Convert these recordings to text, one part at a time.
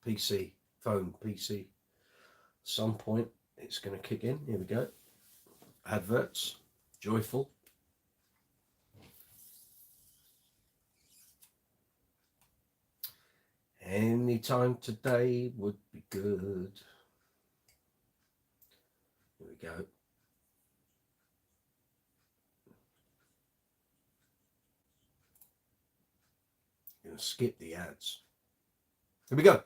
PC, phone, PC. At some point it's going to kick in. Here we go. Adverts. Joyful. Any time today would be good. Here we go. I'm going to skip the ads. Here we go.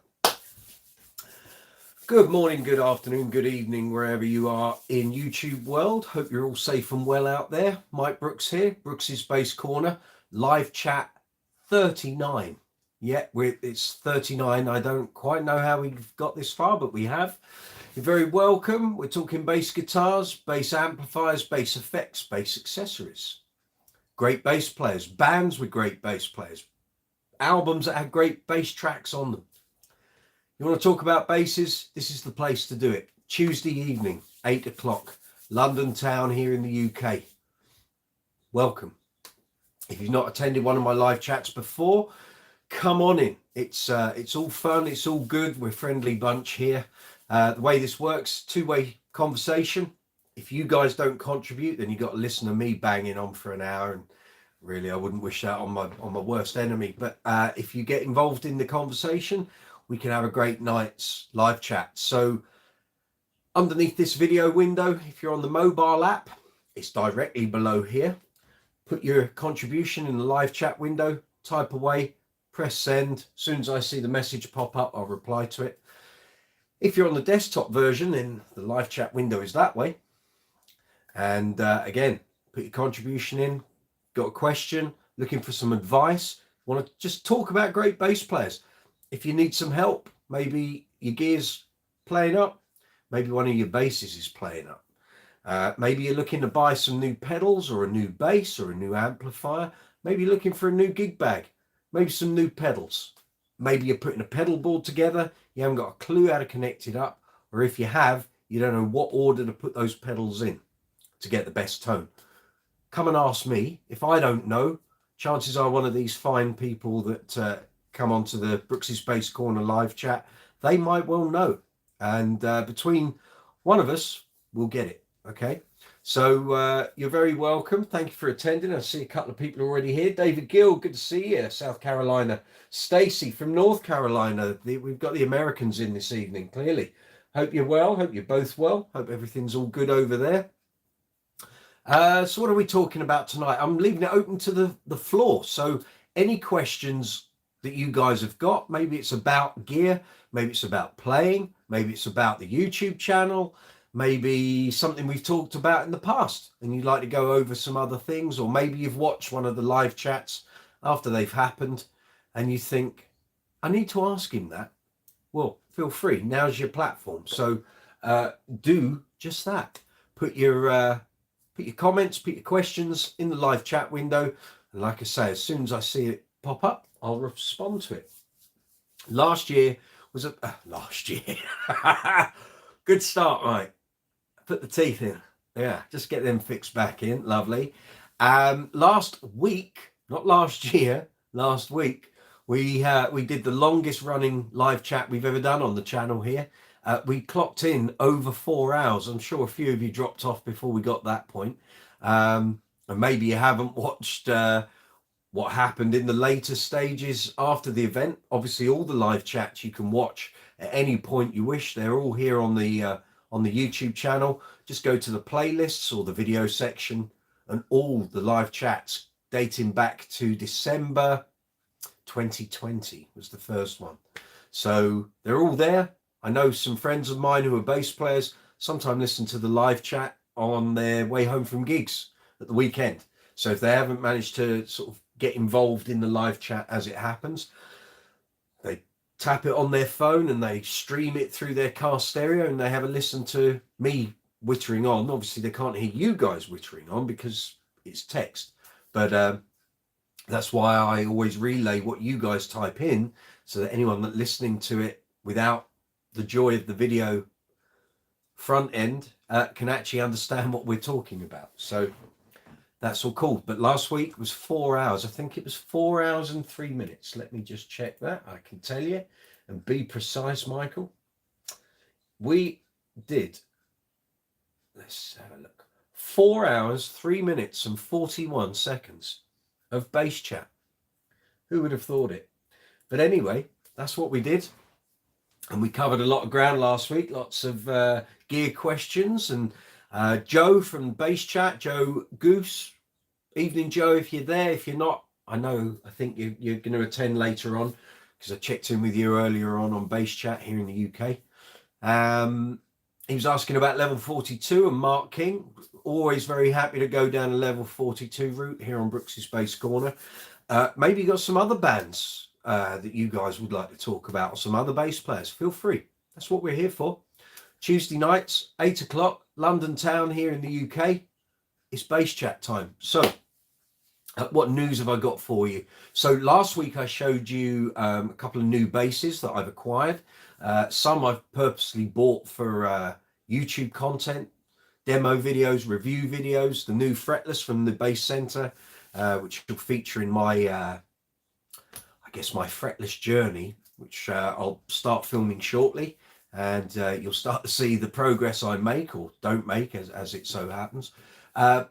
Good morning, good afternoon, good evening, wherever you are in YouTube world. Hope you're all safe and well out there. Mike Brooks here, Brooks's Space Corner, live chat 39. Yeah, it's 39. I don't quite know how we've got this far, but we have. You're very welcome. We're talking bass guitars, bass amplifiers, bass effects, bass accessories. Great bass players, bands with great bass players, albums that have great bass tracks on them. You want to talk about basses? This is the place to do it. Tuesday evening, 8 o'clock, London town here in the UK. Welcome. If you've not attended one of my live chats before, come on in. It's all fun. It's all good. We're a friendly bunch here. The way this works, two-way conversation. If you guys don't contribute, then you got to listen to me banging on for an hour. And really, I wouldn't wish that on my worst enemy. But if you get involved in the conversation, we can have a great night's live chat. So underneath this video window, if you're on the mobile app, it's directly below here. Put your contribution in the live chat window, type away, press send. As soon as I see the message pop up, I'll reply to it. If you're on the desktop version, then the live chat window is that way. And again, put your contribution in. Got a question, looking for some advice, want to just talk about great bass players. If you need some help, maybe your gear's playing up, maybe one of your basses is playing up. Maybe you're looking to buy some new pedals or a new bass or a new amplifier. Maybe you're looking for a new gig bag, maybe some new pedals. Maybe you're putting a pedal board together, you haven't got a clue how to connect it up, or if you have, you don't know what order to put those pedals in to get the best tone. Come and ask me. If I don't know, chances are one of these fine people that come onto the Brooks's Space Corner live chat, they might well know. And between one of us, we'll get it. Okay. So you're very welcome. Thank you for attending. I see a couple of people already here. David Gill, good to see you. South Carolina. Stacy from North Carolina. We've got the Americans in this evening, clearly. Hope you're well. Hope you're both well. Hope everything's all good over there. So what are we talking about tonight? I'm leaving it open to the floor. So any questions that you guys have got, maybe it's about gear, maybe it's about playing, maybe it's about the YouTube channel, maybe something we've talked about in the past and you'd like to go over some other things, or maybe you've watched one of the live chats after they've happened and you think, I need to ask him that. Well, feel free. Now's your platform. So do just that. Put your comments, put your questions in the live chat window. And like I say, as soon as I see it pop up, I'll respond to it. Last year was last year. Good start, right? Put the teeth in. Yeah, just get them fixed back in. Lovely. Last week, not last year, last week, we did the longest running live chat we've ever done on the channel here. We clocked in over 4 hours. I'm sure a few of you dropped off before we got that point. And maybe you haven't watched what happened in the later stages after the event. Obviously, all the live chats you can watch at any point you wish. They're all here on the YouTube channel. Just go to the playlists or the video section, and all the live chats dating back to December 2020 was the first one. So they're all there. I know some friends of mine who are bass players sometimes listen to the live chat on their way home from gigs at the weekend. So if they haven't managed to sort of get involved in the live chat as it happens, they tap it on their phone and they stream it through their car stereo and they have a listen to me whittering on. Obviously they can't hear you guys whittering on because it's text, but that's why I always relay what you guys type in, so that anyone that listening to it without the joy of the video front end can actually understand what we're talking about. So that's all cool. But last week was 4 hours. I think it was 4 hours and 3 minutes. Let me just check that. I can tell you. and be precise, Michael. We did, let's have a look, 4 hours, 3 minutes and 41 seconds of bass chat. Who would have thought it? But anyway, that's what we did. And we covered a lot of ground last week, lots of gear questions. And Joe from Bass Chat, Joe Goose. Evening, Joe, if you're there. If you're not, I think you're going to attend later on, because I checked in with you earlier on Bass Chat here in the UK. He was asking about level 42 and Mark King. Always very happy to go down a level 42 route here on Brooks's Bass Corner. Maybe you got some other bands that you guys would like to talk about, or some other bass players. Feel free. That's what we're here for. Tuesday nights, 8 o'clock, London town here in the UK. It's Bass Chat time. So what news have I got for you? So last week I showed you a couple of new basses that I've acquired. Some I've purposely bought for YouTube content, demo videos, review videos. The new fretless from the Bass Center, which will feature in my, my fretless journey, which I'll start filming shortly. And you'll start to see the progress I make or don't make, as it so happens. So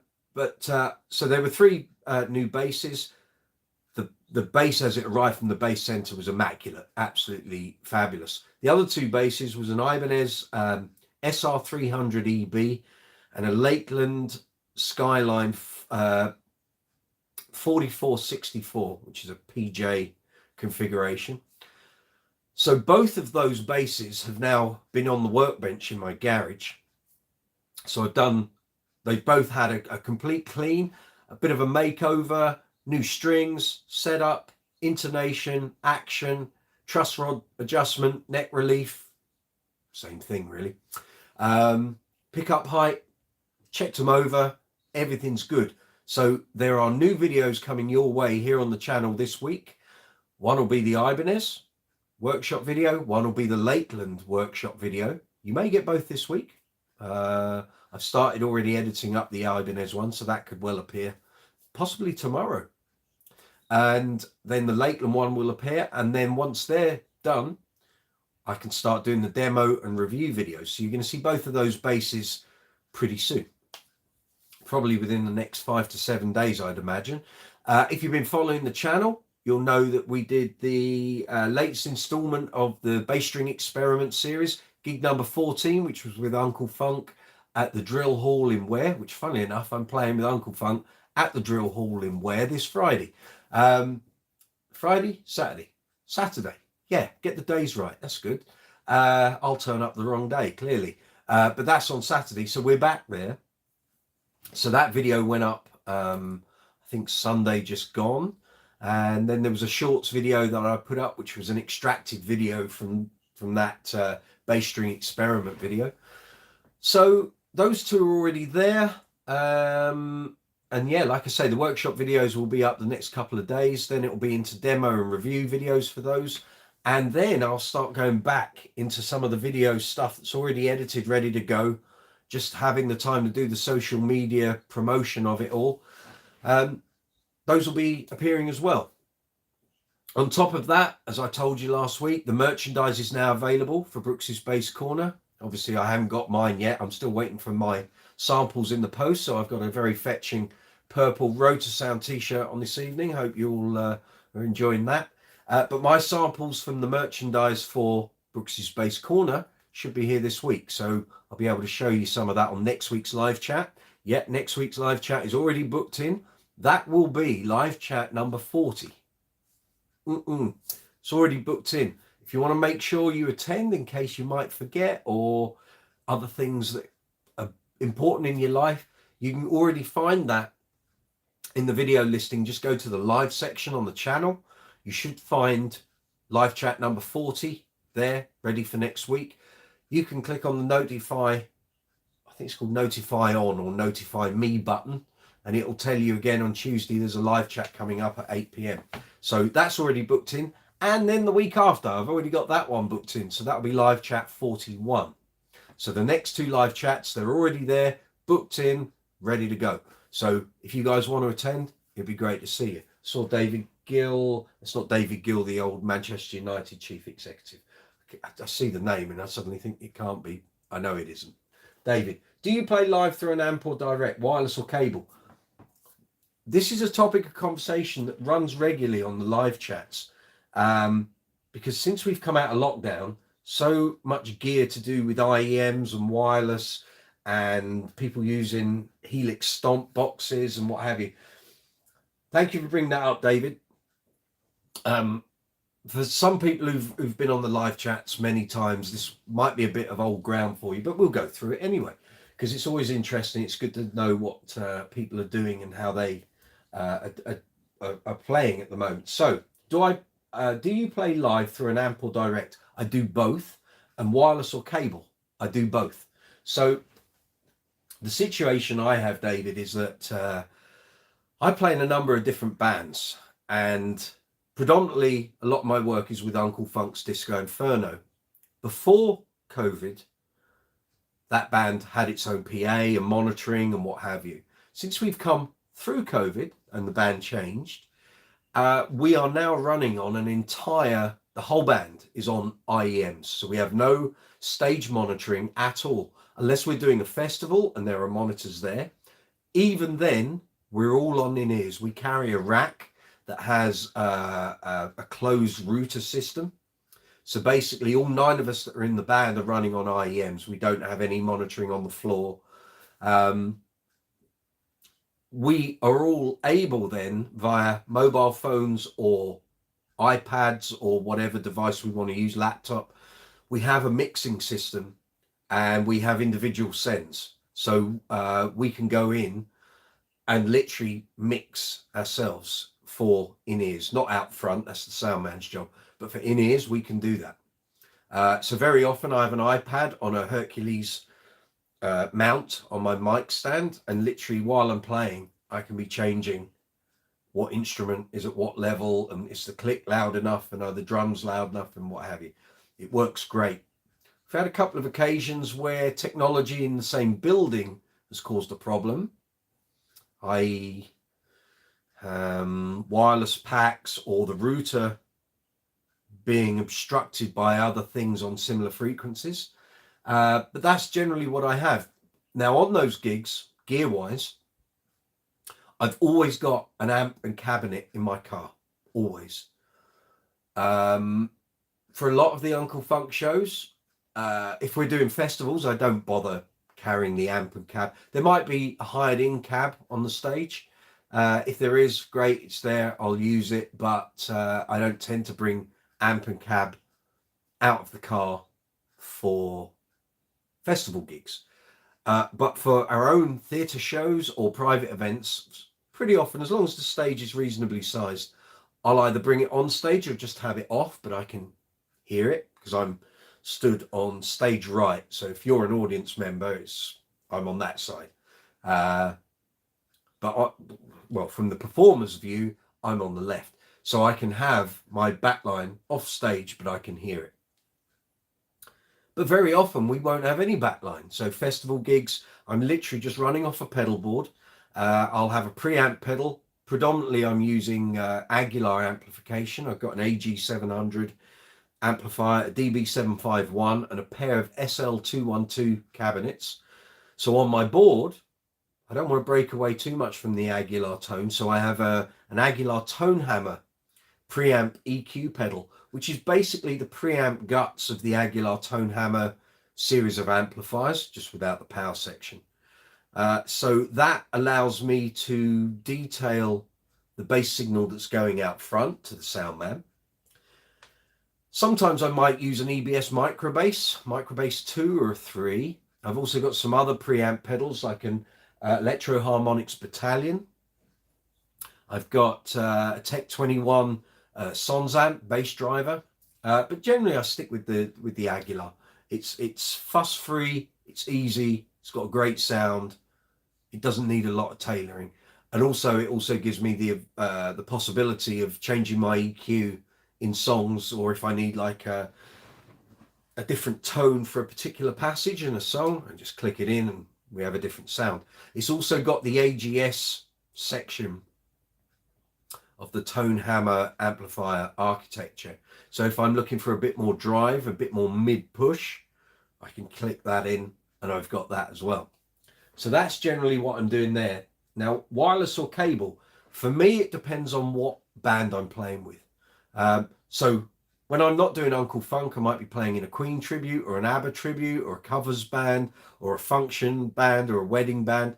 there were 3 new basses. The bass as it arrived from the Bass Center was immaculate, absolutely fabulous. The other 2 basses was an Ibanez SR300 EB and a Lakeland Skyline 4464, which is a PJ configuration. So both of those basses have now been on the workbench in my garage. So they've both had a complete clean, a bit of a makeover, new strings, setup, intonation, action, truss rod adjustment, neck relief, same thing really. Pickup height, checked them over, everything's good. So there are new videos coming your way here on the channel this week. One will be the Ibanez workshop video, one will be the Lakeland workshop video. You may get both this week. I've started already editing up the Ibanez one, so that could well appear possibly tomorrow. And then the Lakeland one will appear, and then once they're done, I can start doing the demo and review videos. So you're going to see both of those basses pretty soon, probably within the next 5 to 7 days, I'd imagine. If you've been following the channel, you'll know that we did the latest installment of the Bass String Experiment series, gig number 14, which was with Uncle Funk at the Drill Hall in Ware, which, funnily enough, I'm playing with Uncle Funk at the Drill Hall in Ware this Friday. Saturday. Yeah, get the days right. That's good. I'll turn up the wrong day, clearly. But that's on Saturday, so we're back there. So that video went up, I think Sunday just gone. And then there was a shorts video that I put up, which was an extracted video from that Bass String Experiment video. So those 2 are already there. And yeah, like I say, the workshop videos will be up the next couple of days. Then it will be into demo and review videos for those. And then I'll start going back into some of the video stuff that's already edited, ready to go. Just having the time to do the social media promotion of it all. Those will be appearing as well. On top of that, as I told you last week, the merchandise is now available for Brooks's Bass Corner. Obviously, I haven't got mine yet. I'm still waiting for my samples in the post. So I've got a very fetching purple Rotor Sound t-shirt on this evening. Hope you all are enjoying that. But my samples from the merchandise for Brooks's Bass Corner should be here this week. So I'll be able to show you some of that on next week's live chat. Yeah, next week's live chat is already booked in. That will be live chat number 40. It's already booked in. If you want to make sure you attend in case you might forget, or other things that are important in your life, you can already find that in the video listing. Just go to the live section on the channel. You should find live chat number 40 there, ready for next week. You can click on the notify, I think it's called notify on or notify me button, and it will tell you again on Tuesday there's a live chat coming up at 8 p.m. So that's already booked in. And then the week after, I've already got that one booked in. So that'll be live chat 41. So the next 2 live chats, they're already there, booked in, ready to go. So if you guys want to attend, it'd be great to see you. Saw David Gill. It's not David Gill, the old Manchester United chief executive. I see the name and I suddenly think it can't be. I know it isn't. David, do you play live through an amp or direct, wireless or cable? This is a topic of conversation that runs regularly on the live chats, because since we've come out of lockdown, so much gear to do with IEMs and wireless and people using Helix Stomp boxes and what have you. Thank you for bringing that up, David. For some people who've been on the live chats many times, this might be a bit of old ground for you, but we'll go through it anyway, because it's always interesting. It's good to know what people are doing and how they are playing at the moment. So do you play live through an amp or direct? I do both. And wireless or cable, I do both. So the situation I have, David, is that I play in a number of different bands, and predominantly a lot of my work is with Uncle Funk's Disco Inferno. Before COVID, that band had its own PA and monitoring and what have you. Since we've come through COVID and the band changed, we are now running on the whole band is on IEMs. So we have no stage monitoring at all, unless we're doing a festival and there are monitors there. Even then, we're all on in-ears. We carry a rack that has a closed router system. So basically all 9 of us that are in the band are running on IEMs. We don't have any monitoring on the floor. We are all able then via mobile phones or iPads or whatever device we want to use, laptop. We have a mixing system and we have individual sends. So we can go in and literally mix ourselves for in-ears, not out front, that's the sound man's job, but for in-ears we can do that. So very often I have an iPad on a Hercules mount on my mic stand, and literally while I'm playing I can be changing what instrument is at what level, and is the click loud enough, and are the drums loud enough, and what have you. It works great. I've had a couple of occasions where technology in the same building has caused a problem, i.e. wireless packs or the router being obstructed by other things on similar frequencies. But that's generally what I have. Now on those gigs, gear-wise, I've always got an amp and cabinet in my car, always. For a lot of the Uncle Funk shows, if we're doing festivals, I don't bother carrying the amp and cab. There might be a hired-in cab on the stage. If there is, great, it's there, I'll use it, but I don't tend to bring amp and cab out of the car for festival gigs. But for our own theatre shows or private events, pretty often, as long as the stage is reasonably sized, I'll either bring it on stage or just have it off, but I can hear it because I'm stood on stage right. So if you're an audience member, I'm on that side. Well, from the performer's view, I'm on the left. So I can have my backline off stage, but I can hear it. But very often we won't have any backline. So festival gigs, I'm literally just running off a pedal board. I'll have a preamp pedal. Predominantly I'm using Aguilar amplification. I've got an AG700 amplifier, a DB751 and a pair of SL212 cabinets. So on my board, I don't want to break away too much from the Aguilar tone. So I have an Aguilar Tone Hammer preamp EQ pedal, which is basically the preamp guts of the Aguilar Tone Hammer series of amplifiers, just without the power section. So that allows me to detail the bass signal that's going out front to the sound man. Sometimes I might use an EBS Microbass 2 or a 3. I've also got some other preamp pedals like an Electro Harmonics Battalion. I've got a Tech 21 Sons amp bass driver, but generally I stick with the Aguilar. It's fuss free, it's easy, it's got a great sound. It doesn't need a lot of tailoring, and also it also gives me the possibility of changing my EQ in songs, or if I need like a different tone for a particular passage in a song, I just click it in and we have a different sound. It's also got the AGS section of the tone hammer amplifier architecture. So if I'm looking for a bit more drive, a bit more mid push, I can click that in and I've got that as well. So that's generally what I'm doing there. Now, wireless or cable, for me, it depends on what band I'm playing with. So when I'm not doing Uncle Funk, I might be playing in a Queen tribute or an ABBA tribute or a covers band or a function band or a wedding band.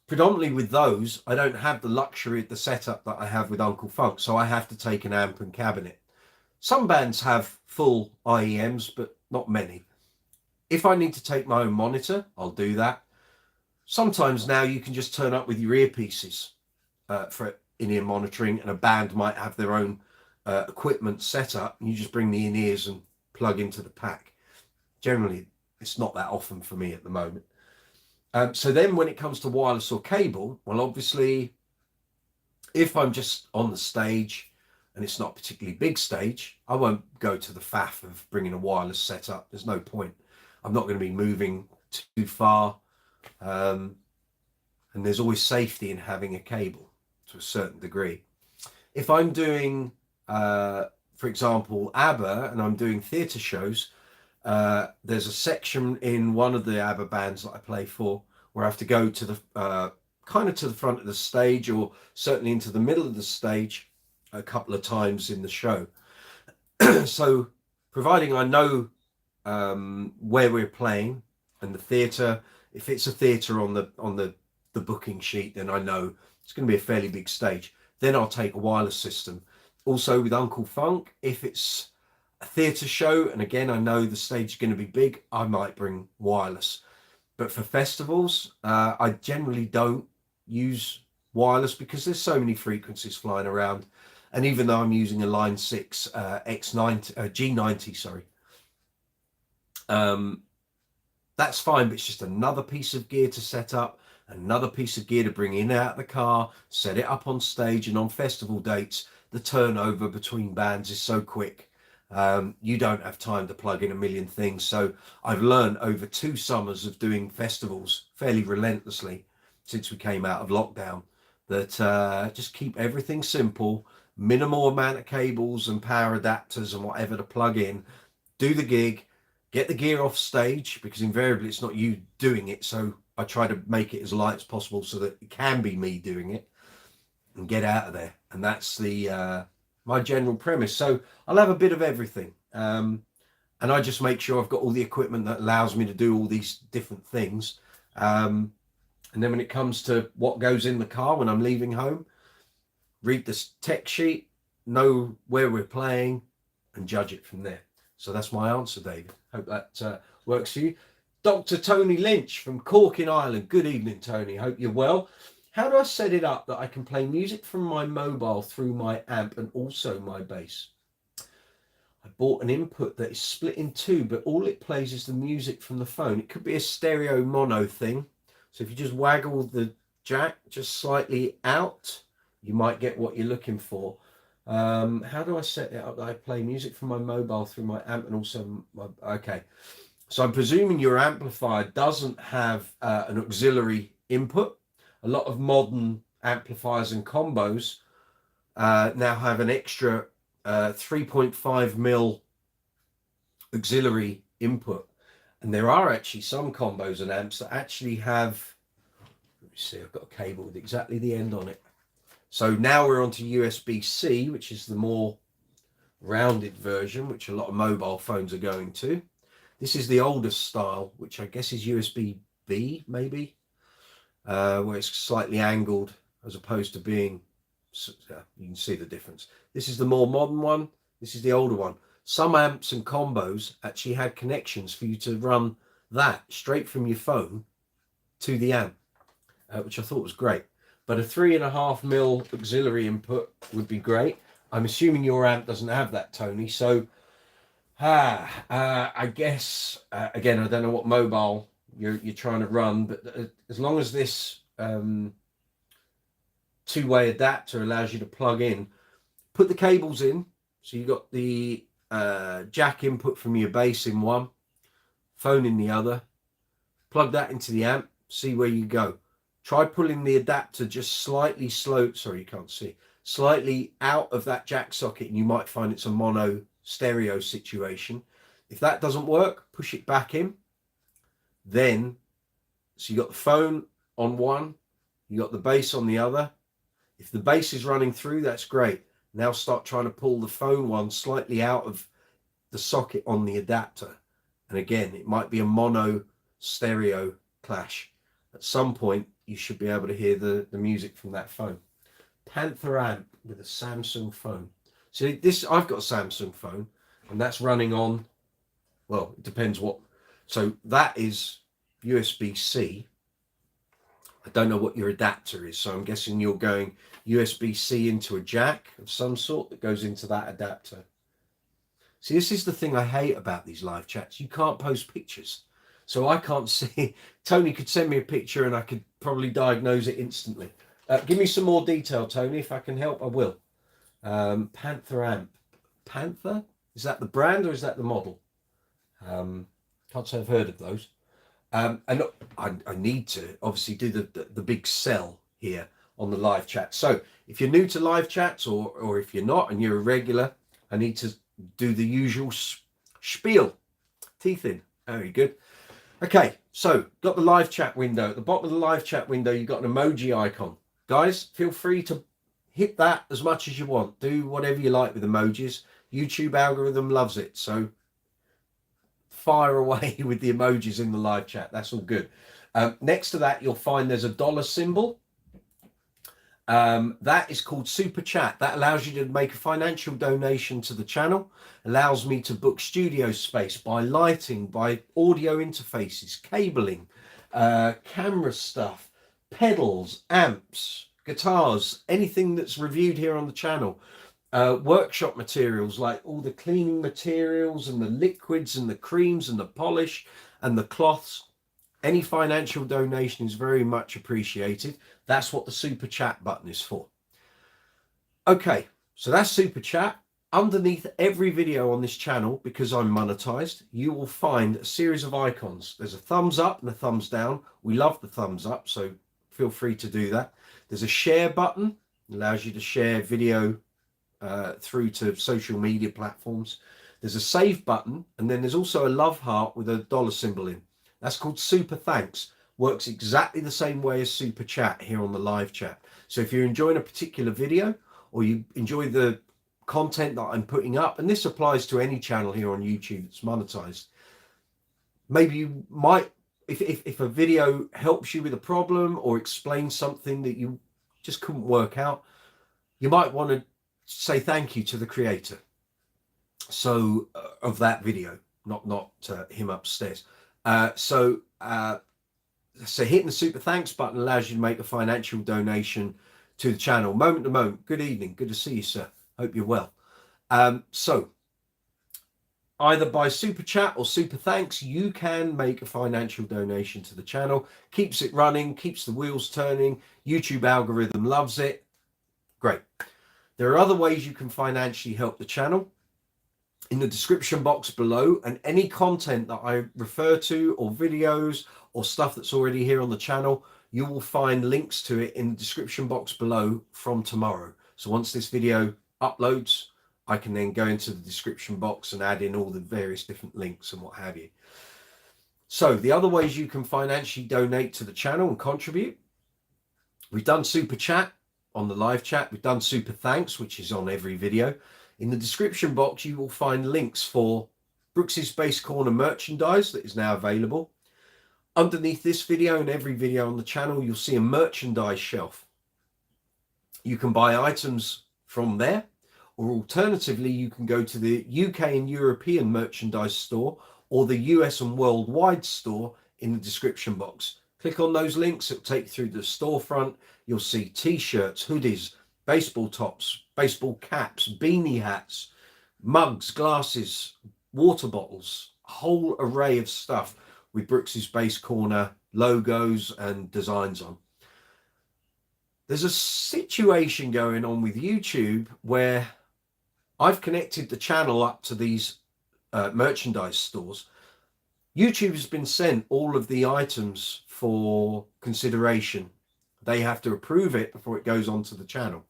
Predominantly with those, I don't have the luxury of the setup that I have with Uncle Funk, so I have to take an amp and cabinet. Some bands have full IEMs, but not many. If I need to take my own monitor, I'll do that. Sometimes now you can just turn up with your earpieces for in-ear monitoring, and a band might have their own equipment set up, and you just bring the in-ears and plug into the pack. Generally, it's not that often for me at the moment. So then when it comes to wireless or cable, well, obviously, if I'm just on the stage and it's not a particularly big stage, I won't go to the faff of bringing a wireless setup. There's no point. I'm not going to be moving too far. And there's always safety in having a cable to a certain degree. If I'm doing, for example, ABBA, and I'm doing theatre shows, there's a section in one of the ABBA bands that I play for where I have to go to the kind of to the front of the stage, or certainly into the middle of the stage a couple of times in the show. So providing I know where we're playing and the theatre, if it's a theatre on the booking sheet, then I know it's going to be a fairly big stage. Then I'll take a wireless system. Also with Uncle Funk, if it's a theatre show, and again I know the stage is going to be big, I might bring wireless. But for festivals, I generally don't use wireless because there's so many frequencies flying around. And even though I'm using a Line 6 X90 G90, sorry, that's fine, but it's just another piece of gear to set up, another piece of gear to bring in and out of the car, set it up on stage. And on festival dates, the turnover between bands is so quick. You don't have time to plug in a million things. So I've learned over 2 summers of doing festivals fairly relentlessly since we came out of lockdown that just keep everything simple, minimal amount of cables and power adapters and whatever to plug in, do the gig, get the gear off stage, because invariably it's not you doing it. So I try to make it as light as possible so that it can be me doing it, and get out of there. And that's the my general premise. So I'll have a bit of everything, and I just make sure I've got all the equipment that allows me to do all these different things. And then when it comes to what goes in the car when I'm leaving home, read the tech sheet, know where we're playing, and judge it from there. So that's my answer, David. Hope that works for you. Dr. Tony Lynch from Cork in Ireland. Good evening, Tony. Hope you're well. How do I set it up that I can play music from my mobile through my amp and also my bass? I bought an input that is split in 2, but all it plays is the music from the phone. It could be a stereo mono thing. So if you just waggle the jack just slightly out, you might get what you're looking for. How do I set it up that I play music from my mobile through my amp and also my... Okay. So I'm presuming your amplifier doesn't have an auxiliary input. A lot of modern amplifiers and combos now have an extra 3.5mm auxiliary input. And there are actually some combos and amps that actually have, let me see, I've got a cable with exactly the end on it. So now we're onto USB-C, which is the more rounded version, which a lot of mobile phones are going to. This is the oldest style, which I guess is USB-B, maybe, where it's slightly angled as opposed to being, you can see the difference. This is the more modern one. This is the older one. Some amps and combos actually had connections for you to run that straight from your phone to the amp, which I thought was great. But a 3.5mm auxiliary input would be great. I'm assuming your amp doesn't have that, Tony. So I guess, again, I don't know what mobile you're trying to run, but as long as this two-way adapter allows you to plug in, put the cables in. So you got the jack input from your bass in one, phone in the other, plug that into the amp, see where you go. try pulling the adapter just slightly sorry, you can't see, slightly out of that jack socket, and you might find it's a mono stereo situation. If that doesn't work, push it back in. Then, so you got the phone on one, you got the bass on the other. If the bass is running through, that's great. Now start trying to pull the phone one slightly out of the socket on the adapter. And again, it might be a mono stereo clash. At some point, you should be able to hear the music from that phone. Panther amp with a Samsung phone. So this, I've got a Samsung phone, and that's running on, well, it depends what. So that is USB-C. I don't know what your adapter is, so I'm guessing you're going USB-C into a jack of some sort that goes into that adapter. See, this is the thing I hate about these live chats. You can't post pictures. So I can't see. Tony could send me a picture and I could probably diagnose it instantly. Give me some more detail, Tony. If I can help, I will. Panther amp. Panther? Is that the brand or is that the model? Can't say I've heard of those. And I need to obviously do the big sell here on the live chat. So if you're new to live chats, or if you're not and you're a regular, I need to do the usual spiel. Teeth in. Very good. Okay, so got the live chat window. At the bottom of the live chat window, you've got an emoji icon. Guys, feel free to hit that as much as you want. Do whatever you like with emojis. YouTube algorithm loves it. So fire away with the emojis in the live chat. That's all good. Next to that, you'll find there's a dollar symbol. That is called Super Chat. That allows you to make a financial donation to the channel, allows me to book studio space, buy lighting, buy audio interfaces, cabling, camera stuff, pedals, amps, guitars, anything that's reviewed here on the channel. Workshop materials like all the cleaning materials and the liquids and the creams and the polish and the cloths. Any financial donation is very much appreciated. That's what the Super Chat button is for. Okay, so that's Super Chat. Underneath every video on this channel, because I'm monetized, you will find a series of icons. There's a thumbs up and a thumbs down. We love the thumbs up, so feel free to do that. There's a share button. It allows you to share video through to social media platforms. There's a save button, and then there's also a love heart with a dollar symbol in. That's called Super Thanks. Works exactly the same way as Super Chat here on the live chat. So if you're enjoying a particular video, or you enjoy the content that I'm putting up, and this applies to any channel here on YouTube that's monetized, maybe you might, if a video helps you with a problem or explains something that you just couldn't work out, you might want to say thank you to the creator of that video, not him upstairs. So hitting the Super Thanks button allows you to make a financial donation to the channel. Moment to moment. Good evening. Good to see you, sir. Hope you're well. So either by Super Chat or Super Thanks, you can make a financial donation to the channel. Keeps it running, keeps the wheels turning. YouTube algorithm loves it. Great. There are other ways you can financially help the channel. In the description box below, and any content that I refer to, or videos or stuff that's already here on the channel, you will find links to it in the description box below from tomorrow. So once this video uploads, I can then go into the description box and add in all the various different links and what have you. So the other ways you can financially donate to the channel and contribute, we've done Super Chat on the live chat. We've done Super Thanks, which is on every video. In the description box, you will find links for Brooks's Bass Corner merchandise that is now available. Underneath this video and every video on the channel, you'll see a merchandise shelf. You can buy items from there, or alternatively, you can go to the UK and European merchandise store or the US and worldwide store in the description box. Click on those links, it'll take you through the storefront. You'll see t-shirts, hoodies, baseball tops, baseball caps, beanie hats, mugs, glasses, water bottles, a whole array of stuff with Brooks's Bass Corner logos and designs on. There's a situation going on with YouTube where I've connected the channel up to these merchandise stores. YouTube has been sent all of the items for consideration They have to approve it before it goes onto the channel.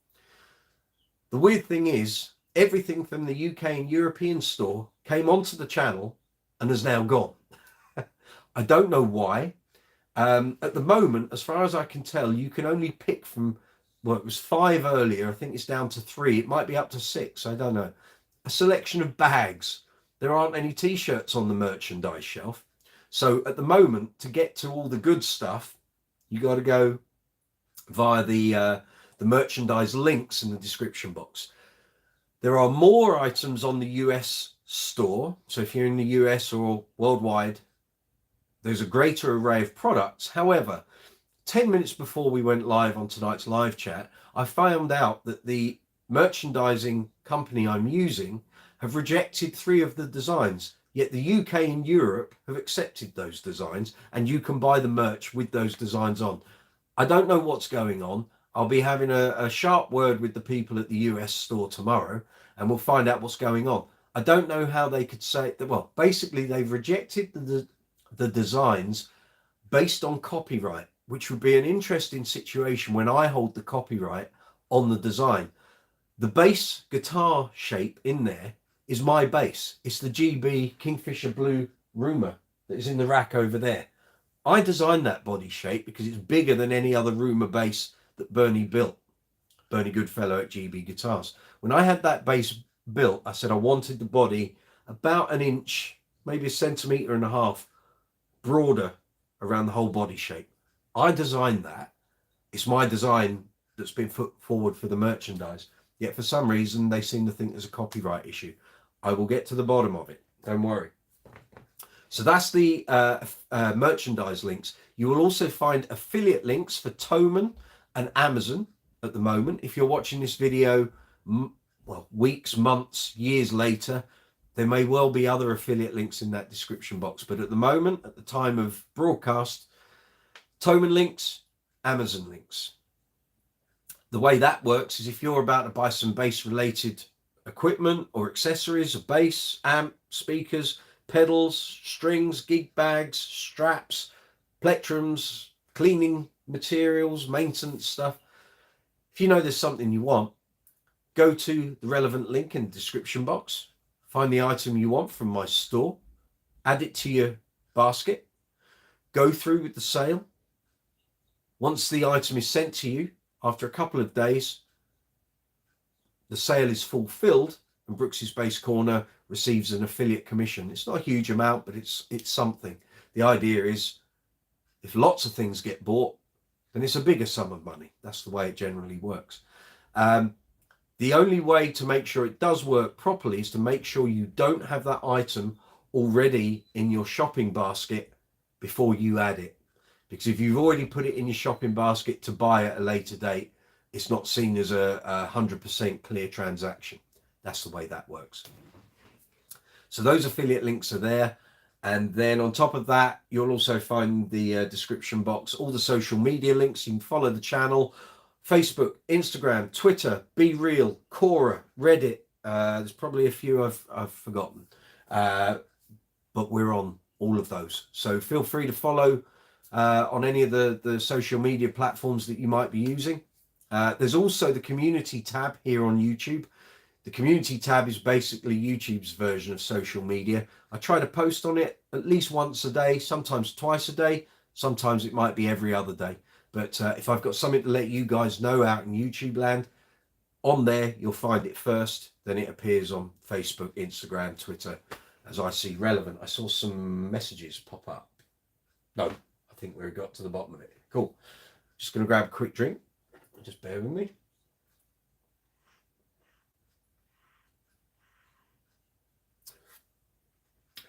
The weird thing is, everything from the UK and European store came onto the channel and has now gone. I don't know why. At the moment, as far as I can tell, you can only pick from, well, it was 5 earlier. I think it's down to 3. It might be up to 6. I don't know. A selection of bags. There aren't any t-shirts on the merchandise shelf. So at the moment, to get to all the good stuff, you got to go via the merchandise links in the description box. There are more items on the US store. So if you're in the US or worldwide, there's a greater array of products. However, 10 minutes before we went live on tonight's live chat, I found out that the merchandising company I'm using have rejected 3 of the designs, yet the UK and Europe have accepted those designs, and you can buy the merch with those designs on. I don't know what's going on. I'll be having a sharp word with the people at the US store tomorrow, and we'll find out what's going on. I don't know how they could say that. Well, basically they've rejected the designs based on copyright, which would be an interesting situation when I hold the copyright on the design. The bass guitar shape in there is my bass. It's the GB Kingfisher Blue Rumour that is in the rack over there. I designed that body shape because it's bigger than any other Rumour bass that Bernie built. Bernie Goodfellow at GB Guitars. When I had that bass built, I said I wanted the body about 1 inch, maybe 1.5 centimeters broader around the whole body shape. I designed that. It's my design that's been put forward for the merchandise. Yet for some reason, they seem to think there's a copyright issue. I will get to the bottom of it. Don't worry. So that's the merchandise links. You will also find affiliate links for Thomann and Amazon at the moment. If you're watching this video, well, weeks, months, years later, there may well be other affiliate links in that description box. But at the moment, at the time of broadcast, Thomann links, Amazon links. The way that works is if you're about to buy some bass-related equipment or accessories, a bass, amp, speakers, pedals, strings, gig bags, straps, plectrums, cleaning materials, maintenance stuff. If you know there's something you want, go to the relevant link in the description box, find the item you want from my store, add it to your basket, go through with the sale. Once the item is sent to you, after a couple of days, the sale is fulfilled and Brooks's Bass Corner receives an affiliate commission. It's not a huge amount, but it's something. The idea is if lots of things get bought, then it's a bigger sum of money. That's the way it generally works. The only way to make sure it does work properly is to make sure you don't have that item already in your shopping basket before you add it. Because if you've already put it in your shopping basket to buy at a later date, it's not seen as a 100% clear transaction. That's the way that works. So those affiliate links are there. And then on top of that, you'll also find the description box, all the social media links. You can follow the channel, Facebook, Instagram, Twitter, Be Real, Quora, Reddit. There's probably a few I've forgotten. But we're on all of those. So feel free to follow on any of the social media platforms that you might be using. There's also the community tab here on YouTube. The community tab is basically YouTube's version of social media. I try to post on it at least once a day, sometimes twice a day. Sometimes it might be every other day. But if I've got something to let you guys know out in YouTube land, on there, you'll find it first. Then it appears on Facebook, Instagram, Twitter, as I see relevant. I saw some messages pop up. No, I think we got to the bottom of it. Cool. Just going to grab a quick drink. Just bear with me.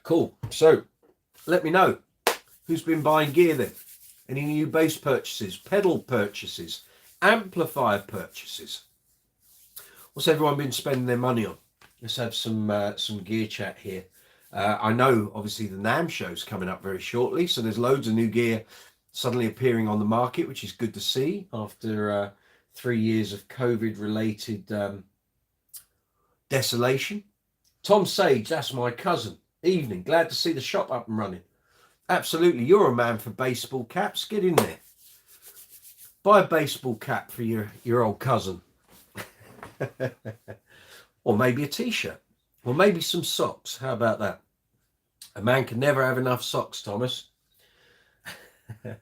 Cool. So let me know who's been buying gear then. Any new bass purchases, pedal purchases, amplifier purchases? What's everyone been spending their money on? Let's have some gear chat here. I know obviously the NAMM show's coming up very shortly, so there's loads of new gear suddenly appearing on the market, which is good to see after 3 years of COVID-related desolation. Tom Sage, that's my cousin. Evening, glad to see the shop up and running. Absolutely, you're a man for baseball caps. Get in there. Buy a baseball cap for your old cousin. Or maybe a t-shirt. Or maybe some socks. How about that? A man can never have enough socks, Thomas. But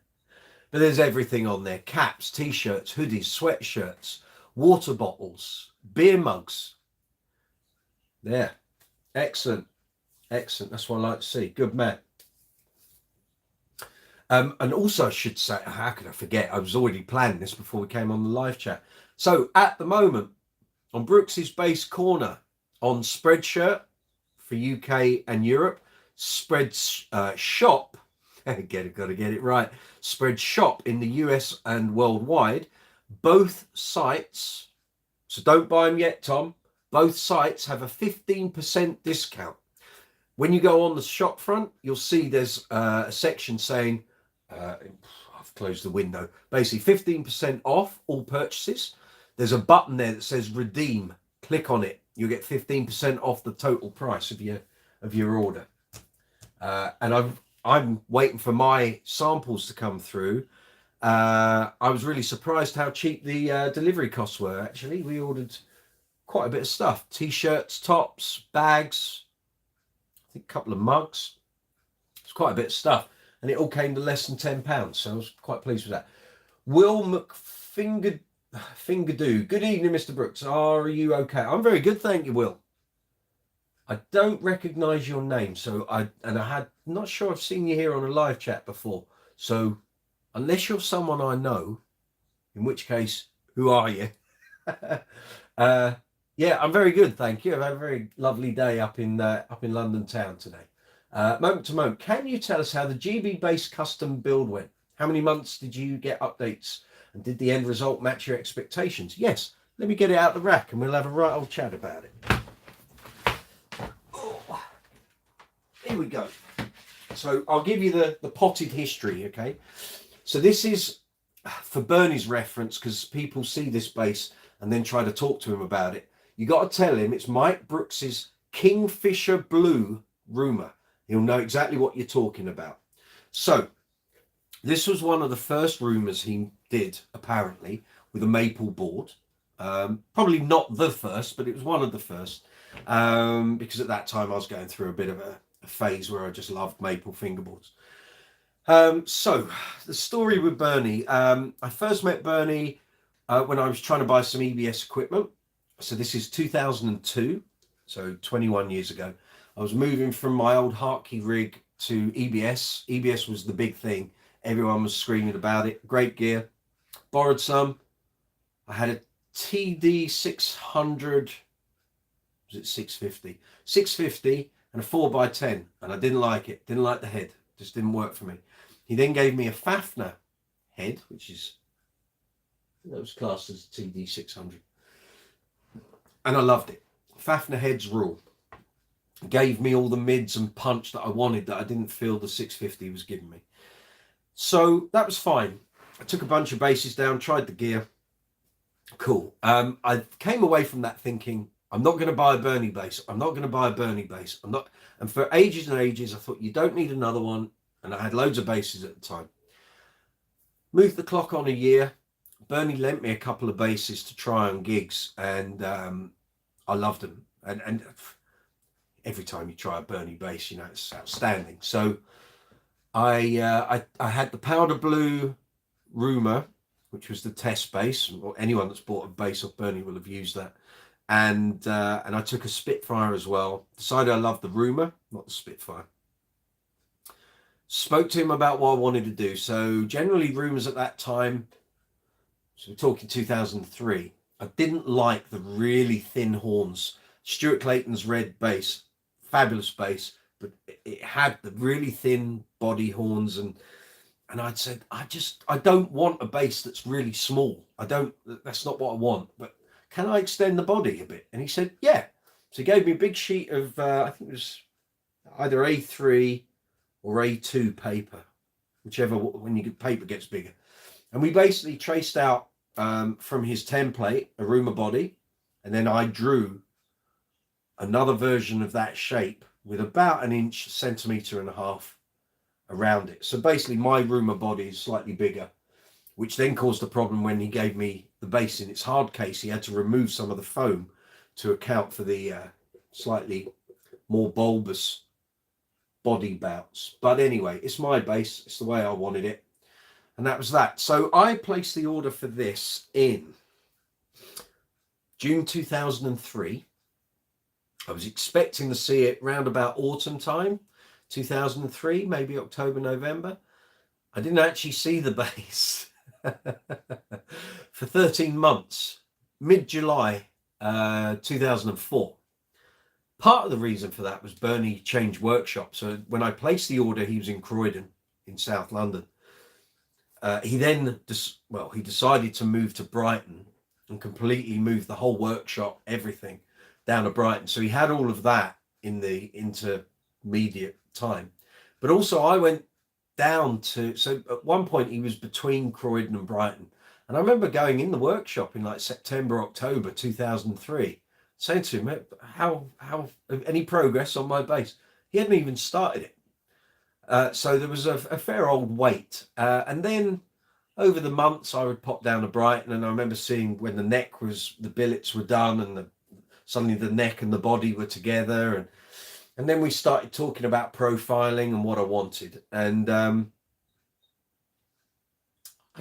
there's everything on there. Caps, t-shirts, hoodies, sweatshirts, water bottles, beer mugs. There. Excellent. Excellent. That's what I like to see. Good man. And also I should say, how could I forget? I was already planning this before we came on the live chat. So at the moment, on Brooks's Base Corner, on Spreadshirt for UK and Europe, Shop, got to get it right, Spread Shop in the US and worldwide, both sites, so don't buy them yet, Tom, both sites have a 15% discount. When you go on the shop front, you'll see there's a section saying, I've closed the window, basically 15% off all purchases. There's a button there that says redeem. Click on it. You'll get 15% off the total price of your order. And I'm waiting for my samples to come through. I was really surprised how cheap the delivery costs were. Actually, we ordered quite a bit of stuff: t-shirts, tops, bags, I think a couple of mugs. It's quite a bit of stuff, and it all came to less than £10. So I was quite pleased with that. Will McFingerdo. Good evening, Mr. Brooks. Are you okay? I'm very good, thank you, Will. I don't recognise your name, so not sure I've seen you here on a live chat before. So unless you're someone I know, in which case, who are you? Yeah, I'm very good, thank you. I've had a very lovely day up in London town today. Moment to moment, can you tell us how the GB base custom build went? How many months did you get updates? And did the end result match your expectations? Yes, let me get it out the rack and we'll have a right old chat about it. Oh, here we go. So I'll give you the potted history, okay? So this is for Bernie's reference, because people see this bass and then try to talk to him about it. You got to tell him it's Mike Brooks's Kingfisher Blue Rumour. He'll know exactly what you're talking about. So this was one of the first rumours he did, apparently, with a maple board. Probably not the first, but it was one of the first. Because at that time I was going through a bit of a phase where I just loved maple fingerboards. So the story with Bernie. I first met Bernie when I was trying to buy some EBS equipment. So this is 2002, so 21 years ago. I was moving from my old Hartke rig to EBS. EBS was the big thing. Everyone was screaming about it. Great gear. Borrowed some. I had a TD 600. Was it 650? 650 and a 4x10. And I didn't like it. Didn't like the head. Just didn't work for me. He then gave me a Fafner head, which is, that was classed as a TD 600. And I loved it. Fafner heads rule. Gave me all the mids and punch that I wanted that I didn't feel the 650 was giving me. So that was fine. I took a bunch of basses down, tried the gear. Cool. I came away from that thinking, I'm not going to buy a Bernie bass. I'm not going to buy a Bernie bass. I'm not. And for ages and ages, I thought, you don't need another one. And I had loads of basses at the time. Moved the clock on a year. Bernie lent me a couple of basses to try on gigs, and I loved them. And every time you try a Bernie bass, you know, it's outstanding. So I had the Powder Blue Rumour, which was the test bass. Or anyone that's bought a bass off Bernie will have used that. And I took a Spitfire as well. Decided I loved the Rumour, not the Spitfire. Spoke to him about what I wanted to do. So generally Rumours at that time, so we're talking 2003, I didn't like the really thin horns. Stuart Clayton's red bass, fabulous bass, but it had the really thin body horns, and I'd said, I don't want a bass that's really small. That's not what I want, but can I extend the body a bit? And he said, yeah. So he gave me a big sheet of, I think it was either A3 or A2 paper, whichever, when you get paper gets bigger. And we basically traced out from his template a Rumour body, and then I drew another version of that shape with about an inch, centimetre and a half around it. So basically my Rumour body is slightly bigger. which then caused a problem when he gave me the bass in its hard case. He had to remove some of the foam to account for the slightly more bulbous body bounce. But anyway, it's my bass. It's the way I wanted it. And that was that. So I placed the order for this in June 2003. I was expecting to see it round about autumn time, 2003, maybe October, November. I didn't actually see the bass for 13 months, mid-July 2004. Part of the reason for that was Bernie changed workshop. So when I placed the order, he was in Croydon in South London. He then, he decided to move to Brighton and completely move the whole workshop, everything, down to Brighton. So he had all of that in the intermediate time. But also I went down to, so at one point he was between Croydon and Brighton. And I remember going in the workshop in like September, October 2003, saying to him, how any progress on my bass? He hadn't even started it. So there was a fair old wait. And then over the months, I would pop down to Brighton, and I remember seeing when the billets were done, and suddenly the neck and the body were together. And then we started talking about profiling and what I wanted. And I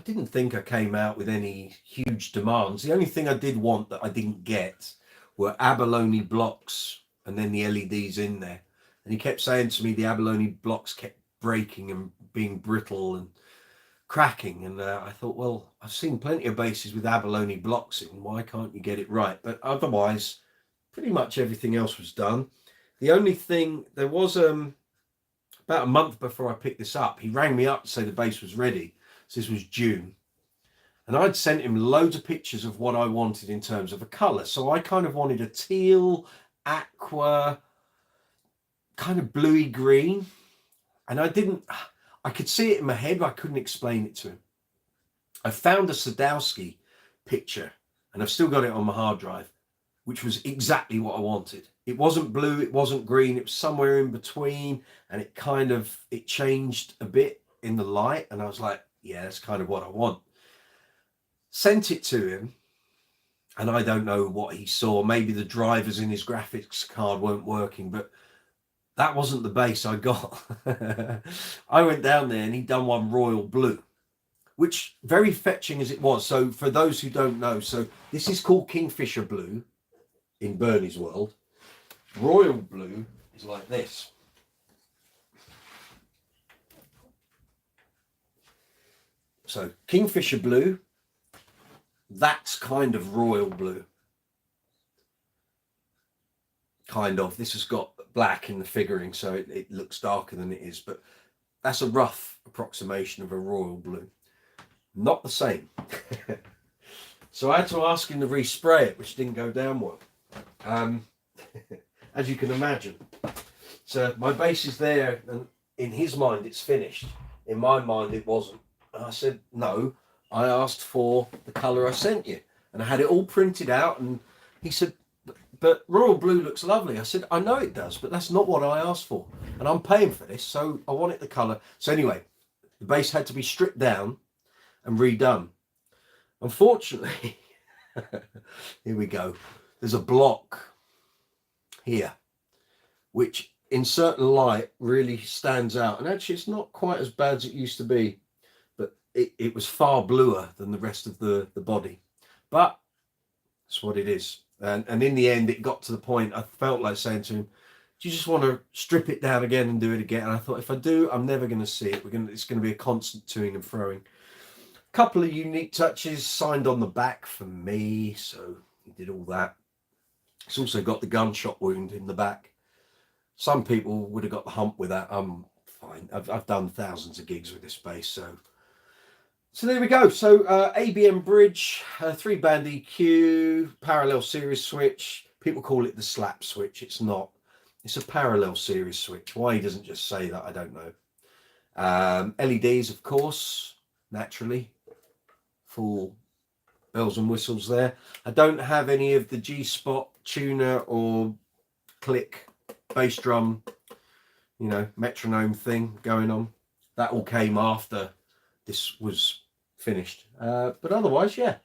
didn't think I came out with any huge demands. The only thing I did want that I didn't get were abalone blocks and then the LEDs in there. And he kept saying to me the abalone blocks kept breaking and being brittle and cracking. And I thought, well, I've seen plenty of basses with abalone blocks in. Why can't you get it right? But otherwise, pretty much everything else was done. The only thing, there was about a month before I picked this up, he rang me up to say the bass was ready. So this was June. And I'd sent him loads of pictures of what I wanted in terms of a colour. So I kind of wanted a teal, aqua, kind of bluey green. And I could see it in my head, but I couldn't explain it to him. I found a Sadowski picture, and I've still got it on my hard drive, which was exactly what I wanted. It wasn't blue, it wasn't green, it was somewhere in between, and it changed a bit in the light, and I was like, yeah, that's kind of what I want. Sent it to him, and I don't know what he saw. Maybe the drivers in his graphics card weren't working, but that wasn't the bass I got. I went down there and he'd done one royal blue, which very fetching as it was. So for those who don't know, so this is called Kingfisher blue in Bernie's world. Royal blue is like this. So Kingfisher blue, that's kind of royal blue. Kind of. This has got black in the figuring, so it looks darker than it is, but that's a rough approximation of a royal blue. Not the same. So I had to ask him to respray it, which didn't go down well. As you can imagine. So my bass is there, and in his mind it's finished. In my mind it wasn't. And I said, no, I asked for the colour I sent you. And I had it all printed out, and he said, but royal blue looks lovely. I said, I know it does, but that's not what I asked for. And I'm paying for this, so I want it the colour. So anyway, the bass had to be stripped down and redone. Unfortunately, here we go. There's a block here, which in certain light really stands out. And actually, it's not quite as bad as it used to be, but it was far bluer than the rest of the body. But that's what it is. And in the end, it got to the point I felt like saying to him, do you just want to strip it down again and do it again? And I thought, if I do, I'm never going to see it. It's going to be a constant toing and froing. A couple of unique touches signed on the back for me. So he did all that. It's also got the gunshot wound in the back. Some people would have got the hump with that. I'm fine. I've done thousands of gigs with this bass. So there we go. So ABM bridge, 3-band EQ, parallel series switch. People call it the slap switch. It's not. It's a parallel series switch. Why he doesn't just say that, I don't know. LEDs, of course, naturally. Full bells and whistles there. I don't have any of the G-spot tuner or click bass drum, metronome thing going on. That all came after this was finished. But otherwise, yeah.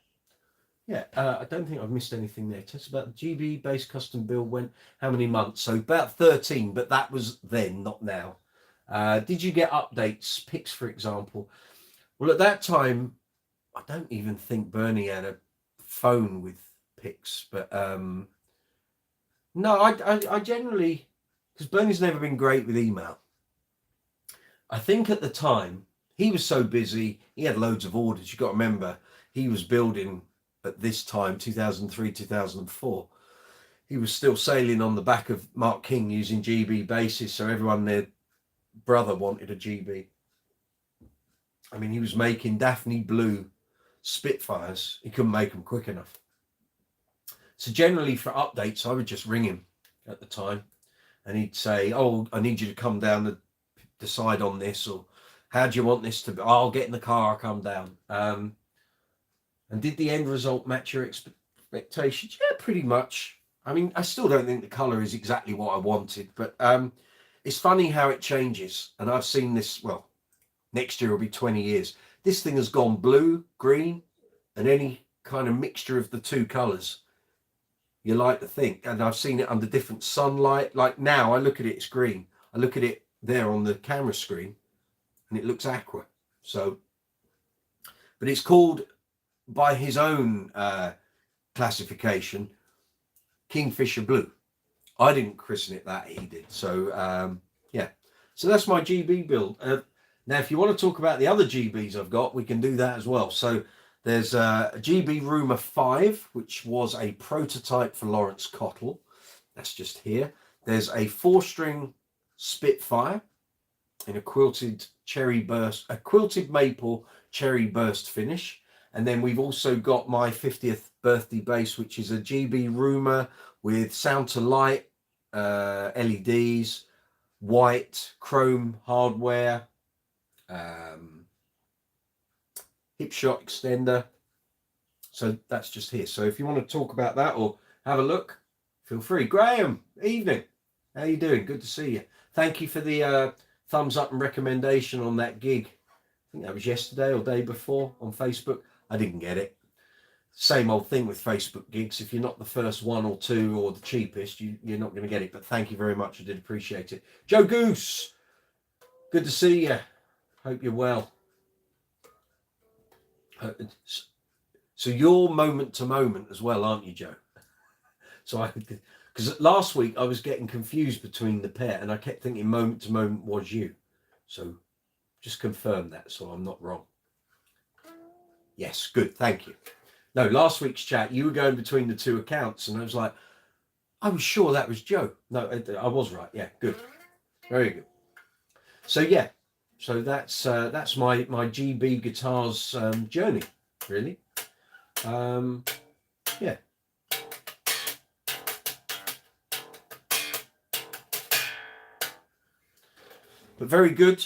I don't think I've missed anything there. Tell us about the GB base custom build went how many months? So about 13, but that was then, not now. Did you get updates, pics, for example? Well, at that time, I don't even think Bernie had a phone with pics, but no, I generally, because Bernie's never been great with email. I think at the time, he was so busy, he had loads of orders. You've got to remember, he was building at this time, 2003, 2004. He was still sailing on the back of Mark King using GB bases, so everyone, their brother wanted a GB. I mean, he was making Daphne Blue Spitfires. He couldn't make them quick enough. So generally for updates, I would just ring him at the time and he'd say, oh, I need you to come down and decide on this, or how do you want this to be? I'll get in the car, I'll come down. And did the end result match your expectations? Yeah, pretty much. I mean, I still don't think the colour is exactly what I wanted, but it's funny how it changes. And I've seen this, well, next year will be 20 years. This thing has gone blue, green, and any kind of mixture of the two colours you like to think. And I've seen it under different sunlight. Like now, I look at it, it's green. I look at it there on the camera screen, and it looks aqua. So, but it's called, by his own classification, Kingfisher Blue. I didn't christen it that, he did. So, yeah. So that's my GB build. Now, if you want to talk about the other GBs I've got, we can do that as well. So there's a GB Rumour 5, which was a prototype for Lawrence Cottle. That's just here. There's a 4-string Spitfire in a quilted maple cherry burst finish. And then we've also got my 50th birthday base, which is a GB Rumour with sound to light, LEDs, white, chrome hardware, hip shot extender. So that's just here. So if you want to talk about that or have a look, feel free. Graham, evening. How you doing? Good to see you. Thank you for the thumbs up and recommendation on that gig. I think that was yesterday or day before on Facebook. I didn't get it. Same old thing with Facebook gigs. If you're not the first one or two or the cheapest, you're not going to get it. But thank you very much. I did appreciate it. Joe Goose, good to see you. Hope you're well. So you're moment to moment as well, aren't you, Joe? So because last week I was getting confused between the pair and I kept thinking moment to moment was you. So just confirm that so I'm not wrong. Yes, good, thank you. No, last week's chat, you were going between the two accounts and I was like, I was sure that was Joe. No, I was right. Yeah, good. Very good. So yeah, so that's my GB guitars journey, really. Yeah. But very good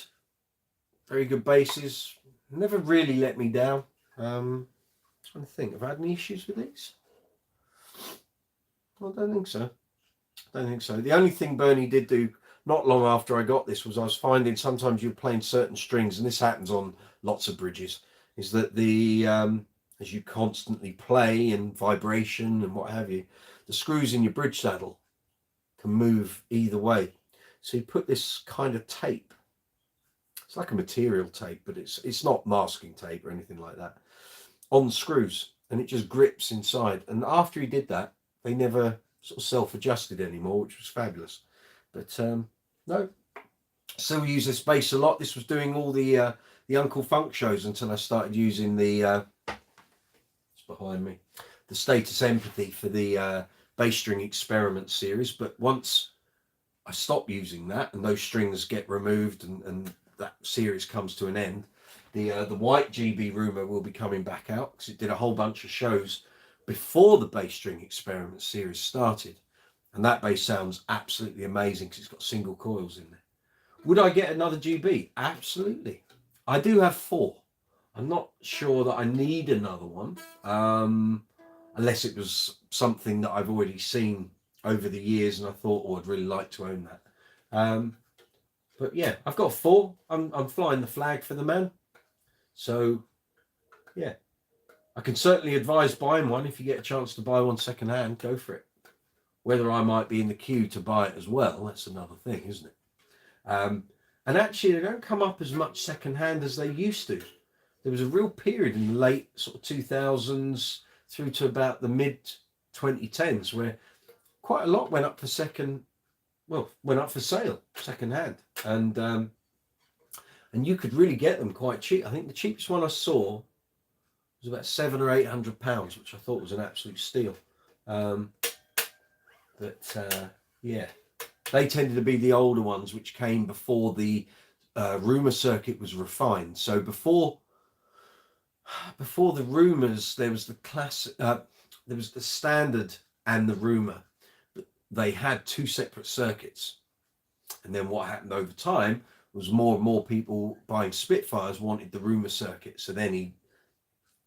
basses. Never really let me down. I'm trying to think, have I had any issues with these? I don't think so. The only thing Bernie did do not long after I got this was I was finding sometimes you're playing certain strings, and this happens on lots of bridges, is that the as you constantly play and vibration and what have you, the screws in your bridge saddle can move either way. So you put this kind of tape. It's like a material tape, but it's not masking tape or anything like that, on the screws, and it just grips inside. And after he did that, they never sort of self-adjusted anymore, which was fabulous. But no, so we use this bass a lot. This was doing all the Uncle Funk shows until I started using the it's behind me, the Status Empathy for the bass string experiment series. But once I stop using that and those strings get removed and that series comes to an end, the white GB Rumour will be coming back out because it did a whole bunch of shows before the bass string experiment series started, and that bass sounds absolutely amazing because it's got single coils in there. Would I get another GB? Absolutely. I do have 4. I'm not sure that I need another one, unless it was something that I've already seen over the years and I thought, oh, I'd really like to own that. But yeah, I've got 4. I'm flying the flag for the man. So yeah, I can certainly advise buying one. If you get a chance to buy one second hand, go for it. Whether I might be in the queue to buy it as well, that's another thing, isn't it? And actually, they don't come up as much second hand as they used to. There was a real period in the late sort of 2000s through to about the mid 2010s where quite a lot went up for sale second hand, and you could really get them quite cheap. I think the cheapest one I saw was about £700 or £800, which I thought was an absolute steal. Yeah, they tended to be the older ones, which came before the rumor circuit was refined. So before the rumors, there was the classic, there was the standard and the rumor. They had two separate circuits, and then what happened over time was more and more people buying Spitfires wanted the rumor circuit. So then he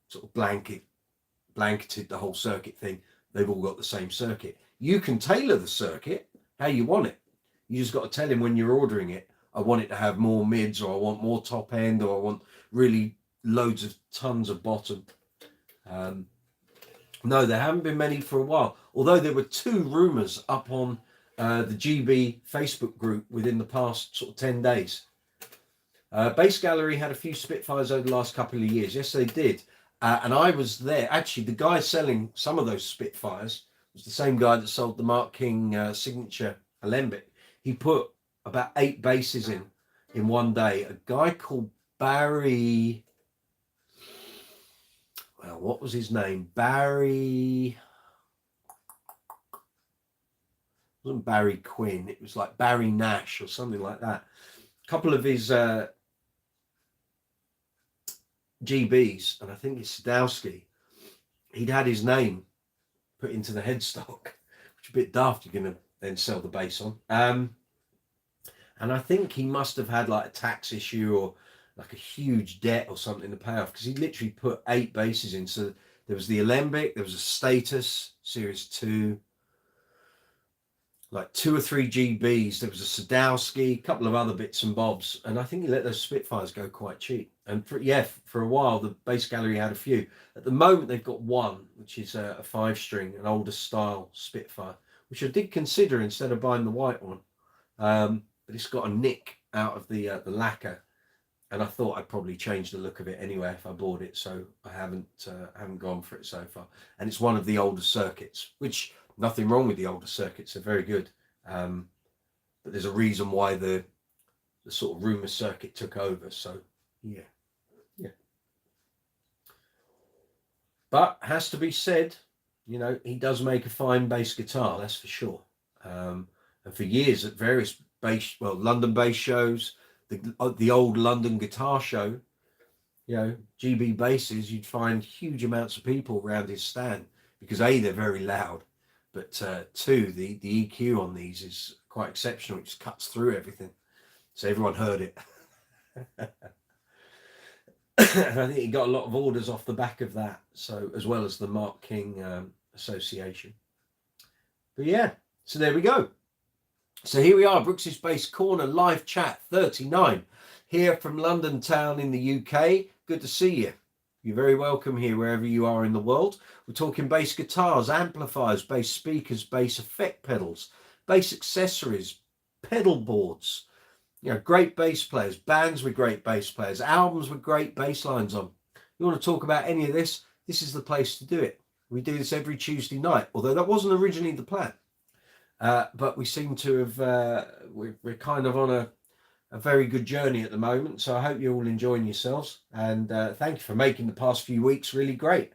sort of blanketed the whole circuit thing. They've all got the same circuit. You can tailor the circuit how you want it. You just got to tell him when you're ordering it, I want it to have more mids, or I want more top end, or I want really loads of tons of bottom. No, there haven't been many for a while. Although there were two rumours up on the GB Facebook group within the past sort of 10 days. Base Gallery had a few Spitfires over the last couple of years. Yes, they did. And I was there. Actually, the guy selling some of those Spitfires was the same guy that sold the Mark King signature alembic. He put about 8 bases in one day. A guy called Barry... Well, what was his name? Barry... It wasn't Barry Quinn. It was like Barry Nash or something like that. A couple of his GBs, and I think it's Sadowski, he'd had his name put into the headstock, which is a bit daft. You're going to then sell the base on. And I think he must have had like a tax issue or like a huge debt or something to pay off, because he literally put 8 bases in. So there was the alembic, there was a Status Series 2, like 2 or 3 GBs, there was a Sadowski, a couple of other bits and bobs, and I think he let those Spitfires go quite cheap. And for a while the Base Gallery had a few. At the moment they've got one, which is a 5-string, an older style Spitfire, which I did consider instead of buying the white one, but it's got a nick out of the lacquer, and I thought I'd probably change the look of it anyway if I bought it, so I haven't gone for it so far. And it's one of the older circuits, which nothing wrong with the older circuits, they're very good, but there's a reason why the sort of rumor circuit took over. So yeah. But has to be said, you know, he does make a fine bass guitar, that's for sure. And for years at various London bass shows, the old London Guitar Show, you know, GB basses, you'd find huge amounts of people around his stand, because A, they're very loud, but 2, the EQ on these is quite exceptional. It just cuts through everything, so everyone heard it. And I think he got a lot of orders off the back of that, so as well as the Mark King Association. But yeah, so there we go. So here we are, Brooks's Bass Corner live chat 39, here from London town in the UK. Good to see you. You're very welcome here wherever you are in the world. We're talking bass guitars, amplifiers, bass speakers, bass effect pedals, bass accessories, pedal boards, you know, great bass players, bands with great bass players, albums with great bass lines on. You want to talk about any of this? This is the place to do it. We do this every Tuesday night, although that wasn't originally the plan. But we seem to have, we're kind of on a very good journey at the moment. So I hope you're all enjoying yourselves. And thank you for making the past few weeks really great.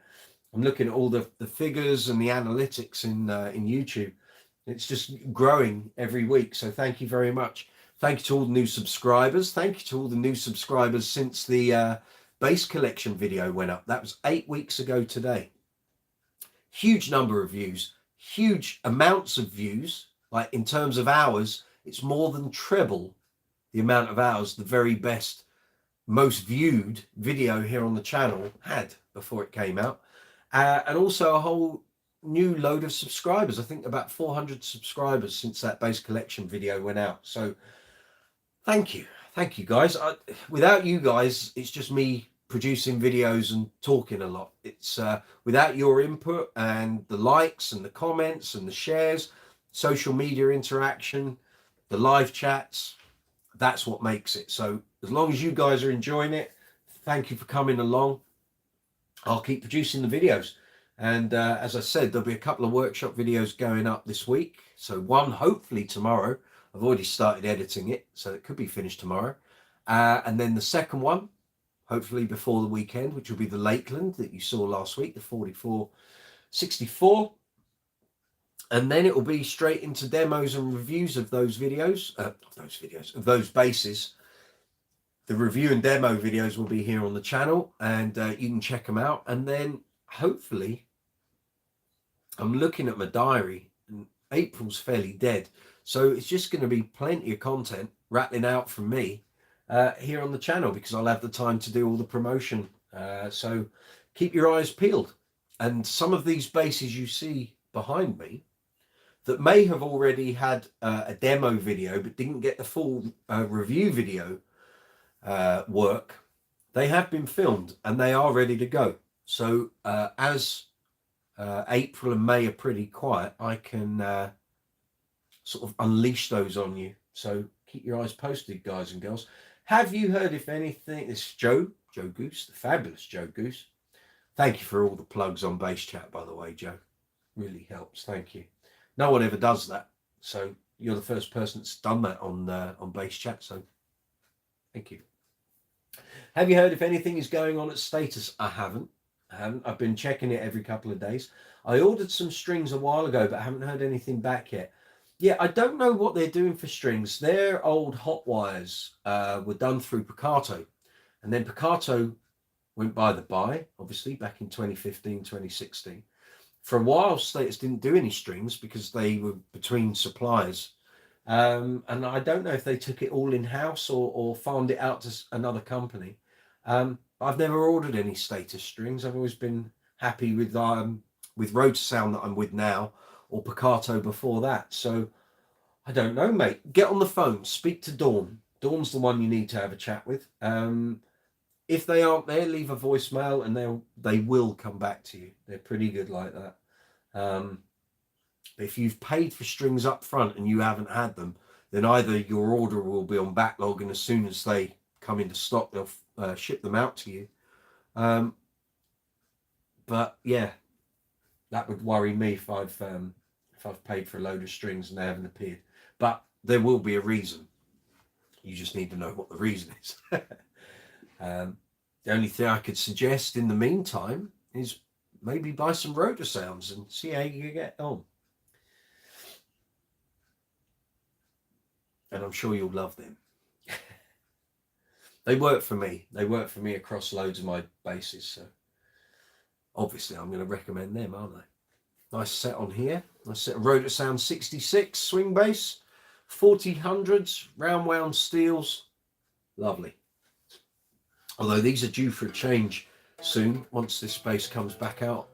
I'm looking at all the figures and the analytics in YouTube. It's just growing every week. So thank you very much. Thank you to all the new subscribers. Thank you to all the new subscribers since the bass collection video went up. That was 8 weeks ago today. Huge number of views, huge amounts of views. Like in terms of hours, it's more than treble the amount of hours the very best, most viewed video here on the channel had before it came out. And also a whole new load of subscribers. I think about 400 subscribers since that bass collection video went out. So thank you guys. Without you guys, it's just me producing videos and talking a lot. It's without your input and the likes and the comments and the shares, social media interaction, the live chats, that's what makes it. So as long as you guys are enjoying it, thank you for coming along. I'll keep producing the videos. And as I said, there'll be a couple of workshop videos going up this week. So one, hopefully tomorrow. I've already started editing it, so it could be finished tomorrow. And then the second one, hopefully before the weekend, which will be the Lakeland that you saw last week, the 4464. And then it will be straight into demos and reviews of those videos, of those bases. The review and demo videos will be here on the channel, and you can check them out. And then hopefully, I'm looking at my diary, and April's fairly dead. So it's just going to be plenty of content rattling out from me here on the channel, because I'll have the time to do all the promotion. So keep your eyes peeled. And some of these bases you see behind me that may have already had a demo video but didn't get the full review video work, they have been filmed and they are ready to go. So as April and May are pretty quiet, I can sort of unleash those on you. So keep your eyes posted, guys and girls. Have you heard, if anything, this is Joe Goose, the fabulous Joe Goose. Thank you for all the plugs on Base Chat, by the way, Joe. Really helps. Thank you. No one ever does that. So you're the first person that's done that on Base Chat. So thank you. Have you heard if anything is going on at Status? I haven't. I've been checking it every couple of days. I ordered some strings a while ago, but I haven't heard anything back yet. Yeah, I don't know what they're doing for strings. Their old hot wires were done through Picato. And then Picato went by the by, obviously, back in 2015, 2016. For a while, Status didn't do any strings because they were between suppliers. And I don't know if they took it all in-house or farmed it out to another company. I've never ordered any Status strings. I've always been happy with Road Sound that I'm with now, or Picato before that. So I don't know, mate. Get on the phone, speak to Dawn. Dawn's the one you need to have a chat with. If they aren't there, leave a voicemail and they will come back to you. They're pretty good like that. If you've paid for strings up front and you haven't had them, then either your order will be on backlog, and as soon as they come into stock, they'll ship them out to you. But yeah, that would worry me if I've paid for a load of strings and they haven't appeared. But there will be a reason. You just need to know what the reason is. The only thing I could suggest in the meantime is maybe buy some rotor sounds and see how you get on. And I'm sure you'll love them. They work for me. They work for me across loads of my basses. So obviously I'm going to recommend them, aren't they? Nice set on here. Nice set of Rotor Sound 66 swing bass, 4000s, round wound steels. Lovely. Although these are due for a change soon once this bass comes back out.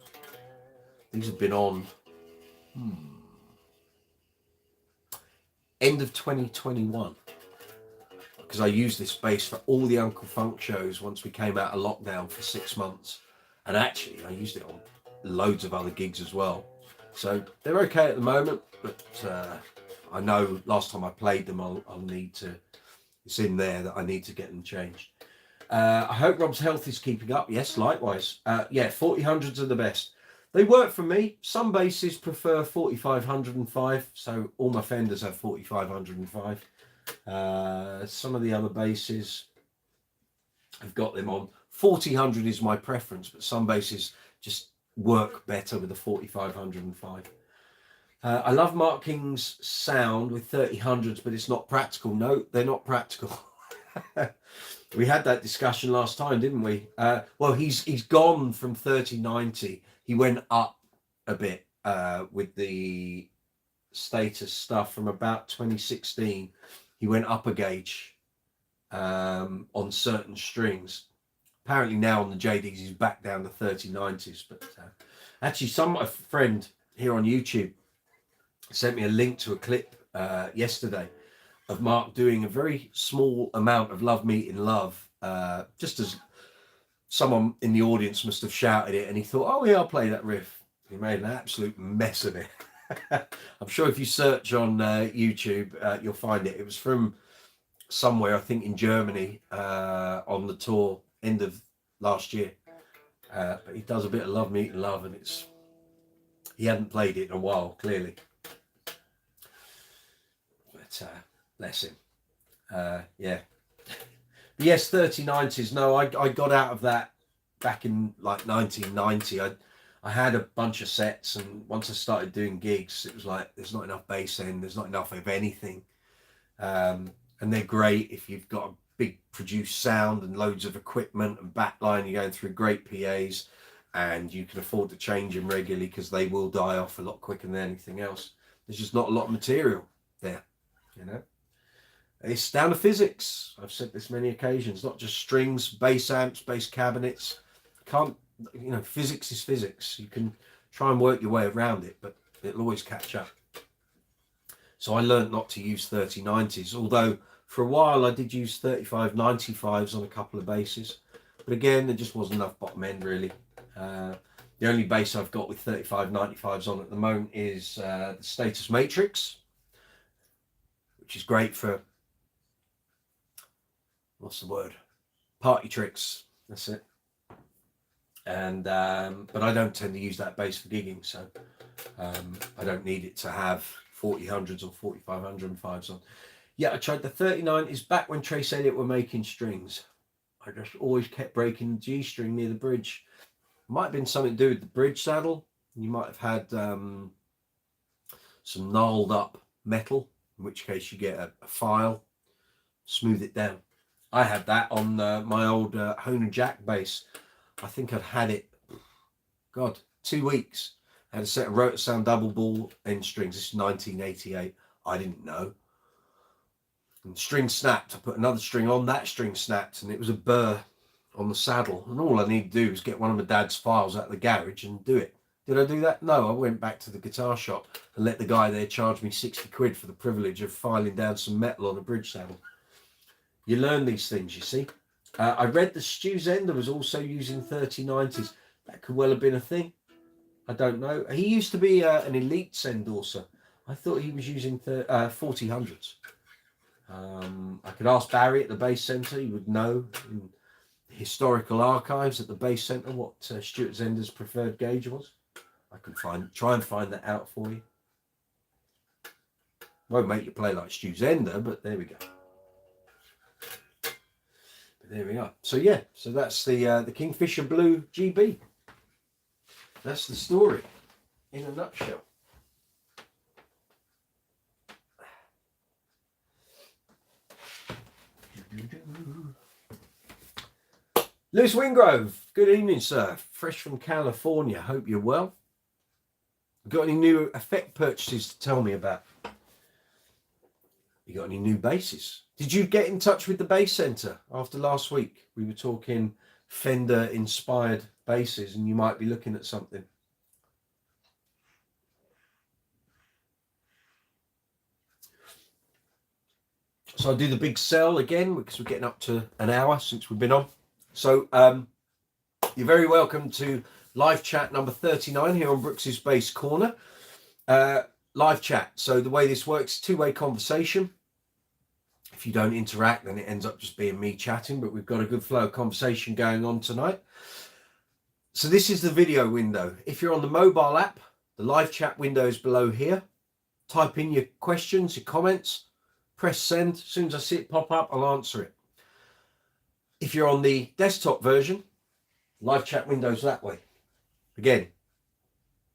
These have been on end of 2021, because I used this bass for all the Uncle Funk shows once we came out of lockdown for 6 months, and actually I used it on loads of other gigs as well. So they're okay at the moment, but I know last time I played them, I'll need to, it's in there that I need to get them changed. I hope Rob's health is keeping up. Yes, likewise. Yeah, 4000s are the best. They work for me. Some basses prefer 4505, so all my Fenders have 4505. Some of the other basses have got them on. 4000 is my preference, but some basses just work better with the 4505. I love Mark King's sound with 3000s, but it's not practical. No, they're not practical. We had that discussion last time, didn't we? Well, he's gone from 3090. He went up a bit with the Status stuff from about 2016. He went up a gauge on certain strings. Apparently now on the JDs he's back down to 3090s. But actually, a friend here on YouTube sent me a link to a clip yesterday of Mark doing a very small amount of Love Meeting Love, just as someone in the audience must have shouted it, and he thought, oh yeah, I'll play that riff. He made an absolute mess of it. I'm sure if you search on YouTube, you'll find it. It was from somewhere, I think in Germany, on the tour end of last year. But he does a bit of Love Me Eating Love, and he hadn't played it in a while, clearly. But bless him. Yeah. But yes, 3090s. No, I got out of that back in like 1990. I had a bunch of sets, and once I started doing gigs, it was like there's not enough bass end, there's not enough of anything. And they're great if you've got a big produced sound and loads of equipment and backline. You're going through great PAs, and you can afford to change them regularly because they will die off a lot quicker than anything else. There's just not a lot of material there, you know. It's down to physics. I've said this many occasions, not just strings, bass amps, bass cabinets. Can't, you know, physics is physics. You can try and work your way around it, but it'll always catch up. So I learned not to use 3090s, although for a while I did use 3595s on a couple of basses. But again, there just wasn't enough bottom end, really. The only bass I've got with 3595s on at the moment is the Status Matrix, which is great for, what's the word? Party tricks. That's it. And but I don't tend to use that bass for gigging, so I don't need it to have 4000s or 4505s on. Yeah, I tried the 3090s back when Trace Elliott were making strings. I just always kept breaking the G string near the bridge. Might have been something to do with the bridge saddle. You might have had some gnarled up metal, in which case you get a file, smooth it down. I had that on my old Hohner Jack bass. I think I'd had it, God, 2 weeks. I had a set of Rotor Sound double ball end strings. This is 1988. I didn't know. And the string snapped. I put another string on, that string snapped, and it was a burr on the saddle. And all I needed to do was get one of my dad's files out of the garage and do it. Did I do that? No, I went back to the guitar shop and let the guy there charge me 60 quid for the privilege of filing down some metal on a bridge saddle. You learn these things, you see. I read that Stu Zender was also using 3090s. That could well have been a thing. I don't know. He used to be an Elite endorser. I thought he was using 4000s. I could ask Barry at the Bass Centre. He would know in the historical archives at the Bass Centre what Stuart Zender's preferred gauge was. I can try and find that out for you. Won't make you play like Stu Zender, but there we go. There we are. So yeah, so that's the Kingfisher Blue GB. That's the story in a nutshell. Lewis Wingrove, good evening, sir. Fresh from California. Hope you're well. Got any new effect purchases to tell me about? You got any new basses? Did you get in touch with the Bass Centre after last week? We were talking Fender inspired basses, and you might be looking at something. So I'll do the big sell again because we're getting up to an hour since we've been on. So you're very welcome to live chat number 39 here on Brooks's Bass Corner. Live chat. So the way this works, two-way conversation. If you don't interact, then it ends up just being me chatting, but we've got a good flow of conversation going on tonight. So this is the video window. If you're on the mobile app, the live chat window is below here. Type in your questions, your comments, press send. As soon as I see it pop up, I'll answer it. If you're on the desktop version, live chat window's that way. Again,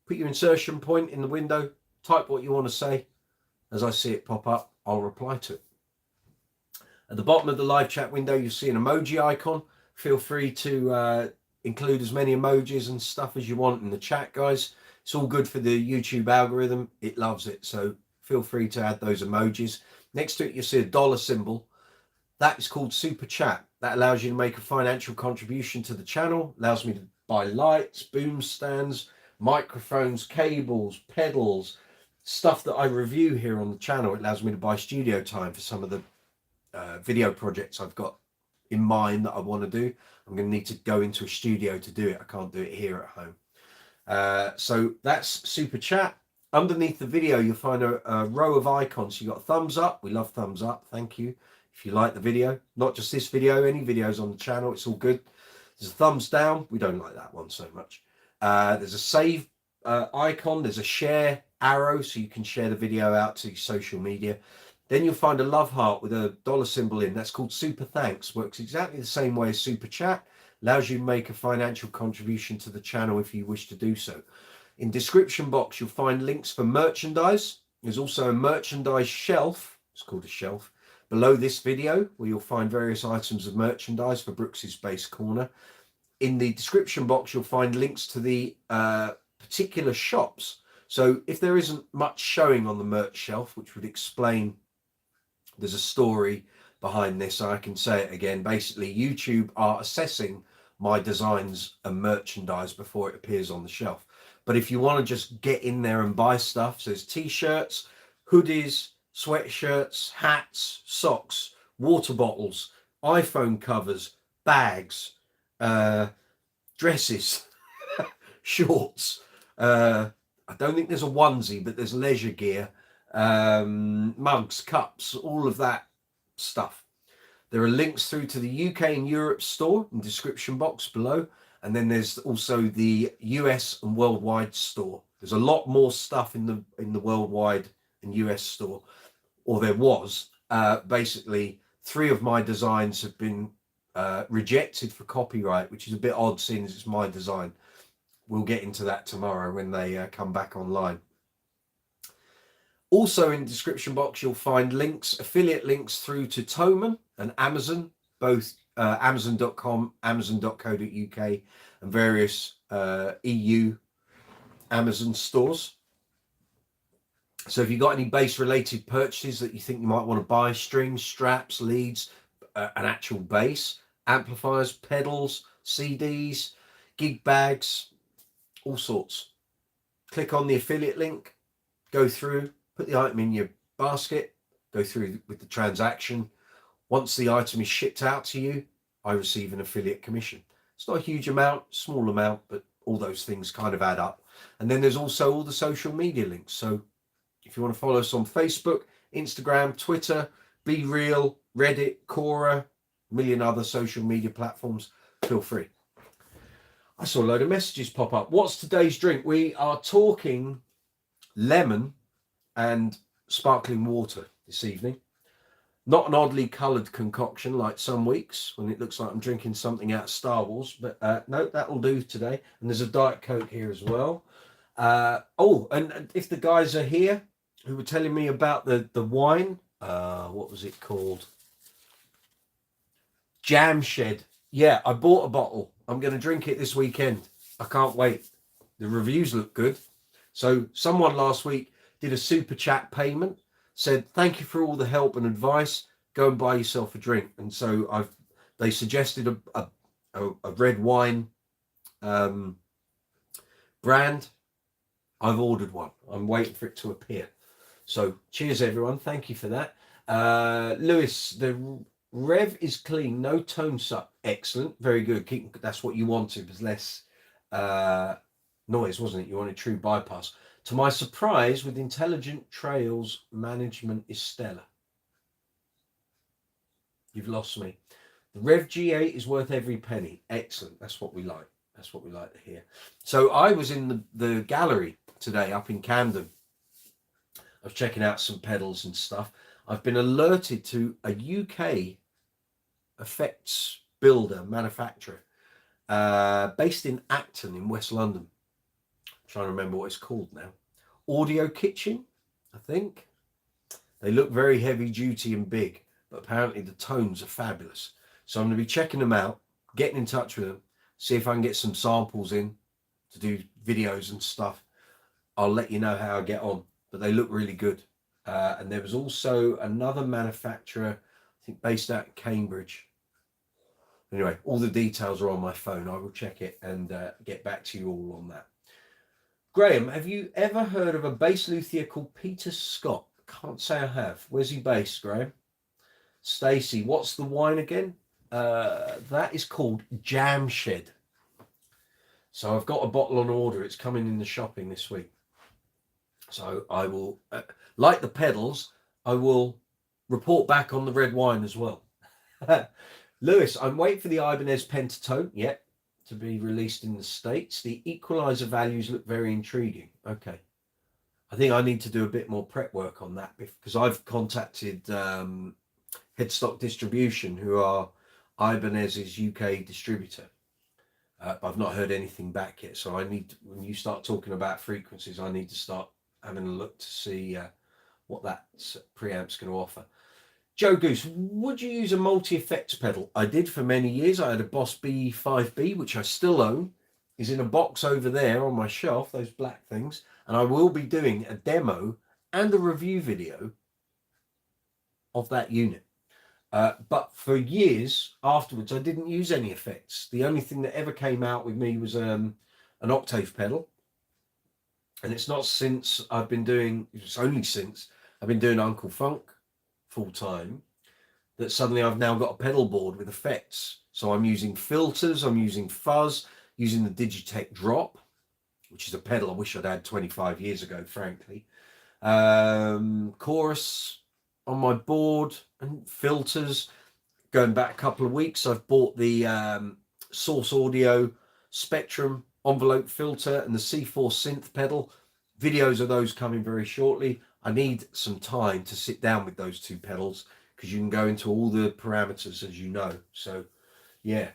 put your insertion point in the window, type what you want to say. As I see it pop up, I'll reply to it. At the bottom of the live chat window, you'll see an emoji icon. Feel free to include as many emojis and stuff as you want in the chat, guys. It's all good for the YouTube algorithm. It loves it. So feel free to add those emojis. Next to it, you'll see a dollar symbol. That is called Super Chat. That allows you to make a financial contribution to the channel. Allows me to buy lights, boom stands, microphones, cables, pedals, stuff that I review here on the channel. It allows me to buy studio time for some of the video projects I've got in mind that I want to do. I'm going to need to go into a studio to do it. I can't do it here at home. So that's Super Chat. Underneath the video, you'll find a row of icons. You got a thumbs up. We love thumbs up. Thank you. If you like the video, not just this video, any videos on the channel, it's all good. There's a thumbs down. We don't like that one so much. There's a save icon. There's a share arrow, so you can share the video out to your social media. Then you'll find a love heart with a dollar symbol in. That's called Super Thanks. Works exactly the same way as Super Chat. Allows you to make a financial contribution to the channel if you wish to do so. In description box, you'll find links for merchandise. There's also a merchandise shelf. It's called a shelf. Below this video, where you'll find various items of merchandise for Brooks's Base Corner. In the description box, you'll find links to the particular shops. So if there isn't much showing on the merch shelf, which would explain there's a story behind this, I can say it again. Basically, YouTube are assessing my designs and merchandise before it appears on the shelf. But if you want to just get in there and buy stuff, so there's t-shirts, hoodies, sweatshirts, hats, socks, water bottles, iPhone covers, bags, dresses, shorts. I don't think there's a onesie, but there's leisure gear, mugs, cups, all of that stuff. There are links through to the UK and Europe store in the description box below. And then there's also the US and worldwide store. There's a lot more stuff in the worldwide and US store, or there was. Basically, 3 of my designs have been rejected for copyright, which is a bit odd seeing as it's my design. We'll get into that tomorrow when they come back online. Also in the description box, you'll find links, affiliate links through to Thomann and Amazon, both Amazon.com, Amazon.co.uk, and various EU Amazon stores. So if you've got any base related purchases that you think you might want to buy, strings, straps, leads, an actual bass, amplifiers, pedals, CDs, gig bags, all sorts, click on the affiliate link, go through, put the item in your basket, go through with the transaction. Once the item is shipped out to you, I receive an affiliate commission. It's not a huge amount, small amount, but all those things kind of add up. And then there's also all the social media links. So if you want to follow us on Facebook, Instagram, Twitter, Be Real, Reddit, Quora, a million other social media platforms, feel free. I saw a load of messages pop up. What's today's drink? We are talking lemon and sparkling water this evening. Not an oddly coloured concoction like some weeks when it looks like I'm drinking something out of Star Wars, but no, that'll do today. And there's a Diet Coke here as well. And if the guys are here who were telling me about the wine, what was it called? Jam Shed. Yeah, I bought a bottle. I'm going to drink it this weekend. I can't wait. The reviews look good. So someone last week did a super chat payment, said, thank you for all the help and advice. Go and buy yourself a drink. And so they suggested a red wine brand. I've ordered one. I'm waiting for it to appear. So cheers, everyone. Thank you for that. Lewis, the rev is clean. No tone suck. Excellent. Very good. That's what you wanted. There's less noise, wasn't it? You wanted true bypass. To my surprise, with Intelligent Trails, management is stellar. You've lost me. The Rev G8 is worth every penny. Excellent. That's what we like. That's what we like to hear. So I was in the gallery today up in Camden. I was checking out some pedals and stuff. I've been alerted to a UK effects builder, manufacturer, based in Acton in West London. Trying to remember what it's called now. Audio Kitchen, I think. They look very heavy duty and big, but apparently the tones are fabulous. So I'm going to be checking them out, getting in touch with them, see if I can get some samples in to do videos and stuff. I'll let you know how I get on, but they look really good. And there was also another manufacturer, I think based out in Cambridge. Anyway, all the details are on my phone. I will check it and get back to you all on that. Graham, have you ever heard of a bass luthier called Peter Scott? Can't say I have. Where's he based, Graham? Stacey, what's the wine again? That is called Jam Shed. So I've got a bottle on order. It's coming in the shopping this week. So I will, like the pedals, I will report back on the red wine as well. Lewis, I'm waiting for the Ibanez Pentatone yet to be released in the States. The equalizer values look very intriguing. Okay. I think I need to do a bit more prep work on that because I've contacted Headstock Distribution, who are Ibanez's UK distributor. I've not heard anything back yet. So I need, when you start talking about frequencies, I need to start having a look to see what that preamp's going to offer. Joe Goose, would you use a multi-effects pedal? I did for many years. I had a Boss B5B, which I still own. Is in a box over there on my shelf, those black things. And I will be doing a demo and a review video of that unit. But for years afterwards, I didn't use any effects. The only thing that ever came out with me was an octave pedal. And it's not since I've been doing, it's only since I've been doing Uncle Funk full time that suddenly I've now got a pedal board with effects. So I'm using filters, I'm using fuzz, using the Digitech Drop, which is a pedal I wish I'd had 25 years ago, frankly. Chorus on my board and filters. Going back a couple of weeks, I've bought the Source Audio Spectrum envelope filter and the C4 synth pedal. Videos of those coming very shortly. I need some time to sit down with those two pedals because you can go into all the parameters, as you know. So yeah,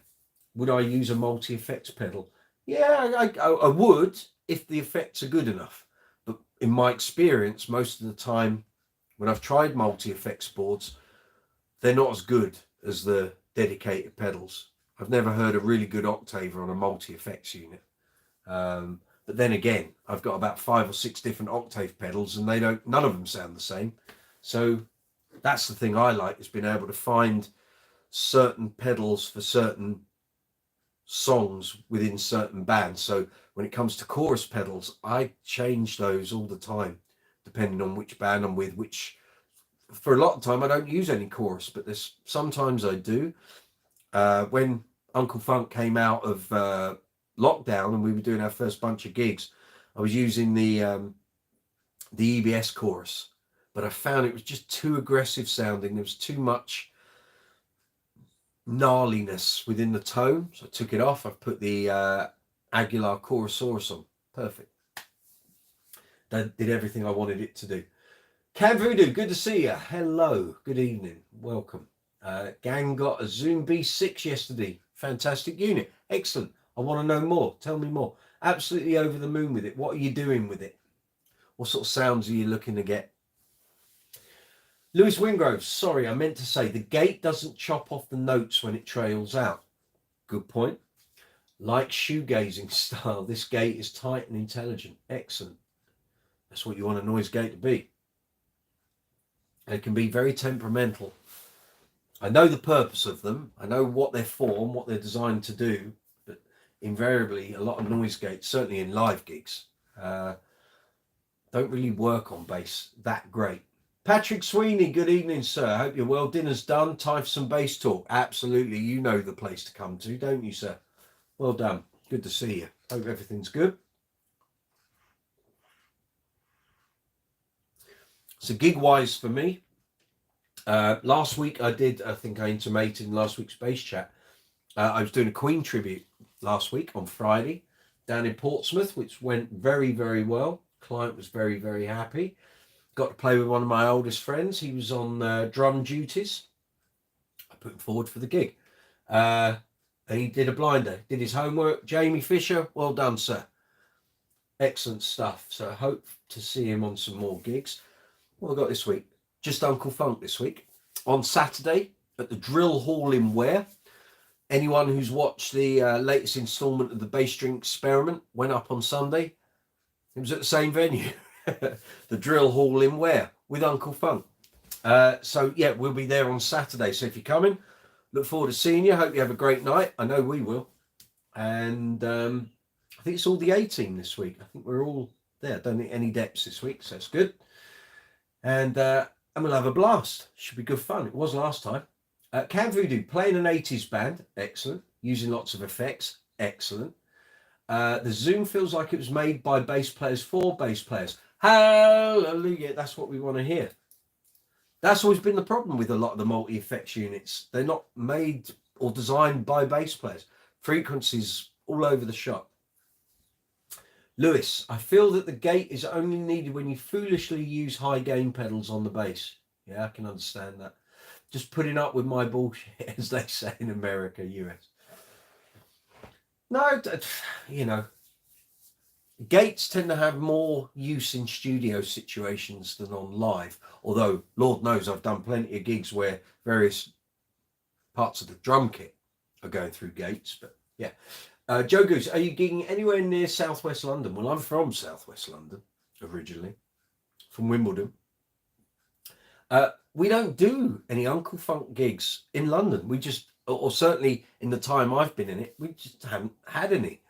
would I use a multi-effects pedal? Yeah, I would if the effects are good enough. But in my experience, most of the time when I've tried multi-effects boards, they're not as good as the dedicated pedals. I've never heard a really good octaver on a multi-effects unit. But then again, I've got about 5 or 6 different octave pedals and none of them sound the same. So that's the thing I like, is being able to find certain pedals for certain songs within certain bands. So when it comes to chorus pedals, I change those all the time, depending on which band I'm with, which for a lot of time I don't use any chorus, but there's sometimes I do. When Uncle Funk came out of lockdown and we were doing our first bunch of gigs, I was using the EBS chorus, but I found it was just too aggressive sounding. There was too much gnarliness within the tone, so I took it off. I've put the Aguilar Chorusaurus on. Perfect. That did everything I wanted it to do. Cam Voodoo, good to see you. Hello, good evening, welcome. Gang got a Zoom B6 yesterday. Fantastic unit, excellent. I want to know more. Tell me more. Absolutely over the moon with it. What are you doing with it? What sort of sounds are you looking to get? Lewis Wingrove, sorry, I meant to say the gate doesn't chop off the notes when it trails out. Good point. Like shoegazing style, this gate is tight and intelligent. Excellent. That's what you want a noise gate to be. It can be very temperamental. I know the purpose of them. I know what they're for and what they're designed to do. But invariably, a lot of noise gates, certainly in live gigs, don't really work on bass that great. Patrick Sweeney, good evening, sir. I hope you're well. Dinner's done. Time for some bass talk. Absolutely. You know the place to come to, don't you, sir? Well done. Good to see you. Hope everything's good. So gig-wise for me, last week I think I intimated in last week's bass chat, I was doing a Queen tribute last week on Friday down in Portsmouth, which went very, very well. Client was very, very happy. Got to play with one of my oldest friends. He was on drum duties. I put him forward for the gig. And he did a blinder, did his homework. Jamie Fisher, well done, sir. Excellent stuff. So I hope to see him on some more gigs. What have I got this week? Just Uncle Funk this week. On Saturday at the Drill Hall in Ware. Anyone who's watched the latest instalment of the Bass Drink Experiment went up on Sunday. It was at the same venue. The Drill Hall in Ware with Uncle Funk. So yeah, we'll be there on Saturday. So if you're coming, look forward to seeing you. Hope you have a great night. I know we will. And I think it's all the A team this week. I think we're all there. Don't think any depths this week, so it's good. And we'll have a blast. Should be good fun. It was last time. Can Voodoo, playing an 80s band, excellent. Using lots of effects, excellent. The Zoom feels like it was made by bass players for bass players. Hallelujah, that's what we want to hear. That's always been the problem with a lot of the multi-effects units. They're not made or designed by bass players. Frequencies all over the shop. Lewis, I feel that the gate is only needed when you foolishly use high gain pedals on the bass. Yeah, I can understand that. Just putting up with my bullshit, as they say in America, US. No, you know, gates tend to have more use in studio situations than on live. Although, Lord knows, I've done plenty of gigs where various parts of the drum kit are going through gates. But yeah. Joe Goose, are you gigging anywhere near Southwest London? Well, I'm from Southwest London originally, from Wimbledon. We don't do any Uncle Funk gigs in London. We just, or certainly in the time I've been in it, we just haven't had any.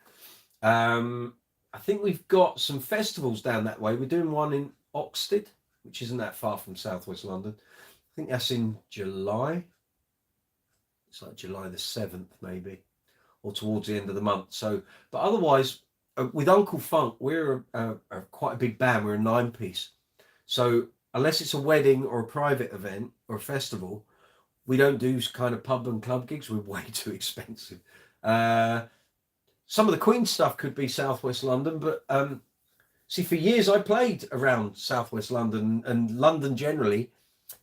I think we've got some festivals down that way. We're doing one in Oxted, which isn't that far from Southwest London. I think that's in July. It's like July the 7th, maybe, or towards the end of the month. So, but otherwise, with Uncle Funk, we're quite a big band. We're a 9-piece. So unless it's a wedding or a private event or a festival, we don't do kind of pub and club gigs. We're way too expensive. Some of the Queen stuff could be Southwest London, but see, for years I played around Southwest London and London generally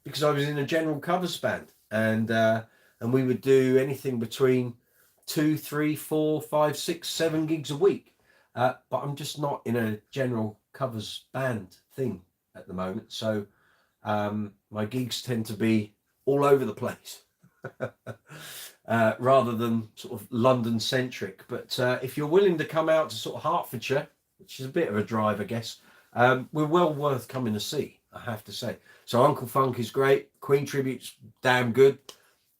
because I was in a general covers band, and we would do anything between 2, 3, 4, 5, 6, 7 gigs a week. But I'm just not in a general covers band thing at the moment, so my gigs tend to be all over the place. Rather than sort of London centric. But if you're willing to come out to sort of Hertfordshire, which is a bit of a drive, I guess, we're well worth coming to see, I have to say. So Uncle Funk is great. Queen tribute's damn good.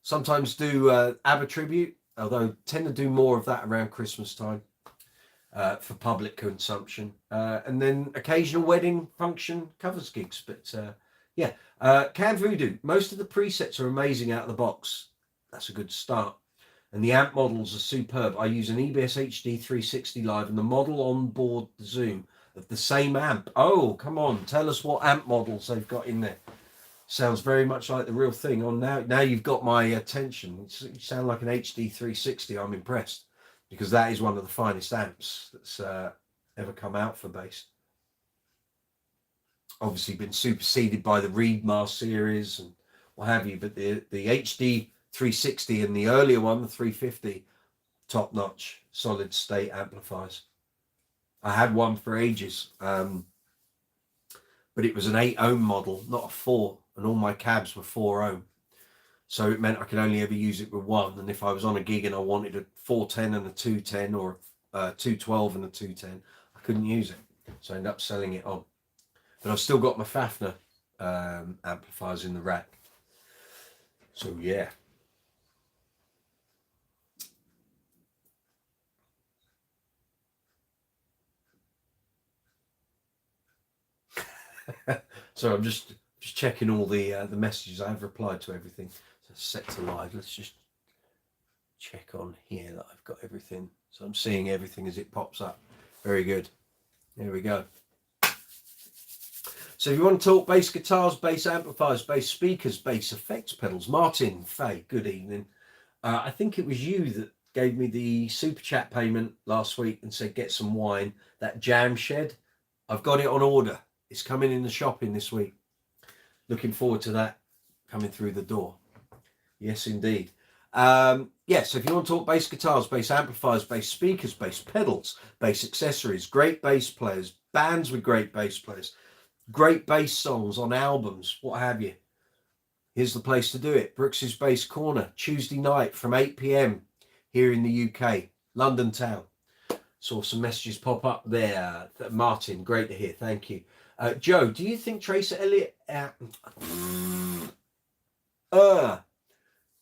Sometimes do ABBA tribute, although tend to do more of that around Christmas time for public consumption. And then occasional wedding function covers gigs. But yeah, Can Voodoo, most of the presets are amazing out of the box. That's a good start. And the amp models are superb. I use an EBS HD 360 Live and the model on board the Zoom of the same amp. Oh, come on. Tell us what amp models they've got in there. Sounds very much like the real thing. On now you've got my attention. You sound like an HD 360. I'm impressed because that is one of the finest amps that's ever come out for bass. Obviously been superseded by the Reedmar series and what have you, but the HD 360 and the earlier one, the 350, top notch, solid state amplifiers. I had one for ages, but it was an 8 ohm model, not a 4, and all my cabs were 4 ohm. So it meant I could only ever use it with one. And if I was on a gig and I wanted a 410 and a 210 or a 212 and a 210, I couldn't use it. So I ended up selling it on. But I've still got my Fafner amplifiers in the rack. So yeah. So I'm just checking all the messages. I have replied to everything. So set to live. Let's just check on here that I've got everything. So I'm seeing everything as it pops up. Very good. There we go. So if you want to talk bass guitars, bass amplifiers, bass speakers, bass effects pedals, Martin, Faye, good evening. I think it was you that gave me the super chat payment last week and said get some wine. That Jam Shed, I've got it on order. It's coming in the shopping this week. Looking forward to that coming through the door. Yes, indeed. So if you want to talk bass guitars, bass amplifiers, bass speakers, bass pedals, bass accessories, great bass players, bands with great bass players, great bass songs on albums, what have you, here's the place to do it. Brooks's Bass Corner, Tuesday night from 8 p.m. here in the UK, London town. Saw some messages pop up there. Martin, great to hear. Thank you. Joe, do you think Tracer Elliott...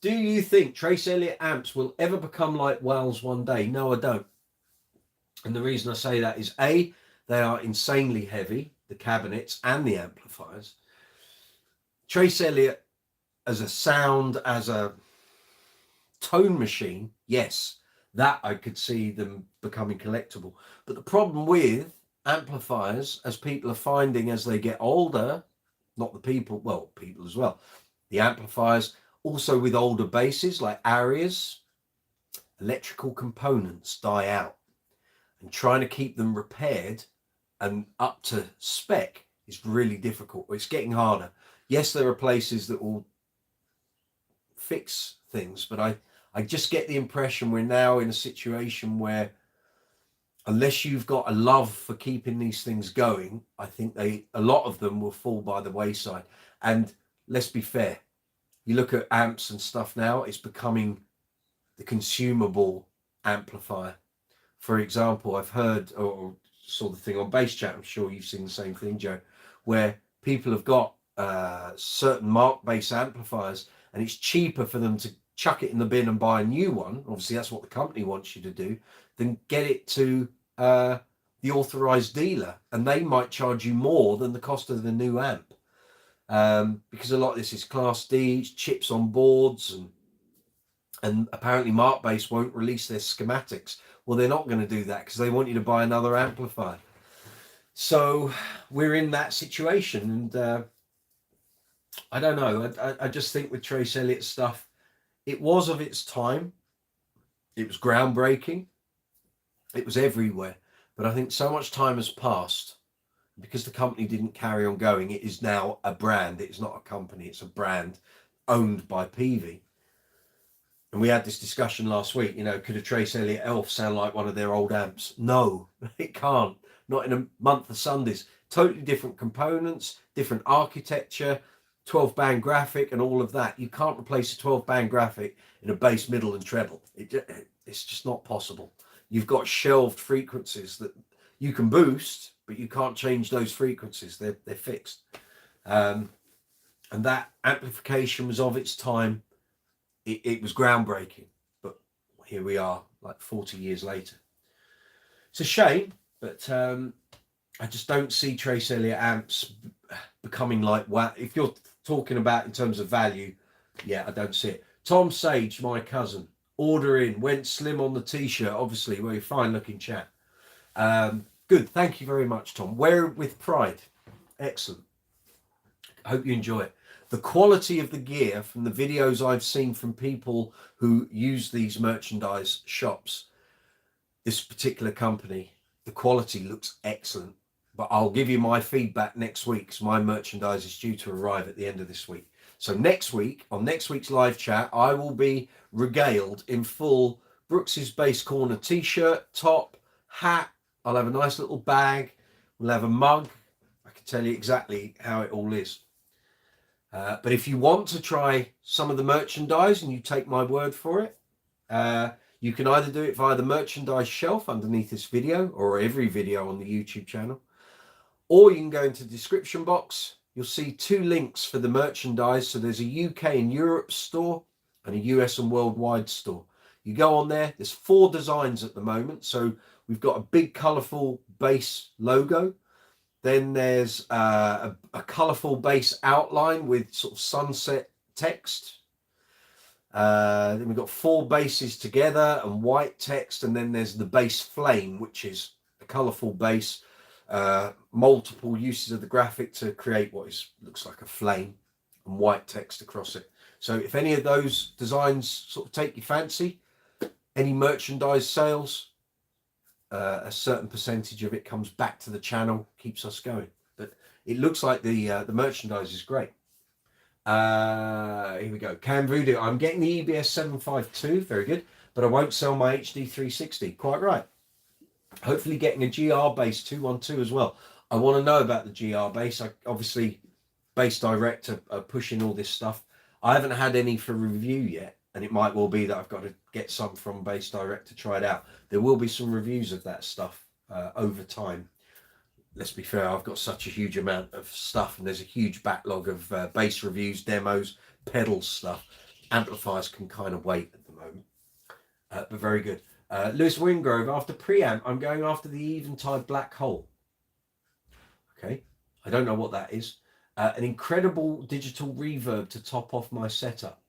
do you think Trace Elliott amps will ever become like Wells one day? No, I don't. And the reason I say that is A, they are insanely heavy, the cabinets and the amplifiers. Trace Elliott as a sound, as a tone machine, yes, that I could see them becoming collectible. But the problem with amplifiers, as people are finding as they get older, not the people, well, people as well, the amplifiers, also with older basses like Arias, electrical components die out, and trying to keep them repaired and up to spec is really difficult. It's getting harder. Yes, there are places that will fix things, but I just get the impression we're now in a situation where unless you've got a love for keeping these things going, I think a lot of them will fall by the wayside. And let's be fair, you look at amps and stuff now, it's becoming the consumable amplifier. For example, I've heard or saw the thing on Bass Chat, I'm sure you've seen the same thing, Joe, where people have got certain Mark bass amplifiers and it's cheaper for them to chuck it in the bin and buy a new one. Obviously, that's what the company wants you to do, than get it to the authorized dealer, and they might charge you more than the cost of the new amp, because a lot of this is Class D, chips on boards, and apparently Mark Bass won't release their schematics. Well, they're not going to do that because they want you to buy another amplifier. So we're in that situation, and I don't know. I just think with Trace Elliot stuff, it was of its time. It was groundbreaking. It was everywhere. But I think so much time has passed because the company didn't carry on going. It is now a brand. It is not a company. It's a brand owned by Peavey. And we had this discussion last week, you know, could a Trace Elliot Elf sound like one of their old amps? No, it can't. Not in a month of Sundays. Totally different components, different architecture, 12-band graphic and all of that. You can't replace a 12-band graphic in a bass, middle and treble. It's just not possible. You've got shelved frequencies that you can boost, but you can't change those frequencies. They're fixed. And that amplification was of its time. It was groundbreaking, but here we are, like 40 years later. It's a shame, but I just don't see Trace Elliot amps becoming like, wow, if you're talking about in terms of value, yeah, I don't see it. Tom Sage, my cousin, order in, went slim on the t-shirt, obviously, very fine looking chap. Good, thank you very much, Tom. Wear it with pride. Excellent. I hope you enjoy it. The quality of the gear from the videos I've seen from people who use these merchandise shops, this particular company, the quality looks excellent. But I'll give you my feedback next week because my merchandise is due to arrive at the end of this week. So next week, on next week's live chat, I will be regaled in full Brooks's Bass Corner t-shirt, top, hat. I'll have a nice little bag. We'll have a mug. I can tell you exactly how it all is. But if you want to try some of the merchandise and you take my word for it, you can either do it via the merchandise shelf underneath this video or every video on the YouTube channel, or you can go into the description box. You'll see 2 links for the merchandise. So there's a UK and Europe store and a US and worldwide store. You go on there, there's 4 designs at the moment. So we've got a big colourful bass logo. Then there's a colourful bass outline with sort of sunset text. Then we've got 4 basses together and white text. And then there's the bass flame, which is a colourful bass, multiple uses of the graphic to create what looks like a flame and white text across it. So if any of those designs sort of take your fancy, any merchandise sales, a certain percentage of it comes back to the channel, keeps us going. But it looks like the merchandise is great. Here we go. Cam Voodoo. I'm getting the EBS 752, very good, but I won't sell my HD 360. Quite right. Hopefully getting a GR bass 212 as well. I want to know about the GR bass. Obviously, Bass Direct are pushing all this stuff. I haven't had any for review yet. And it might well be that I've got to get some from Bass Direct to try it out. There will be some reviews of that stuff over time. Let's be fair, I've got such a huge amount of stuff, and there's a huge backlog of bass reviews, demos, pedals stuff. Amplifiers can kind of wait at the moment. But very good. Lewis Wingrove, after preamp, I'm going after the Eventide Black Hole. Okay, I don't know what that is. An incredible digital reverb to top off my setup.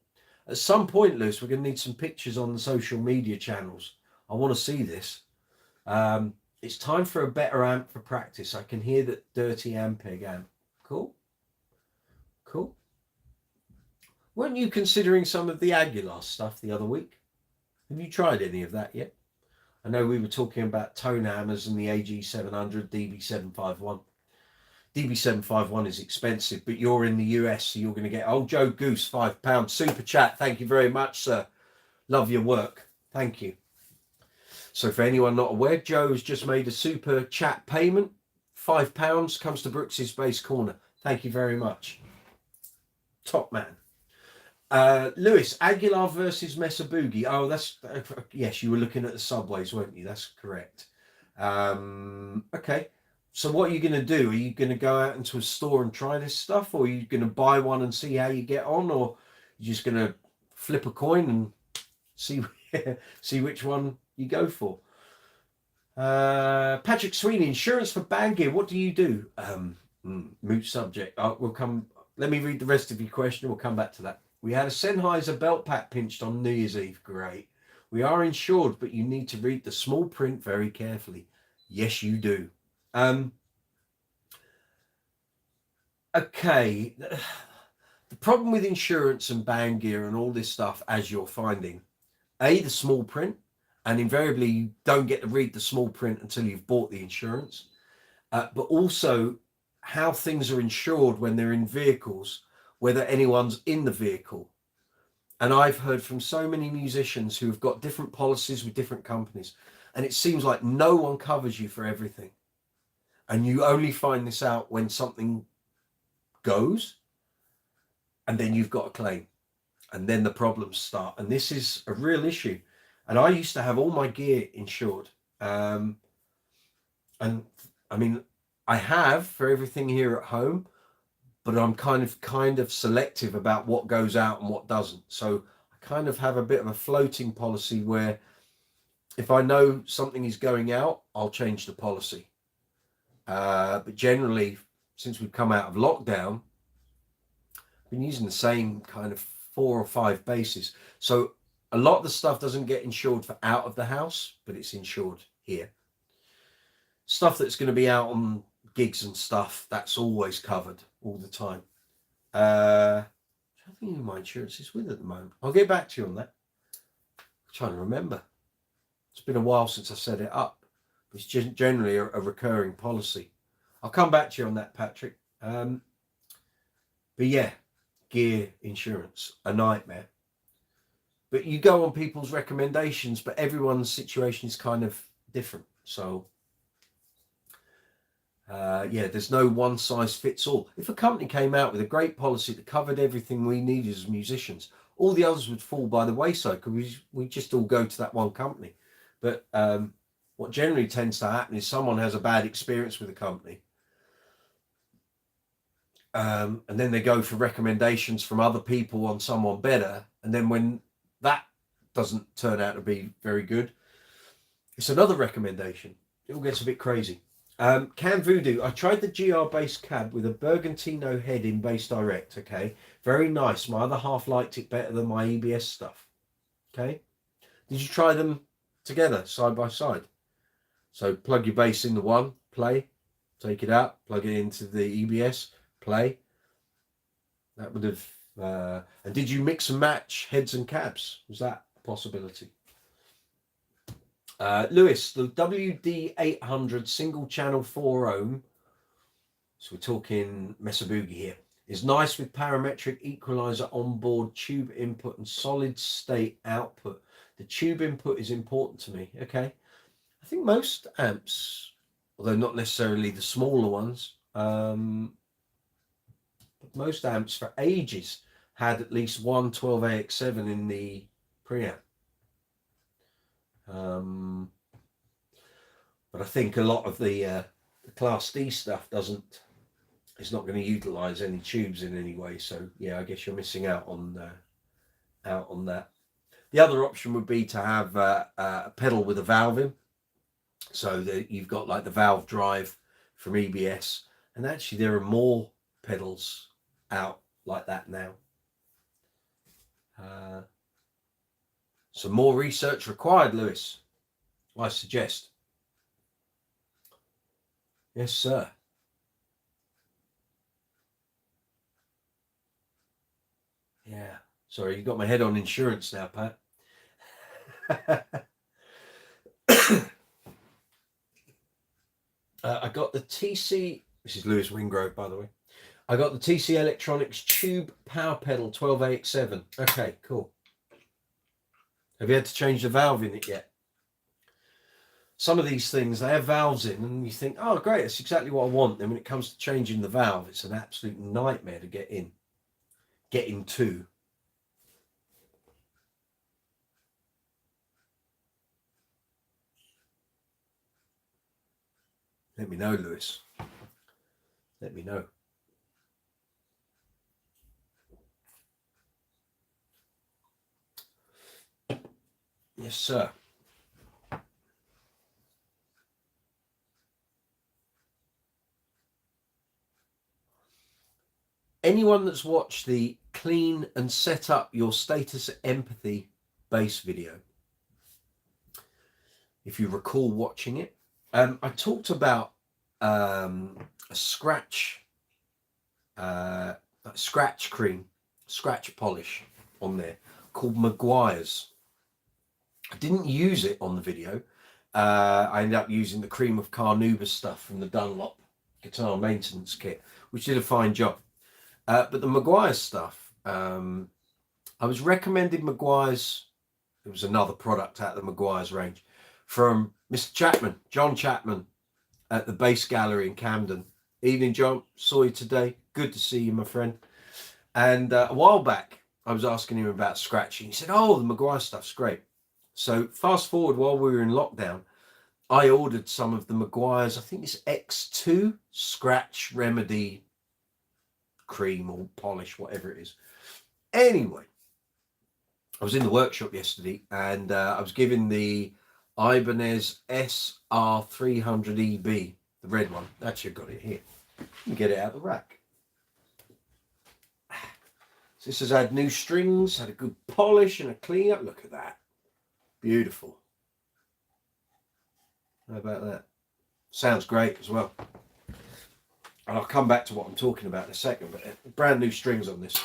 At some point, Lewis, we're going to need some pictures on the social media channels. I want to see this. It's time for a better amp for practice. I can hear that dirty Ampeg amp. Cool. Cool. Weren't you considering some of the Aguilar stuff the other week? Have you tried any of that yet? I know we were talking about tone hammers and the AG700, DB751. DB751 is expensive, but you're in the US, so you're going to get old Joe Goose, £5 super chat. Thank you very much, sir. Love your work. Thank you. So for anyone not aware, Joe has just made a super chat payment. £5 comes to Brooks's Bass Corner. Thank you very much. Top man. Lewis, Aguilar versus Mesa Boogie. Oh, that's yes, you were looking at the subways, weren't you? That's correct. Okay. So what are you going to do? Are you going to go out into a store and try this stuff, or are you going to buy one and see how you get on, or you're just going to flip a coin and see which one you go for? Patrick Sweeney, insurance for band gear. What do you do? Moot subject. We'll come. Let me read the rest of your question. We'll come back to that. We had a Sennheiser belt pack pinched on New Year's Eve. Great. We are insured, but you need to read the small print very carefully. Yes, you do. Okay. The problem with insurance and band gear and all this stuff, as you're finding, the small print, and invariably you don't get to read the small print until you've bought the insurance, but also how things are insured when they're in vehicles, whether anyone's in the vehicle. And I've heard from so many musicians who have got different policies with different companies, and it seems like no one covers you for everything. And you only find this out when something goes, and then you've got a claim, and then the problems start. And this is a real issue. And I used to have all my gear insured. And I mean, I have for everything here at home, but I'm kind of selective about what goes out and what doesn't. So I kind of have a bit of a floating policy where if I know something is going out, I'll change the policy. But generally, since we've come out of lockdown, I've been using the same kind of 4 or 5 bases. So a lot of the stuff doesn't get insured for out of the house, but it's insured here. Stuff that's going to be out on gigs and stuff, that's always covered all the time. I think who my insurance is with at the moment. I'll get back to you on that. I'm trying to remember. It's been a while since I set it up. It's just generally a recurring policy. I'll come back to you on that, Patrick. But yeah, gear insurance, a nightmare. But you go on people's recommendations, but everyone's situation is kind of different. So yeah, there's no one size fits all. If a company came out with a great policy that covered everything we needed as musicians, all the others would fall by the wayside because we just all go to that one company. But what generally tends to happen is someone has a bad experience with a company, and then they go for recommendations from other people on someone better, and then when that doesn't turn out to be very good, it's another recommendation. It all gets a bit crazy. Cam Voodoo, I tried the GR bass cab with a Bergantino head in Bass Direct. Okay, very nice. My other half liked it better than my EBS stuff. Okay, did you try them together side by side? So plug your bass in the one, play, take it out, plug it into the EBS, play. That would have. And did you mix and match heads and cabs? Was that a possibility? Lewis, the WD800 single channel 4 ohm, so we're talking Mesa Boogie here, is nice with parametric equalizer onboard, tube input and solid state output. The tube input is important to me. Okay. I think most amps, although not necessarily the smaller ones, but most amps for ages had at least one 12AX7 in the preamp. But I think a lot of the Class D stuff it's not going to utilize any tubes in any way. So yeah, I guess you're missing out on that. The other option would be to have a pedal with a valve in, so that you've got like the valve drive from EBS, and actually there are more pedals out like that now. Some more research required, Lewis, I suggest. Yes, sir. Yeah. Sorry, you got my head on insurance now, Pat. I got the TC, this is Lewis Wingrove, by the way. I got the TC Electronics Tube Power Pedal 12AX7. Okay, cool. Have you had to change the valve in it yet? Some of these things, they have valves in and you think, oh, great, that's exactly what I want. Then when it comes to changing the valve, it's an absolute nightmare to get into. Let me know, Lewis. Let me know. Yes, sir. Anyone that's watched the clean and set up your status empathy base video, if you recall watching it, I talked about a scratch cream, scratch polish on there called Maguire's. I didn't use it on the video. I ended up using the cream of Carnauba stuff from the Dunlop guitar maintenance kit, which did a fine job. But the Maguire's stuff, I was recommended Maguire's. It was another product out of the Maguire's range from Mr. Chapman, John Chapman, at the Bass Gallery in Camden. Evening, John. Saw you today. Good to see you, my friend. And a while back, I was asking him about scratching. He said, oh, the Maguire stuff's great. So fast forward, while we were in lockdown, I ordered some of the Maguire's, I think it's X2 scratch remedy cream or polish, whatever it is. Anyway, I was in the workshop yesterday and I was given the Ibanez SR300EB, the red one. Actually, I've got it here. You can get it out of the rack. So this has had new strings, had a good polish and a clean up. Look at that. Beautiful. How about that? Sounds great as well. And I'll come back to what I'm talking about in a second, but brand new strings on this.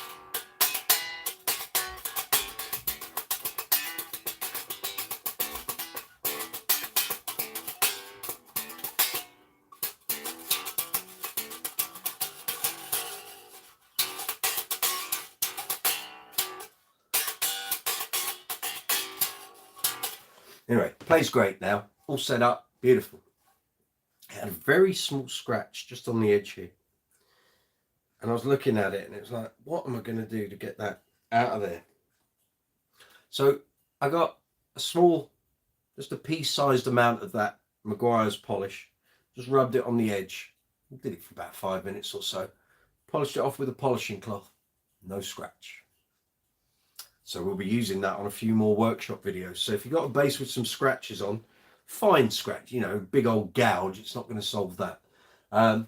Anyway, plays great now. All set up. Beautiful. It had a very small scratch just on the edge here. And I was looking at it and it was like, what am I going to do to get that out of there? So I got a small, just a pea-sized amount of that Maguire's polish. Just rubbed it on the edge. Did it for about 5 minutes or so. Polished it off with a polishing cloth. No scratch. So we'll be using that on a few more workshop videos. So if you've got a bass with some scratches on, fine scratch, you know, big old gouge, it's not going to solve that. But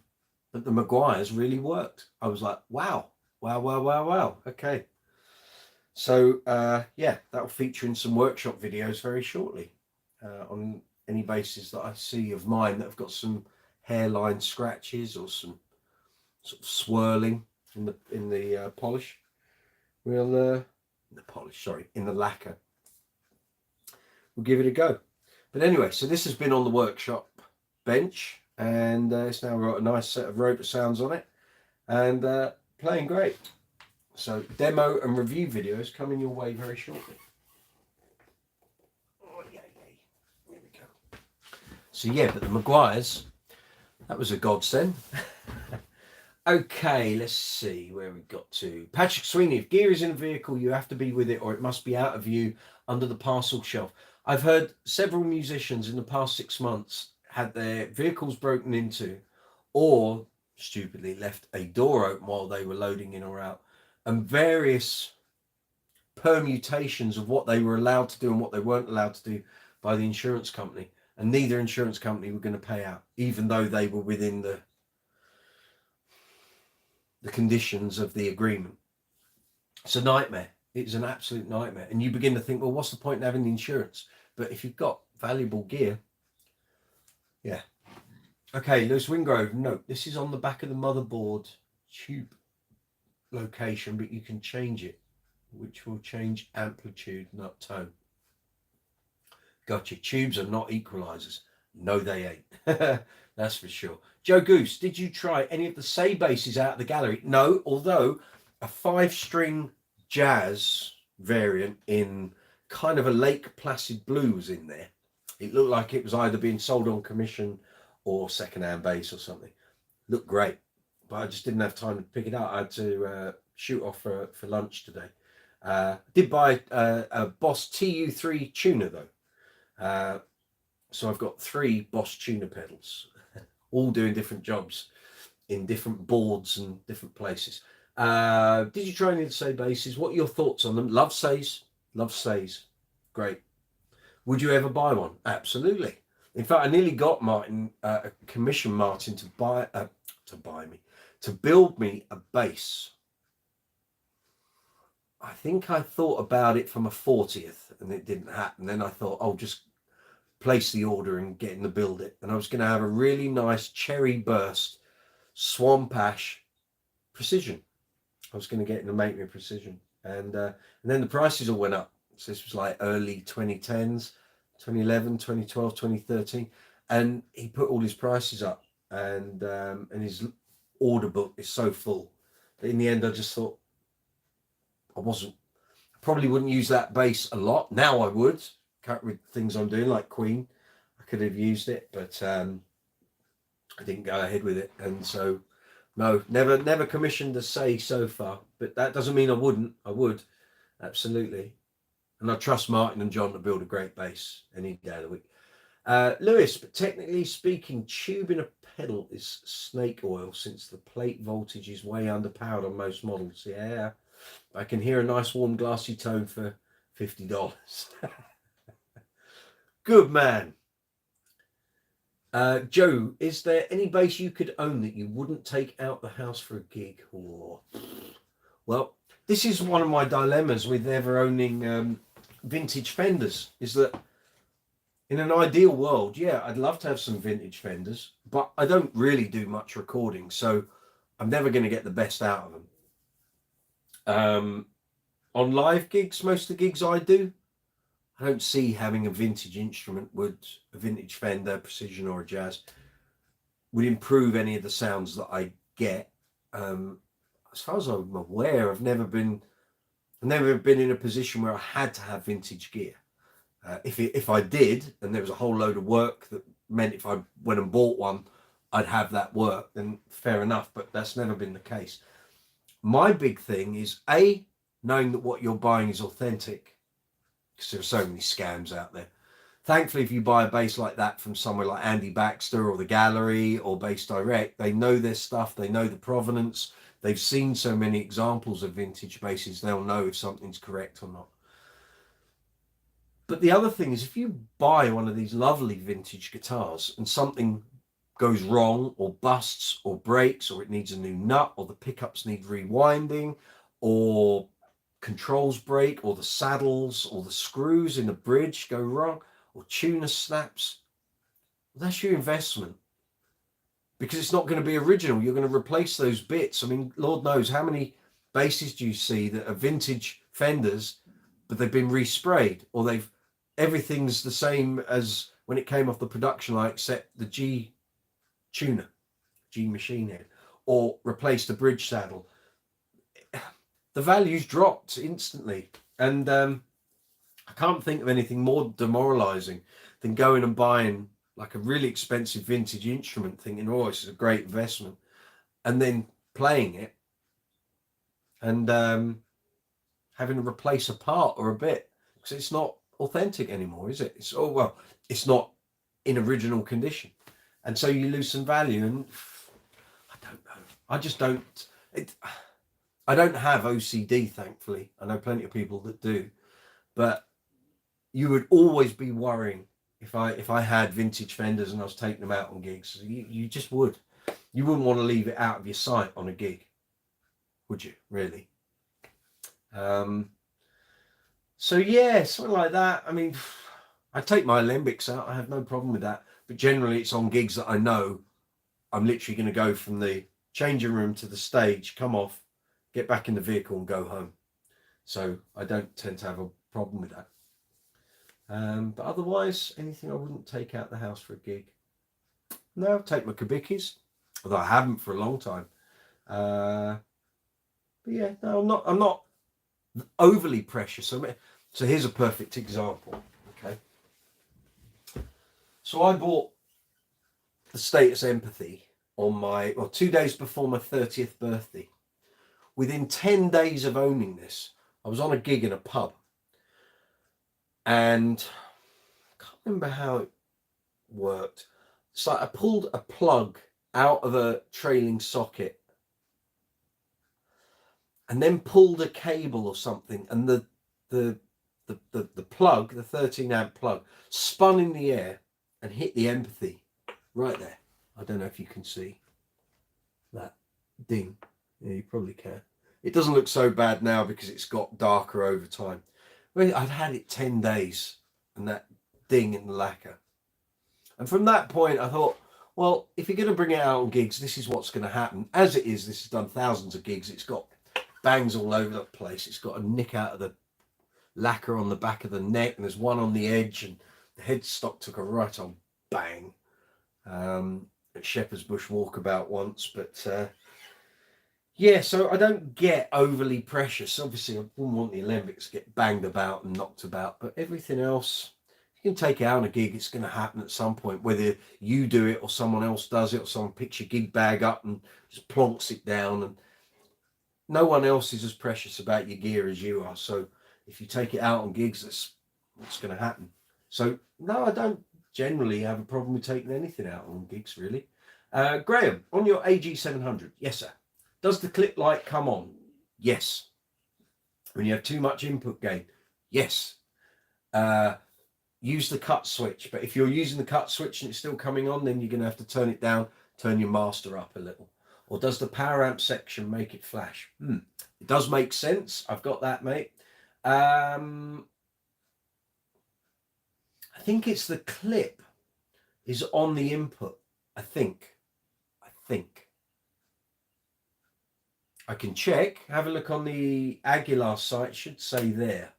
the Maguire's really worked. I was like, wow, wow, wow, wow, wow. Okay. So yeah, that'll feature in some workshop videos very shortly on any basses that I see of mine that have got some hairline scratches or some sort of swirling in the polish. We'll in the lacquer. We'll give it a go. But anyway, so this has been on the workshop bench and it's now got a nice set of rotor sounds on it and playing great. So demo and review videos coming your way very shortly. Oh, yeah, yeah. There we go. So yeah, but the Maguire's, that was a godsend. Okay, let's see where we got to. Patrick Sweeney, if gear is in a vehicle, you have to be with it or it must be out of view under the parcel shelf. I've heard several musicians in the past 6 months had their vehicles broken into or stupidly left a door open while they were loading in or out, and various permutations of what they were allowed to do and what they weren't allowed to do by the insurance company. And neither insurance company were going to pay out, even though they were within the conditions of the agreement. It's a nightmare. It's an absolute nightmare. And you begin to think, well, what's the point in having the insurance? But if you've got valuable gear, yeah. Okay, Lewis Wingrove, note, this is on the back of the motherboard tube location, but you can change it, which will change amplitude, not tone. Gotcha. Tubes are not equalizers. No, they ain't. That's for sure. Joe Goose, did you try any of the Say basses out of the gallery? No, although a 5-string jazz variant in kind of a Lake Placid blue was in there. It looked like it was either being sold on commission or second-hand bass or something. Looked great, but I just didn't have time to pick it up. I had to shoot off for lunch today. Did buy a Boss TU3 tuner though. So I've got 3 Boss tuner pedals, all doing different jobs in different boards and different places. Did you try any of the Say basses? What are your thoughts on them? Love Says. Love Says. Great. Would you ever buy one? Absolutely. In fact, I nearly got Martin, commissioned Martin to build me a bass. I think I thought about it from a 40th and it didn't happen. Then I thought, I'll just place the order and get him to build it. And I was going to have a really nice cherry burst Swamp Ash Precision. I was going to get him to make me a Precision. And then the prices all went up. So this was like early 2010s, 2011, 2012, 2013. And he put all his prices up. And his order book is so full that in the end I just thought I probably wouldn't use that bass a lot. Now I would, with things I'm doing like Queen. I could have used it, but I didn't go ahead with it. And so no, never commissioned a Say so far, but that doesn't mean I wouldn't. I would, absolutely. And I trust Martin and John to build a great bass any day of the week. Lewis, but technically speaking, tubing a pedal is snake oil since the plate voltage is way underpowered on most models. Yeah, I can hear a nice warm glassy tone for $50. Good man. Joe, is there any bass you could own that you wouldn't take out the house for a gig? Or, well, this is one of my dilemmas with ever owning vintage Fenders, is that in an ideal world, yeah, I'd love to have some vintage Fenders, but I don't really do much recording, so I'm never going to get the best out of them. On live gigs, most of the gigs I do, I don't see having a vintage instrument a vintage Fender, Precision or a Jazz, would improve any of the sounds that I get. As far as I'm aware, I've never been in a position where I had to have vintage gear. If I did, and there was a whole load of work that meant if I went and bought one, I'd have that work, then fair enough, but that's never been the case. My big thing is knowing that what you're buying is authentic, because there are so many scams out there. Thankfully, if you buy a bass like that from somewhere like Andy Baxter or the Gallery or Bass Direct, they know their stuff, they know the provenance, they've seen so many examples of vintage basses, they'll know if something's correct or not. But the other thing is, if you buy one of these lovely vintage guitars and something goes wrong or busts or breaks, or it needs a new nut, or the pickups need rewinding, or controls break, or the saddles or the screws in the bridge go wrong, or tuner snaps, well, that's your investment, because it's not going to be original. You're going to replace those bits. I mean, Lord knows how many basses do you see that are vintage Fenders, but they've been resprayed, or everything's the same as when it came off the production line, except the G tuner, G machine head, or replaced the bridge saddle. The value's dropped instantly. And I can't think of anything more demoralizing than going and buying like a really expensive vintage instrument, thinking, oh, this is a great investment, and then playing it and having to replace a part or a bit, because it's not authentic anymore, is it? It's not in original condition, and so you lose some value. And I don't know, I just don't I don't have OCD, thankfully. I know plenty of people that do, but you would always be worrying if I had vintage Fenders and I was taking them out on gigs. You just would. You wouldn't want to leave it out of your sight on a gig, would you? Really? So yeah, something like that. I mean, I take my alembics out. I have no problem with that. But generally, it's on gigs that I know I'm literally going to go from the changing room to the stage, come off, get back in the vehicle, and go home. So I don't tend to have a problem with that. But otherwise, anything I wouldn't take out the house for a gig. No, I'll take my Kabikis, although I haven't for a long time. But yeah, no, I'm not overly precious. So here's a perfect example. Okay. So I bought the Status Empathy on my, 2 days before my 30th birthday. Within 10 days of owning this, I was on a gig in a pub. And I can't remember how it worked. So I pulled a plug out of a trailing socket and then pulled a cable or something, and the plug, the 13 amp plug, spun in the air and hit the Empathy right there. I don't know if you can see that ding. Yeah, you probably can. It doesn't look so bad now because it's got darker over time. Well, I'd had it 10 days and that ding in the lacquer. And from that point, I thought, well, if you're going to bring it out on gigs, this is what's going to happen. As it is, this has done thousands of gigs. It's got bangs all over the place. It's got a nick out of the lacquer on the back of the neck, and there's one on the edge, and the headstock took a right on bang at Shepherd's Bush Walkabout once. But yeah, so I don't get overly precious. Obviously, I wouldn't want the Olympics to get banged about and knocked about, but everything else, you can take it out on a gig. It's going to happen at some point, whether you do it or someone else does it, or someone picks your gig bag up and just plonks it down. And no one else is as precious about your gear as you are. So if you take it out on gigs, that's what's going to happen. So no, I don't generally have a problem with taking anything out on gigs, really. Graham, on your AG700, yes, sir. Does the clip light come on? Yes. When you have too much input gain? Yes. Use the cut switch, but if you're using the cut switch and it's still coming on, then you're going to have to turn it down, turn your master up a little. Or does the power amp section make it flash? It does make sense. I've got that, mate. I think it's the clip is on the input. I think. I can check. Have a look on the Aguilar site. It should say there.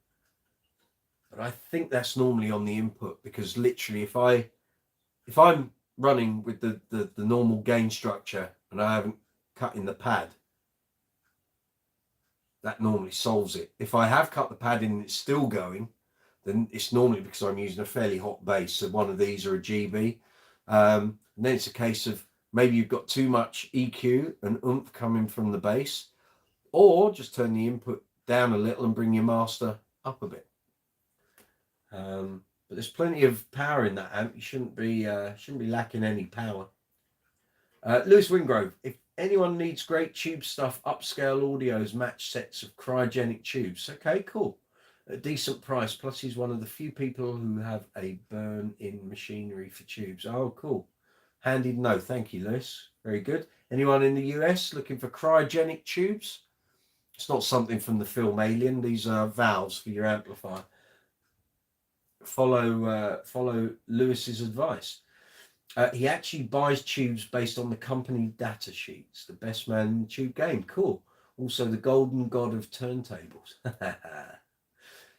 But I think that's normally on the input, because literally if I'm running with the normal gain structure and I haven't cut in the pad, that normally solves it. If I have cut the pad in and it's still going, then it's normally because I'm using a fairly hot bass, so one of these or a GB. And then it's a case of maybe you've got too much EQ and oomph coming from the bass, or just turn the input down a little and bring your master up a bit. But there's plenty of power in that amp. You shouldn't be lacking any power. Lewis Wingrove, if anyone needs great tube stuff, upscale audios, match sets of cryogenic tubes. Okay, cool. A decent price. Plus, he's one of the few people who have a burn-in machinery for tubes. Oh, cool. Handy to know. Thank you, Lewis. Very good. Anyone in the US looking for cryogenic tubes? It's not something from the film Alien. These are valves for your amplifier. Follow Lewis's advice. He actually buys tubes based on the company data sheets. The best man in the tube game. Cool. Also the golden god of turntables.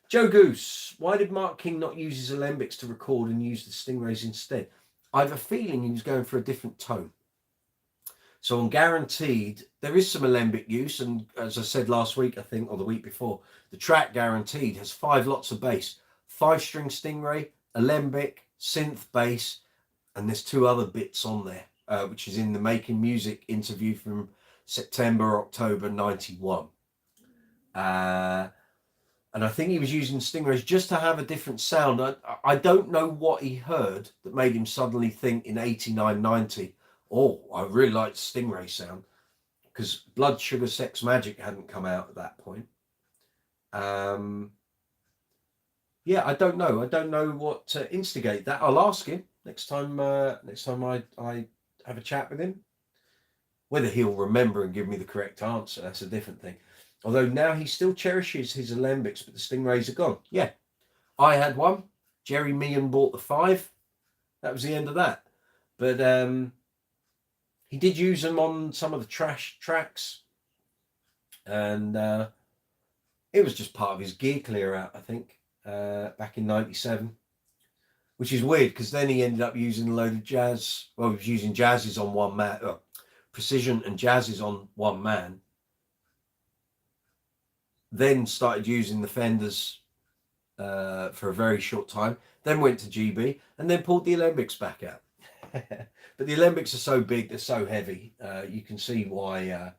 Joe Goose, why did Mark King not use his alembics to record and use the Stingrays instead? I have a feeling he was going for a different tone. So on Guaranteed, there is some alembic use, and as I said last week, I think, or the week before, the track Guaranteed has 5 lots of bass. 5-string Stingray, alembic, synth bass, and there's 2 other bits on there, which is in the Making Music interview from September, October 91. And I think he was using Stingrays just to have a different sound. I don't know what he heard that made him suddenly think in 89, 90, oh, I really like the Stingray sound, because Blood Sugar Sex Magic hadn't come out at that point. Yeah, I don't know. I don't know what to instigate that. I'll ask him next time I have a chat with him. Whether he'll remember and give me the correct answer, that's a different thing. Although now he still cherishes his Alembics, but the Stingrays are gone. Yeah, I had one. Jerry Meehan bought the 5. That was the end of that. But he did use them on some of the trash tracks. And it was just part of his gear clear out, I think, back in 97. Which is weird, because then he ended up using a load of jazz. Well, he was using jazzes on one man. Precision and jazzes on one man. Then started using the Fenders for a very short time. Then went to GB and then pulled the Alembics back out. But the Alembics are so big, they're so heavy. You can see why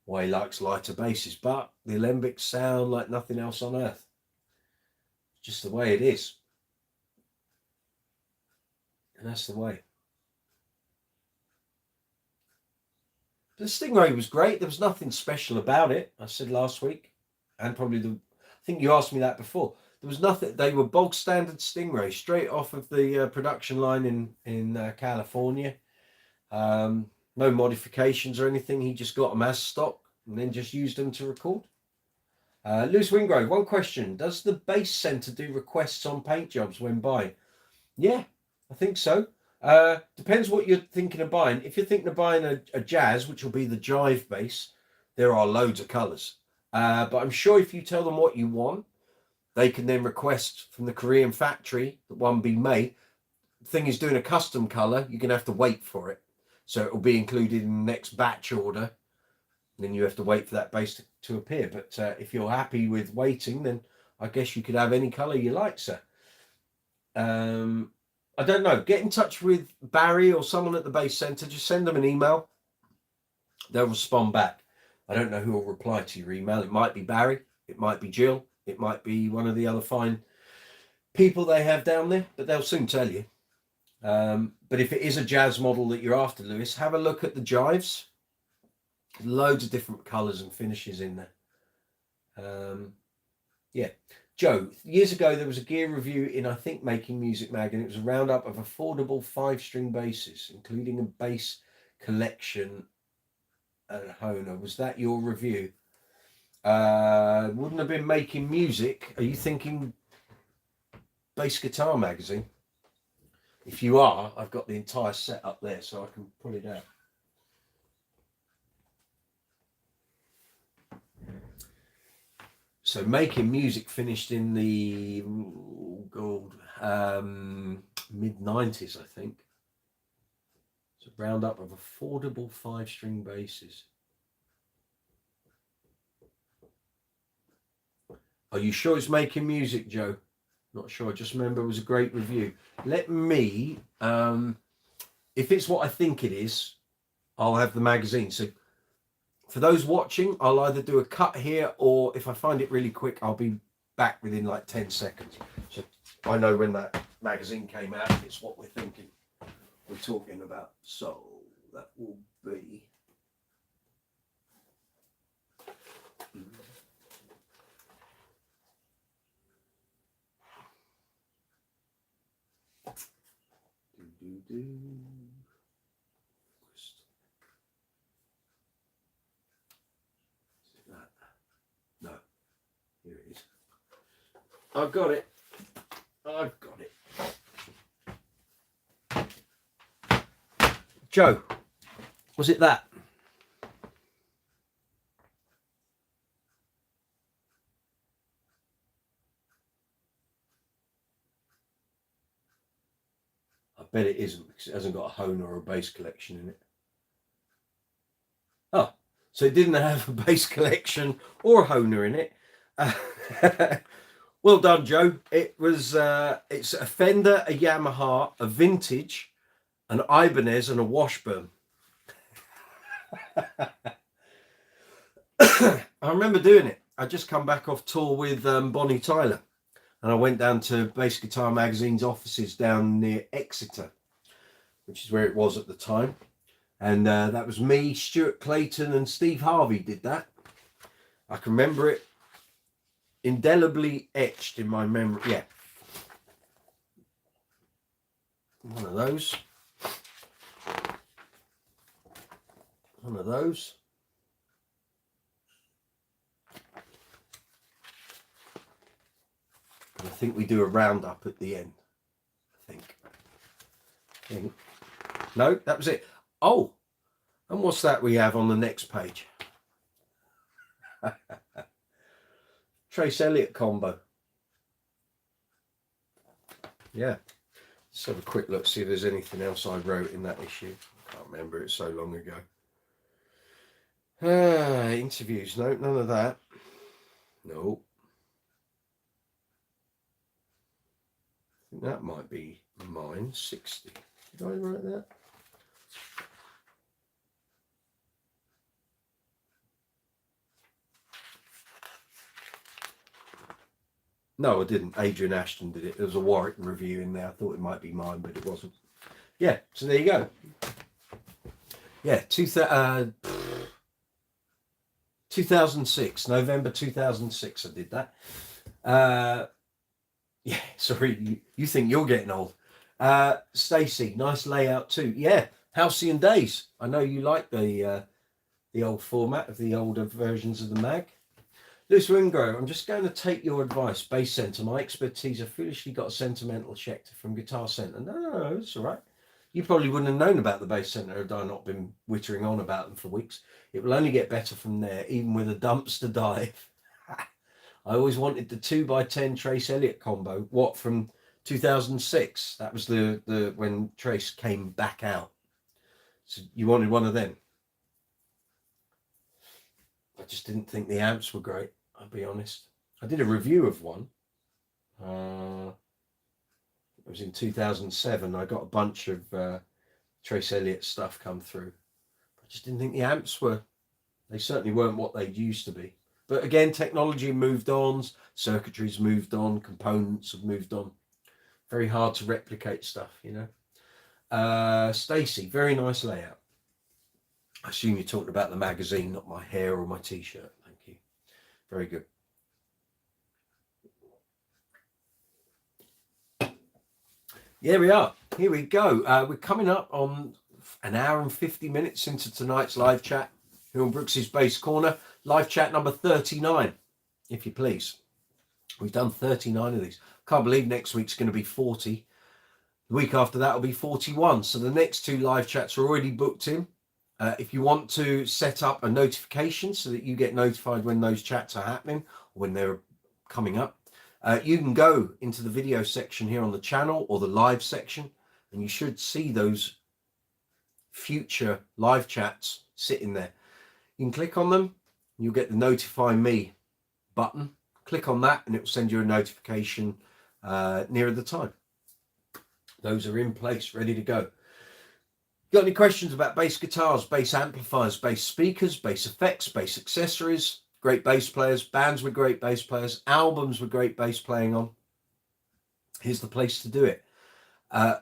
he likes lighter basses. But the Alembics sound like nothing else on earth. Just the way it is. And that's the way. The Stingray was great. There was nothing special about it. I said last week, and probably I think you asked me that before. There was nothing. They were bog standard Stingray, straight off of the production line in California. No modifications or anything. He just got them as stock and then just used them to record. Lewis Wingrove, one question: does the bass centre do requests on paint jobs when buying? Yeah, I think so. Depends what you're thinking of buying. If you're thinking of buying a jazz, which will be the jive bass, there are loads of colours. But I'm sure if you tell them what you want, they can then request from the Korean factory that one be made. The thing is, doing a custom colour, you're going to have to wait for it. So it will be included in the next batch order. And then you have to wait for that bass to appear. But if you're happy with waiting, then I guess you could have any colour you like, sir. I don't know. Get in touch with Barry or someone at the Bass Centre. Just send them an email. They'll respond back. I don't know who will reply to your email. It might be Barry. It might be Jill. It might be one of the other fine people they have down there. But they'll soon tell you. But if it is a jazz model that you're after, Lewis, have a look at the jives. Loads of different colours and finishes in there. Yeah. Joe, years ago there was a gear review in, I think, Making Music Mag, and it was a roundup of affordable 5-string basses, including a bass collection and Honer. Was that your review? Wouldn't have been Making Music. Are you thinking Bass Guitar Magazine? If you are, I've got the entire set up there, so I can pull it out. So Making Music finished in the mid-90s, I think. It's a roundup of affordable 5-string basses. Are you sure it's Making Music, Joe? Not sure. I just remember it was a great review. Let me, if it's what I think it is, I'll have the magazine. So for those watching, I'll either do a cut here, or if I find it really quick, I'll be back within like 10 seconds. So I know when that magazine came out, it's what we're thinking, we're talking about. So that will be... No, here it is. I've got it. I've got it. Joe, was it that? I bet it isn't, because it hasn't got a Honer or a bass collection in it. Oh, so it didn't have a bass collection or a Honer in it. Well done, Joe. It was it's a Fender, a Yamaha, a Vintage, an Ibanez, and a Washburn. I remember doing it. I just come back off tour with Bonnie Tyler, and I went down to Bass Guitar Magazine's offices down near Exeter, which is where it was at the time. And that was me, Stuart Clayton, and Steve Harvey did that. I can remember it indelibly etched in my memory. Yeah. One of those. One of those. think we do a roundup at the end. I think. No, that was it. Oh, and what's that we have on the next page? Trace Elliott combo. Yeah. Let's have a quick look, see if there's anything else I wrote in that issue. I can't remember, it's so long ago. Interviews, no, none of that. No. I think that might be mine, 60. Did I write that? No, I didn't. Adrian Ashton did it. There was a Warwick review in there. I thought it might be mine, but it wasn't. Yeah, so there you go. Yeah, 2006, November 2006 I did that. Yeah, sorry, you think you're getting old. Stacey, nice layout too. Yeah, Halcyon Days. I know you like the old format of the older versions of the mag. Lewis Wingrove, I'm just going to take your advice. Bass Centre, my expertise. I foolishly got a sentimental check from Guitar Centre. No, it's all right. You probably wouldn't have known about the Bass Centre had I not been wittering on about them for weeks. It will only get better from there, even with a dumpster dive. I always wanted the 2x10 Trace Elliott combo. What, from 2006? That was the when Trace came back out. So you wanted one of them. I just didn't think the amps were great, I'll be honest. I did a review of one. It was in 2007. I got a bunch of Trace Elliott stuff come through. I just didn't think the amps were, they certainly weren't what they used to be. But again, technology moved on, circuitry's moved on, components have moved on. Very hard to replicate stuff, you know. Stacey, very nice layout. I assume you're talking about the magazine, not my hair or my t-shirt. Thank you. Very good. Here we are. Here we go. We're coming up on an hour and 50 minutes into tonight's live chat here on Brooks's Bass Corner. Live chat number 39, if you please. We've done 39 of these. Can't believe next week's going to be 40. The week after that will be 41. So the next two live chats are already booked in. If you want to set up a notification so that you get notified when those chats are happening or when they're coming up, you can go into the video section here on the channel or the live section, and you should see those future live chats sitting there. You can click on them, and you'll get the notify me button. Click on that and it will send you a notification nearer the time. Those are in place, ready to go. Got any questions about bass guitars, bass amplifiers, bass speakers, bass effects, bass accessories, great bass players, bands with great bass players, albums with great bass playing on? Here's the place to do it.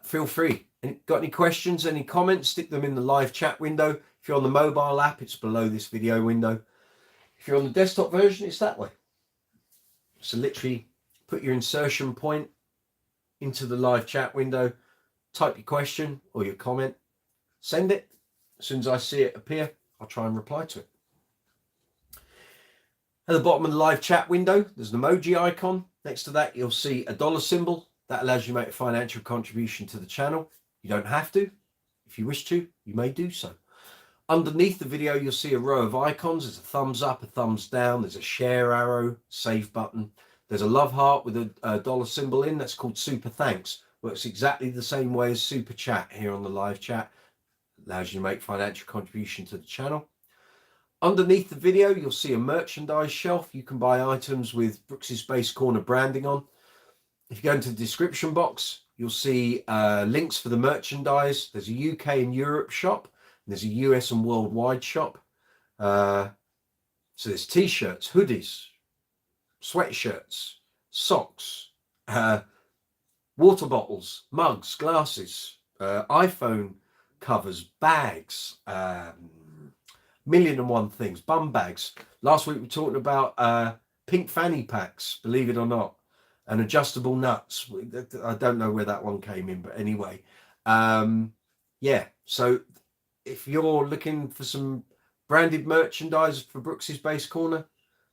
Feel free. Got any questions, any comments, stick them in the live chat window. If you're on the mobile app, it's below this video window. If you're on the desktop version, it's that way. So literally put your insertion point into the live chat window, type your question or your comment, send it. As soon as I see it appear, I'll try and reply to it. At the bottom of the live chat window, there's an emoji icon. Next to that, you'll see a dollar symbol. That allows you to make a financial contribution to the channel. You don't have to. If you wish to, you may do so. Underneath the video, you'll see a row of icons. There's a thumbs up, a thumbs down. There's a share arrow, save button. There's a love heart with a dollar symbol in. That's called super thanks. Works exactly the same way as super chat here on the live chat. Allows you to make financial contribution to the channel. Underneath the video, you'll see a merchandise shelf. You can buy items with Brooks's Bass Corner branding on. If you go into the description box, you'll see links for the merchandise. There's a UK and Europe shop. And there's a US and worldwide shop. So there's t-shirts, hoodies, sweatshirts, socks, water bottles, mugs, glasses, iPhone covers, bags, million and one things, bum bags. Last week we talked about pink fanny packs, believe it or not, and adjustable nuts. I don't know where that one came in, but anyway, yeah. So if you're looking for some branded merchandise for Brooks's Bass Corner,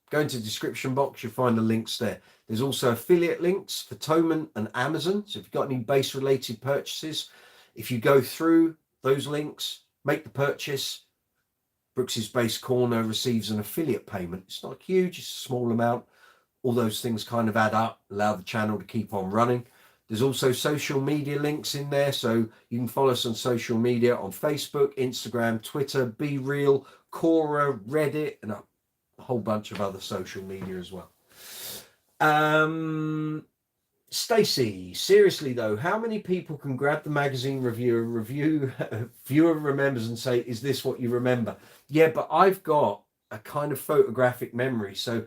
Go into the description box, you'll find the links there. There's also affiliate links for Thomann and Amazon. So if you've got any bass related purchases, if you go through those links, make the purchase, Brooks's Bass Corner receives an affiliate payment. It's not huge, it's a small amount. All those things kind of add up, allow the channel to keep on running. There's also social media links in there, so you can follow us on social media on Facebook, Instagram, Twitter, Be Real, Quora, Reddit, and a whole bunch of other social media as well. Stacey, seriously though, how many viewer remembers and say, is this what you remember? Yeah, but I've got a kind of photographic memory. So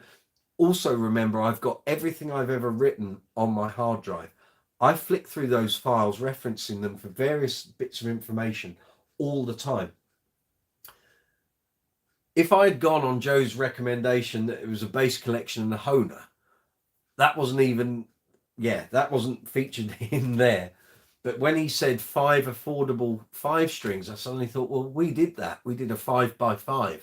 also remember, I've got everything I've ever written on my hard drive. I flick through those files, referencing them for various bits of information all the time. If I had gone on Joe's recommendation that it was a bass collection and a Hohner, that wasn't even, that wasn't featured in there. But when he said 5 affordable 5 strings, I suddenly thought, well, we did that. We did a 5x5.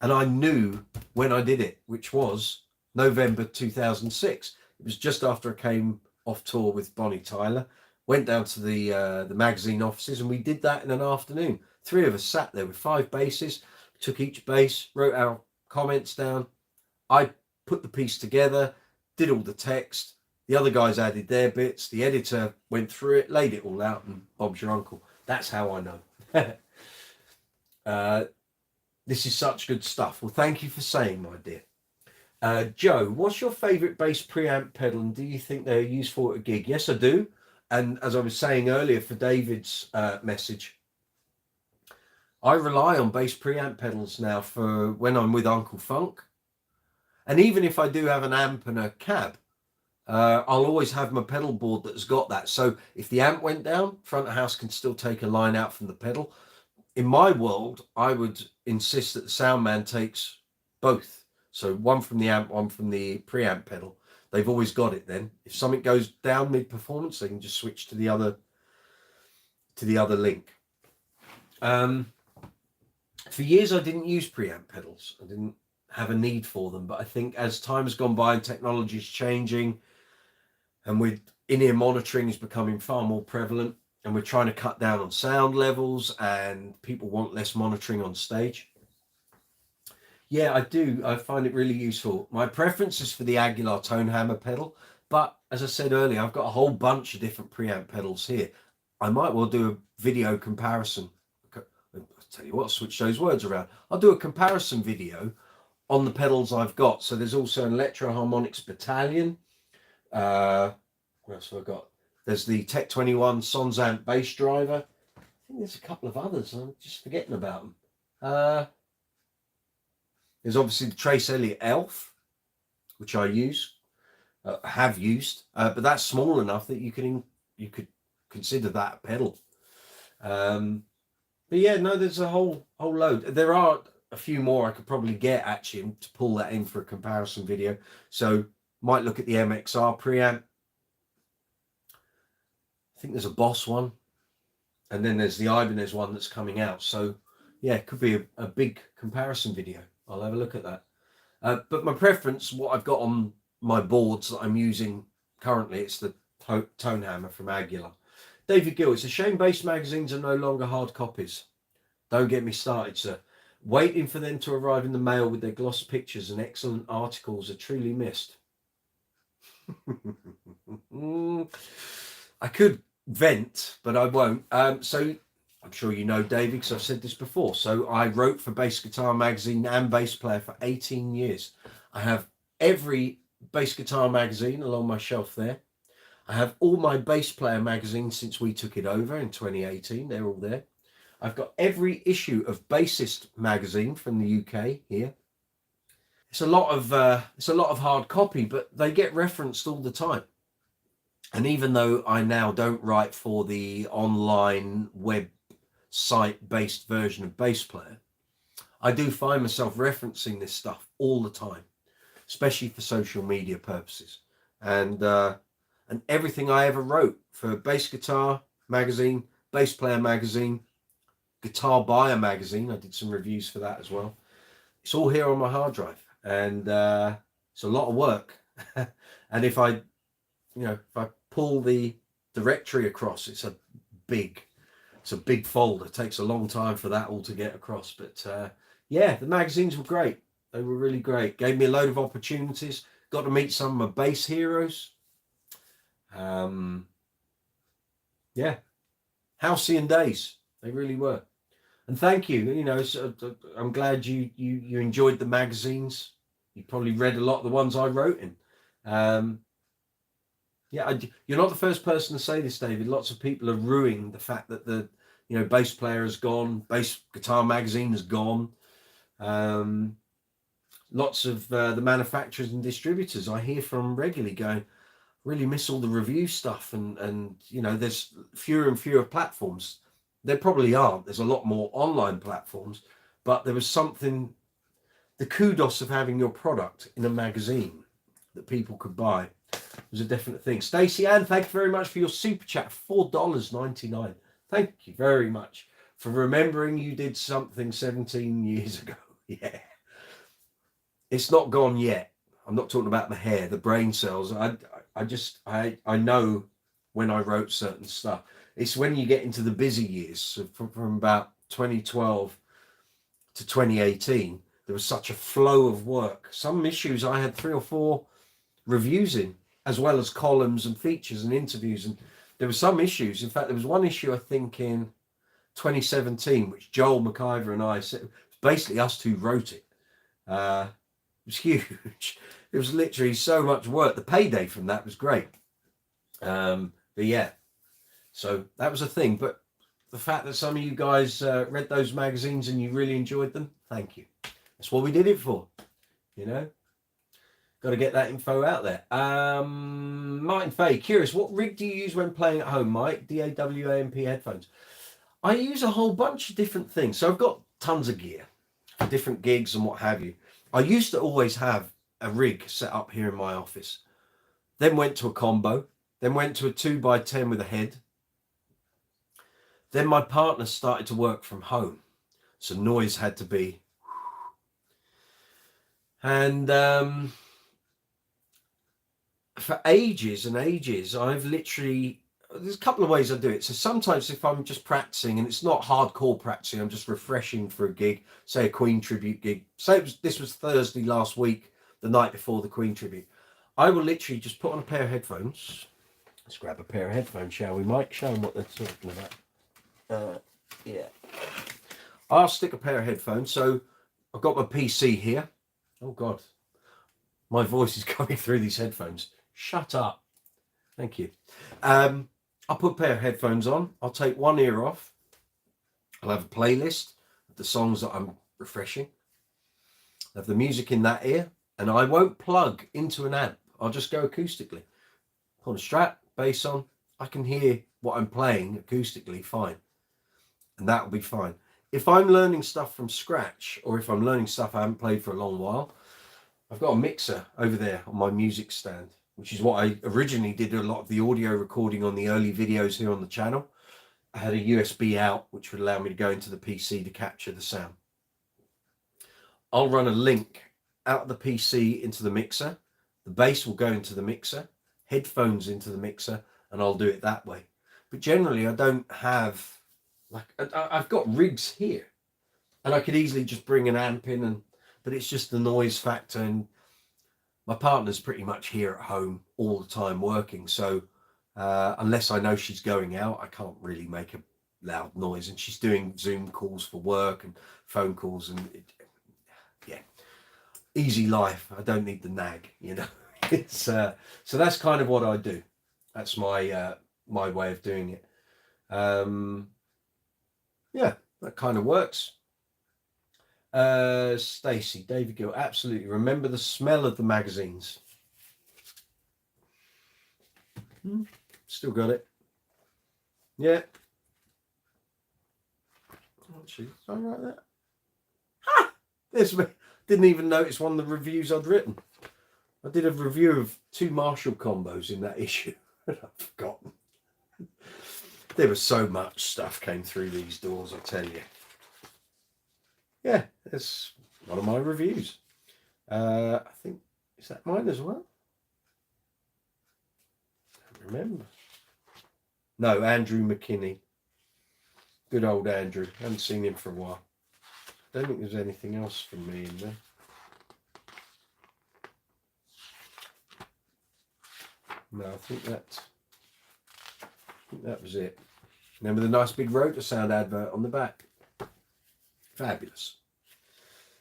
And I knew when I did it, which was November 2006. It was just after I came off tour with Bonnie Tyler, went down to the magazine offices, and we did that in an afternoon. 3 of us sat there with 5 basses, took each bass, wrote our comments down. I put the piece together, did all the text. The other guys added their bits. The editor went through it, laid it all out, and Bob's your uncle. That's how I know. This is such good stuff. Well, thank you for saying, my dear. Joe, what's your favourite bass preamp pedal, and do you think they're useful at a gig? Yes, I do. And as I was saying earlier for David's message, I rely on bass preamp pedals now for when I'm with Uncle Funk. And even if I do have an amp and a cab, I'll always have my pedal board that's got that. So if the amp went down, front of house can still take a line out from the pedal. In my world, I would insist that the sound man takes both. So one from the amp, one from the preamp pedal. They've always got it then. If something goes down mid-performance, they can just switch to the other link. For years, I didn't use preamp pedals. I didn't have a need for them. But I think as time has gone by and technology is changing, and with in-ear monitoring is becoming far more prevalent, and we're trying to cut down on sound levels, and people want less monitoring on stage. Yeah, I do. I find it really useful. My preference is for the Aguilar tone hammer pedal, but as I said earlier, I've got a whole bunch of different preamp pedals here. I might well do a video comparison. I'll tell you what, I'll switch those words around. I'll do a comparison video on the pedals I've got. So there's also an Electro Harmonics Battalion. What else have I got? There's the Tech 21 Sonsamp bass driver. I think there's a couple of others. I'm just forgetting about them. There's obviously the Trace Elliott Elf, which I have used, but that's small enough that you could consider that a pedal. But yeah, no, there's a whole load. There are a few more I could probably get actually to pull that in for a comparison video. So might look at the MXR preamp. I think there's a Boss one, and then there's the Ibanez one that's coming out. So yeah, it could be a big comparison video. I'll have a look at that. But my preference, what I've got on my boards that I'm using currently, it's the tone hammer from Aguilar. David Gill, it's a shame bass magazines are no longer hard copies. Don't get me started, sir. Waiting for them to arrive in the mail with their gloss pictures and excellent articles are truly missed. I could vent, but I won't. So I'm sure you know David, because I've said this before. So I wrote for Bass Guitar Magazine and Bass Player for 18 years. I have every Bass Guitar Magazine along my shelf there. I have all my Bass Player magazines since we took it over in 2018. They're all there. I've got every issue of Bassist magazine from the UK here. It's a lot of hard copy, but they get referenced all the time. And even though I now don't write for the online web site-based version of Bass Player, I do find myself referencing this stuff all the time, especially for social media purposes. And everything I ever wrote for Bass Guitar Magazine, Bass Player Magazine, Guitar Buyer Magazine, I did some reviews for that as well. It's all here on my hard drive. and it's a lot of work. And if I pull the directory across, it's a big folder. It takes a long time for that all to get across. But yeah, the magazines were great. They were really great. Gave me a load of opportunities. Got to meet some of my bass heroes. Yeah, halcyon days. They really were. And thank you. I'm glad you enjoyed the magazines. You probably read a lot of the ones I wrote in. Yeah, you're not the first person to say this, David. Lots of people are ruining the fact that the bass player has gone, bass guitar magazine has gone. Lots of the manufacturers and distributors I hear from regularly going, really miss all the review stuff, and there's fewer and fewer platforms. There probably aren't. There's a lot more online platforms, but there was something, the kudos of having your product in a magazine that people could buy was a definite thing. Stacey Ann, thank you very much for your super chat, $4.99. Thank you very much for remembering you did something 17 years ago. Yeah, it's not gone yet. I'm not talking about the hair, the brain cells. I know when I wrote certain stuff. It's when you get into the busy years, so from about 2012 to 2018, there was such a flow of work. Some issues I had 3 or 4 reviews in, as well as columns and features and interviews. And there were some issues. In fact, there was one issue, I think, in 2017, which Joel McIver and I said, basically us two wrote it. It was huge. It was literally so much work. The payday from that was great. But yeah, so that was a thing. But the fact that some of you guys read those magazines and you really enjoyed them, thank you. That's what we did it for, Got to get that info out there. Martin Fay, curious, what rig do you use when playing at home, Mike? DAW-AMP headphones. I use a whole bunch of different things. So I've got tons of gear for different gigs and what have you. I used to always have a rig set up here in my office. Then went to a combo. Then went to a 2x10 with a head. Then my partner started to work from home. So noise had to be. And for ages and ages, I've literally, there's a couple of ways I do it. So sometimes if I'm just practicing and it's not hardcore practicing, I'm just refreshing for a gig, say a Queen tribute gig. Say this was Thursday last week, the night before the Queen tribute. I will literally just put on a pair of headphones. Let's grab a pair of headphones, shall we, Mike? Show them what they're talking about. Yeah. I'll stick a pair of headphones. So I've got my PC here. Oh, God. My voice is coming through these headphones. Shut up. Thank you. I'll put a pair of headphones on. I'll take one ear off. I'll have a playlist of the songs that I'm refreshing. I'll have the music in that ear. And I won't plug into an amp. I'll just go acoustically. Put a Strat, bass on. I can hear what I'm playing acoustically fine. And that will be fine. If I'm learning stuff from scratch, or if I'm learning stuff I haven't played for a long while, I've got a mixer over there on my music stand, which is what I originally did a lot of the audio recording on the early videos here on the channel. I had a USB out, which would allow me to go into the PC to capture the sound. I'll run a link out of the PC into the mixer. The bass will go into the mixer, headphones into the mixer, and I'll do it that way. But generally, I don't have, I've got rigs here, and I could easily just bring an amp in, but it's just the noise factor. And my partner's pretty much here at home all the time working. So unless I know she's going out, I can't really make a loud noise. And she's doing Zoom calls for work and phone calls. And yeah, easy life. I don't need the nag, It's so that's kind of what I do. That's my way of doing it. Yeah, that kind of works. Stacy, David Gill, absolutely. Remember the smell of the magazines. Still got it. Yeah. Actually, did I write that? Ha! There's me. Didn't even notice one of the reviews I'd written. I did a review of 2 Marshall combos in that issue. I've forgotten. There was so much stuff came through these doors, I tell you. Yeah, that's one of my reviews. I think, is that mine as well? I don't remember. No, Andrew McKinney. Good old Andrew. Haven't seen him for a while. Don't think there's anything else from me in there. No, I think that was it. Remember the nice big Rotor Sound advert on the back? Fabulous.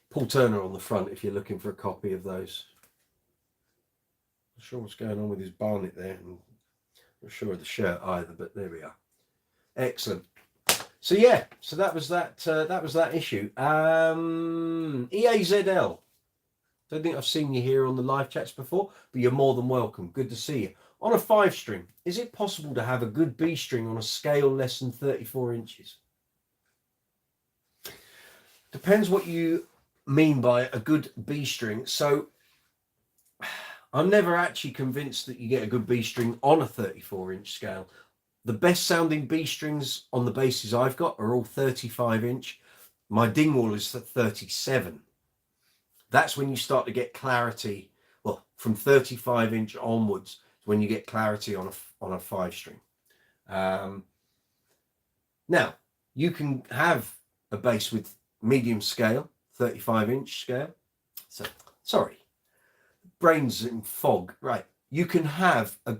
Paul Turner on the front if you're looking for a copy of those. Not sure what's going on with his barnet there. And not sure of the shirt either, but there we are. Excellent. So yeah, so that was that issue. EAZL. Don't think I've seen you here on the live chats before, but you're more than welcome. Good to see you. On a 5-string, is it possible to have a good B string on a scale less than 34 inches? Depends what you mean by a good B string. So I'm never actually convinced that you get a good B string on a 34-inch scale. The best sounding B strings on the basses I've got are all 35-inch. My Dingwall is 37. That's when you start to get clarity. Well, from 35-inch onwards is when you get clarity on a 5-string. Now, you can have a bass with medium scale, 35-inch scale. So, sorry, brains in fog. Right, you can have a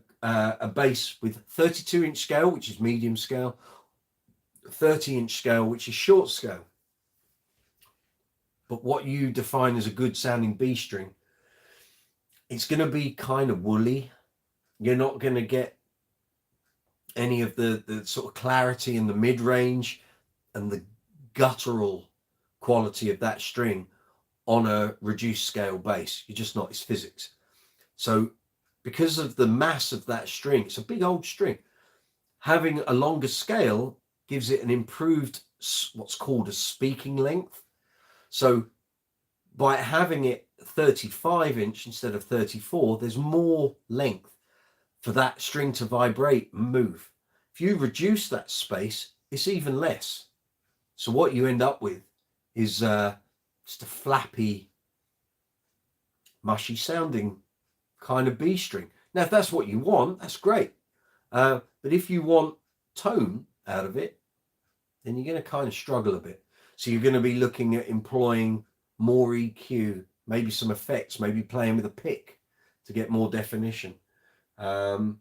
bass with 32-inch scale, which is medium scale, 30-inch scale, which is short scale. But what you define as a good sounding B string, it's going to be kind of woolly. You're not going to get any of the sort of clarity in the mid-range and the guttural quality of that string on a reduced scale bass. You're just not. It's physics. So because of the mass of that string, it's a big old string. Having a longer scale gives it an improved, what's called a speaking length. So by having it 35-inch instead of 34, there's more length for that string to vibrate and move. If you reduce that space, it's even less. So what you end up with is just a flappy, mushy sounding kind of B string. Now, if that's what you want, that's great. But if you want tone out of it, then you're going to kind of struggle a bit. So you're going to be looking at employing more EQ, maybe some effects, maybe playing with a pick to get more definition. I'm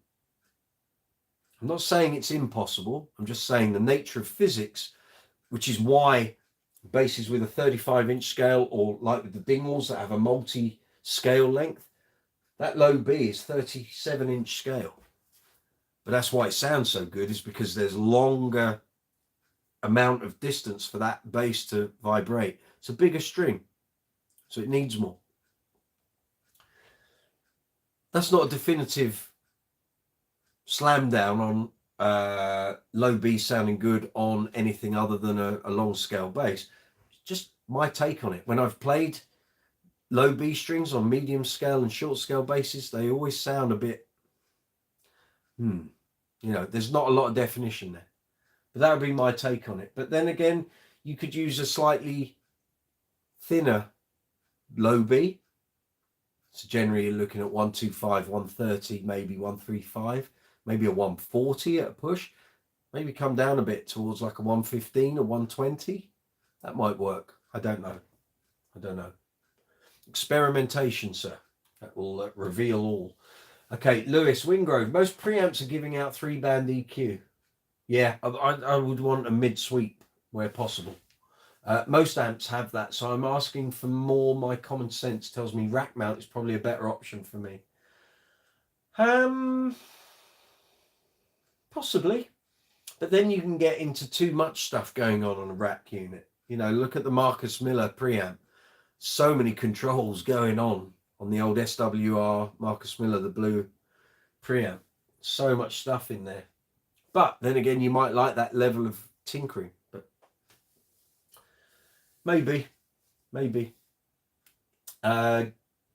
not saying it's impossible. I'm just saying the nature of physics, which is why basses with a 35-inch scale, or like with the Dingwalls that have a multi-scale length, that low B is 37-inch scale. But that's why it sounds so good, is because there's longer amount of distance for that bass to vibrate. It's a bigger string, so it needs more. That's not a definitive slam down on low B sounding good on anything other than a long scale bass. Just my take on it. When I've played low B strings on medium scale and short scale basses, they always sound a bit, there's not a lot of definition there. But that would be my take on it. But then again, you could use a slightly thinner low B. So generally you're looking at 125, 130, maybe 135, maybe a 140 at a push. Maybe come down a bit towards like a 115 or 120. That might work. I don't know. Experimentation, sir. That will reveal all. Okay, Lewis Wingrove. Most preamps are giving out 3-band EQ. Yeah, I would want a mid-sweep where possible. Most amps have that, so I'm asking for more. My common sense tells me rack mount is probably a better option for me. Possibly. But then you can get into too much stuff going on a rack unit. Look at the Marcus Miller preamp. So many controls going on the old SWR Marcus Miller, the blue preamp. So much stuff in there. But then again, you might like that level of tinkering. But maybe.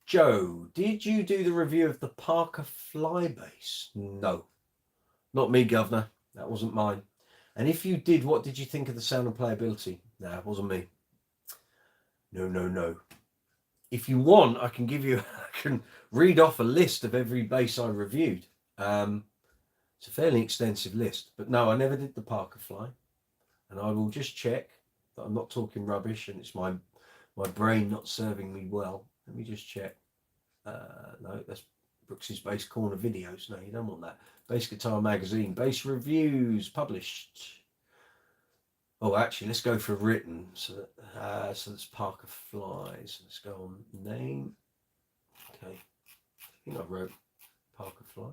Joe, did you do the review of the Parker Fly bass? No. Not me, governor. That wasn't mine. And if you did, what did you think of the sound and playability? No, it wasn't me. No. if you want, I can give you, I can read off a list of every bass I reviewed. It's a fairly extensive list, but no, I never did the Parker Fly. And I will just check that I'm not talking rubbish and it's my brain not serving me well. Let me just check. No, that's Brooks's Bass Corner videos. No, you don't want that. Bass Guitar Magazine, bass reviews published. Oh, actually, let's go for written. So that's Parker Flies. Let's go on name. Okay, I think I wrote Parker Fly.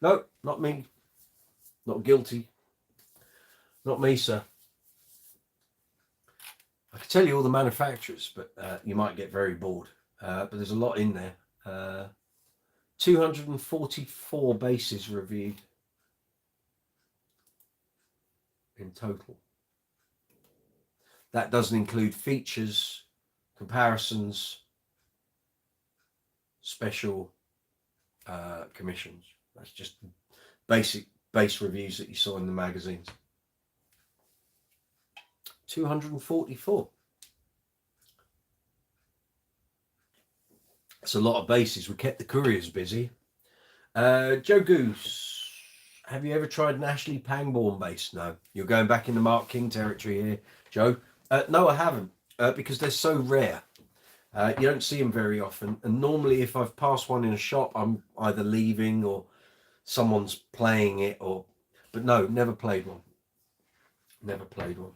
No, not me. Not guilty. Not me, sir. I could tell you all the manufacturers, but you might get very bored. But there's a lot in there. 244 basses reviewed in total. That doesn't include features, comparisons, special commissions. That's just basic bass reviews that you saw in the magazines. 244. That's a lot of bases. We kept the couriers busy. Joe Goose, have you ever tried an Ashley Pangborn bass? No. You're going back into Mark King territory here, Joe. No, I haven't, because they're so rare. You don't see them very often. And normally if I've passed one in a shop, I'm either leaving or someone's playing it, but no, never played one. Never played one.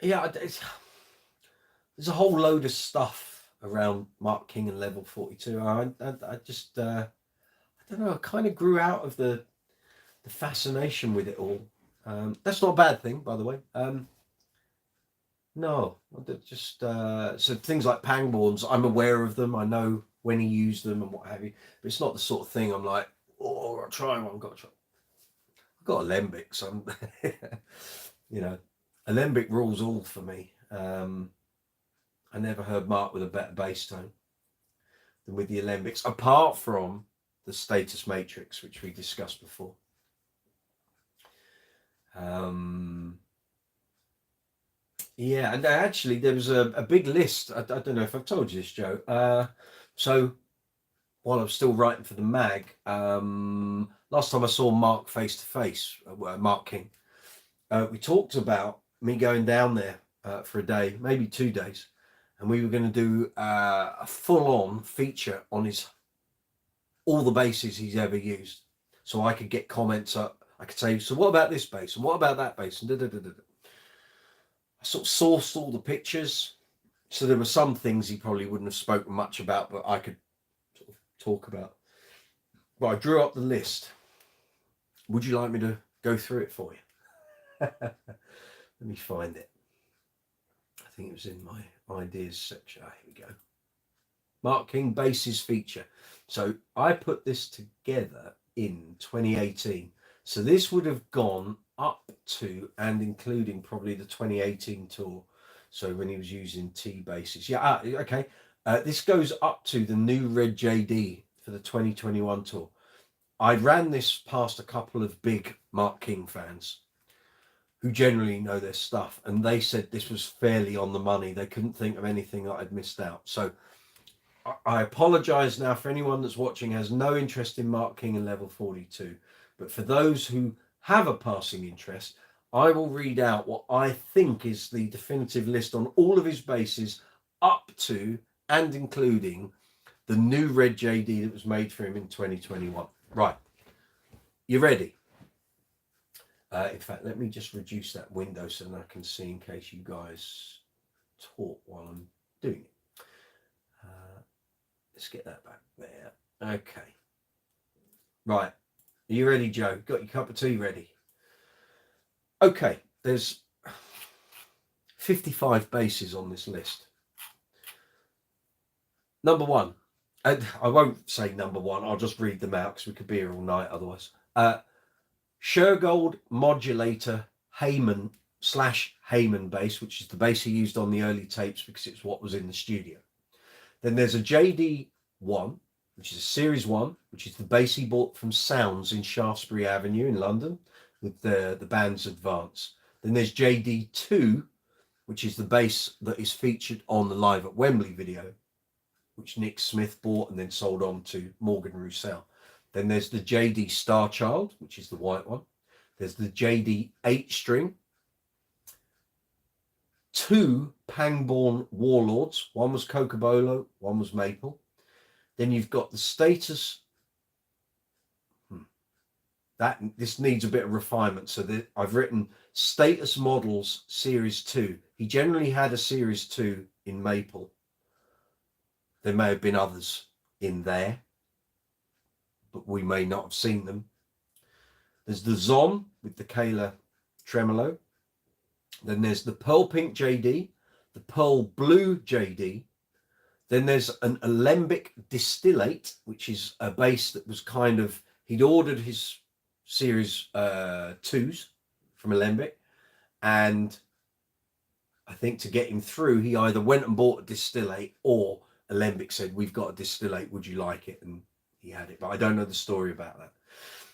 Yeah, there's a whole load of stuff around Mark King and Level 42. I just, I don't know, I kind of grew out of the fascination with it all. That's not a bad thing, by the way. No, just, so things like Pangborns, I'm aware of them. I know when he used them and what have you, but it's not the sort of thing I'm like, oh, I'll try one, I've got to try. I've got Alembic, so I'm, you know, Alembic rules all for me. I never heard Mark with a better bass tone than with the Alembics, apart from the Status Matrix, which we discussed before. Yeah, and actually there was a big list. I don't know if I've told you this, Joe. So while I was still writing for the mag, last time I saw Mark face to face, Mark King, we talked about me going down there for a day, maybe 2 days, and we were going to do a full-on feature on all the basses he's ever used, so I could get comments up. I could say, so what about this bass and what about that bass, and da, da, da, da. I sort of sourced all the pictures, so there were some things he probably wouldn't have spoken much about, but I could sort of talk about. But I drew up the list. Would you like me to go through it for you? Let me find it. I think it was in my ideas section. Here we go. Mark King basses feature. So I put this together in 2018. So this would have gone up to and including probably the 2018 tour. So when he was using T basses. Yeah, okay. This goes up to the new Red JD for the 2021 tour. I ran this past a couple of big Mark King fans who generally know their stuff, and they said this was fairly on the money. They couldn't think of anything that I'd missed out. So I apologize now for anyone that's watching has no interest in Mark King and Level 42, but for those who have a passing interest, I will read out what I think is the definitive list on all of his basses up to and including the new Red JD that was made for him in 2021. Right, you ready? In fact, let me just reduce that window so that I can see in case you guys talk while I'm doing it. Let's get that back there. Okay. Right. Are you ready, Joe? Got your cup of tea ready? Okay. There's 55 basses on this list. Number one. And I won't say number one. I'll just read them out because we could be here all night otherwise. Shergold Modulator Heyman /Heyman bass, which is the bass he used on the early tapes because it's what was in the studio. Then there's a JD1, which is a Series 1, which is the bass he bought from Sounds in Shaftesbury Avenue in London with the band's Advance. Then there's JD2, which is the bass that is featured on the Live at Wembley video, which Nick Smith bought and then sold on to Morgan Roussel. Then there's the JD Starchild, which is the white one. There's the JD 8-string. 2 Pangborn Warlords. One was Cocobolo, one was Maple. Then you've got the Status. This needs a bit of refinement. So I've written Status Models Series 2. He generally had a Series 2 in Maple. There may have been others in there, but we may not have seen them. There's the Zon with the Kayla Tremolo. Then there's the Pearl Pink JD, the Pearl Blue JD. Then there's an Alembic Distillate, which is a bass that was kind of, he'd ordered his Series 2s from Alembic, and I think to get him through, he either went and bought a Distillate, or Alembic said, we've got a Distillate, would you like it? And he had it, but I don't know the story about that.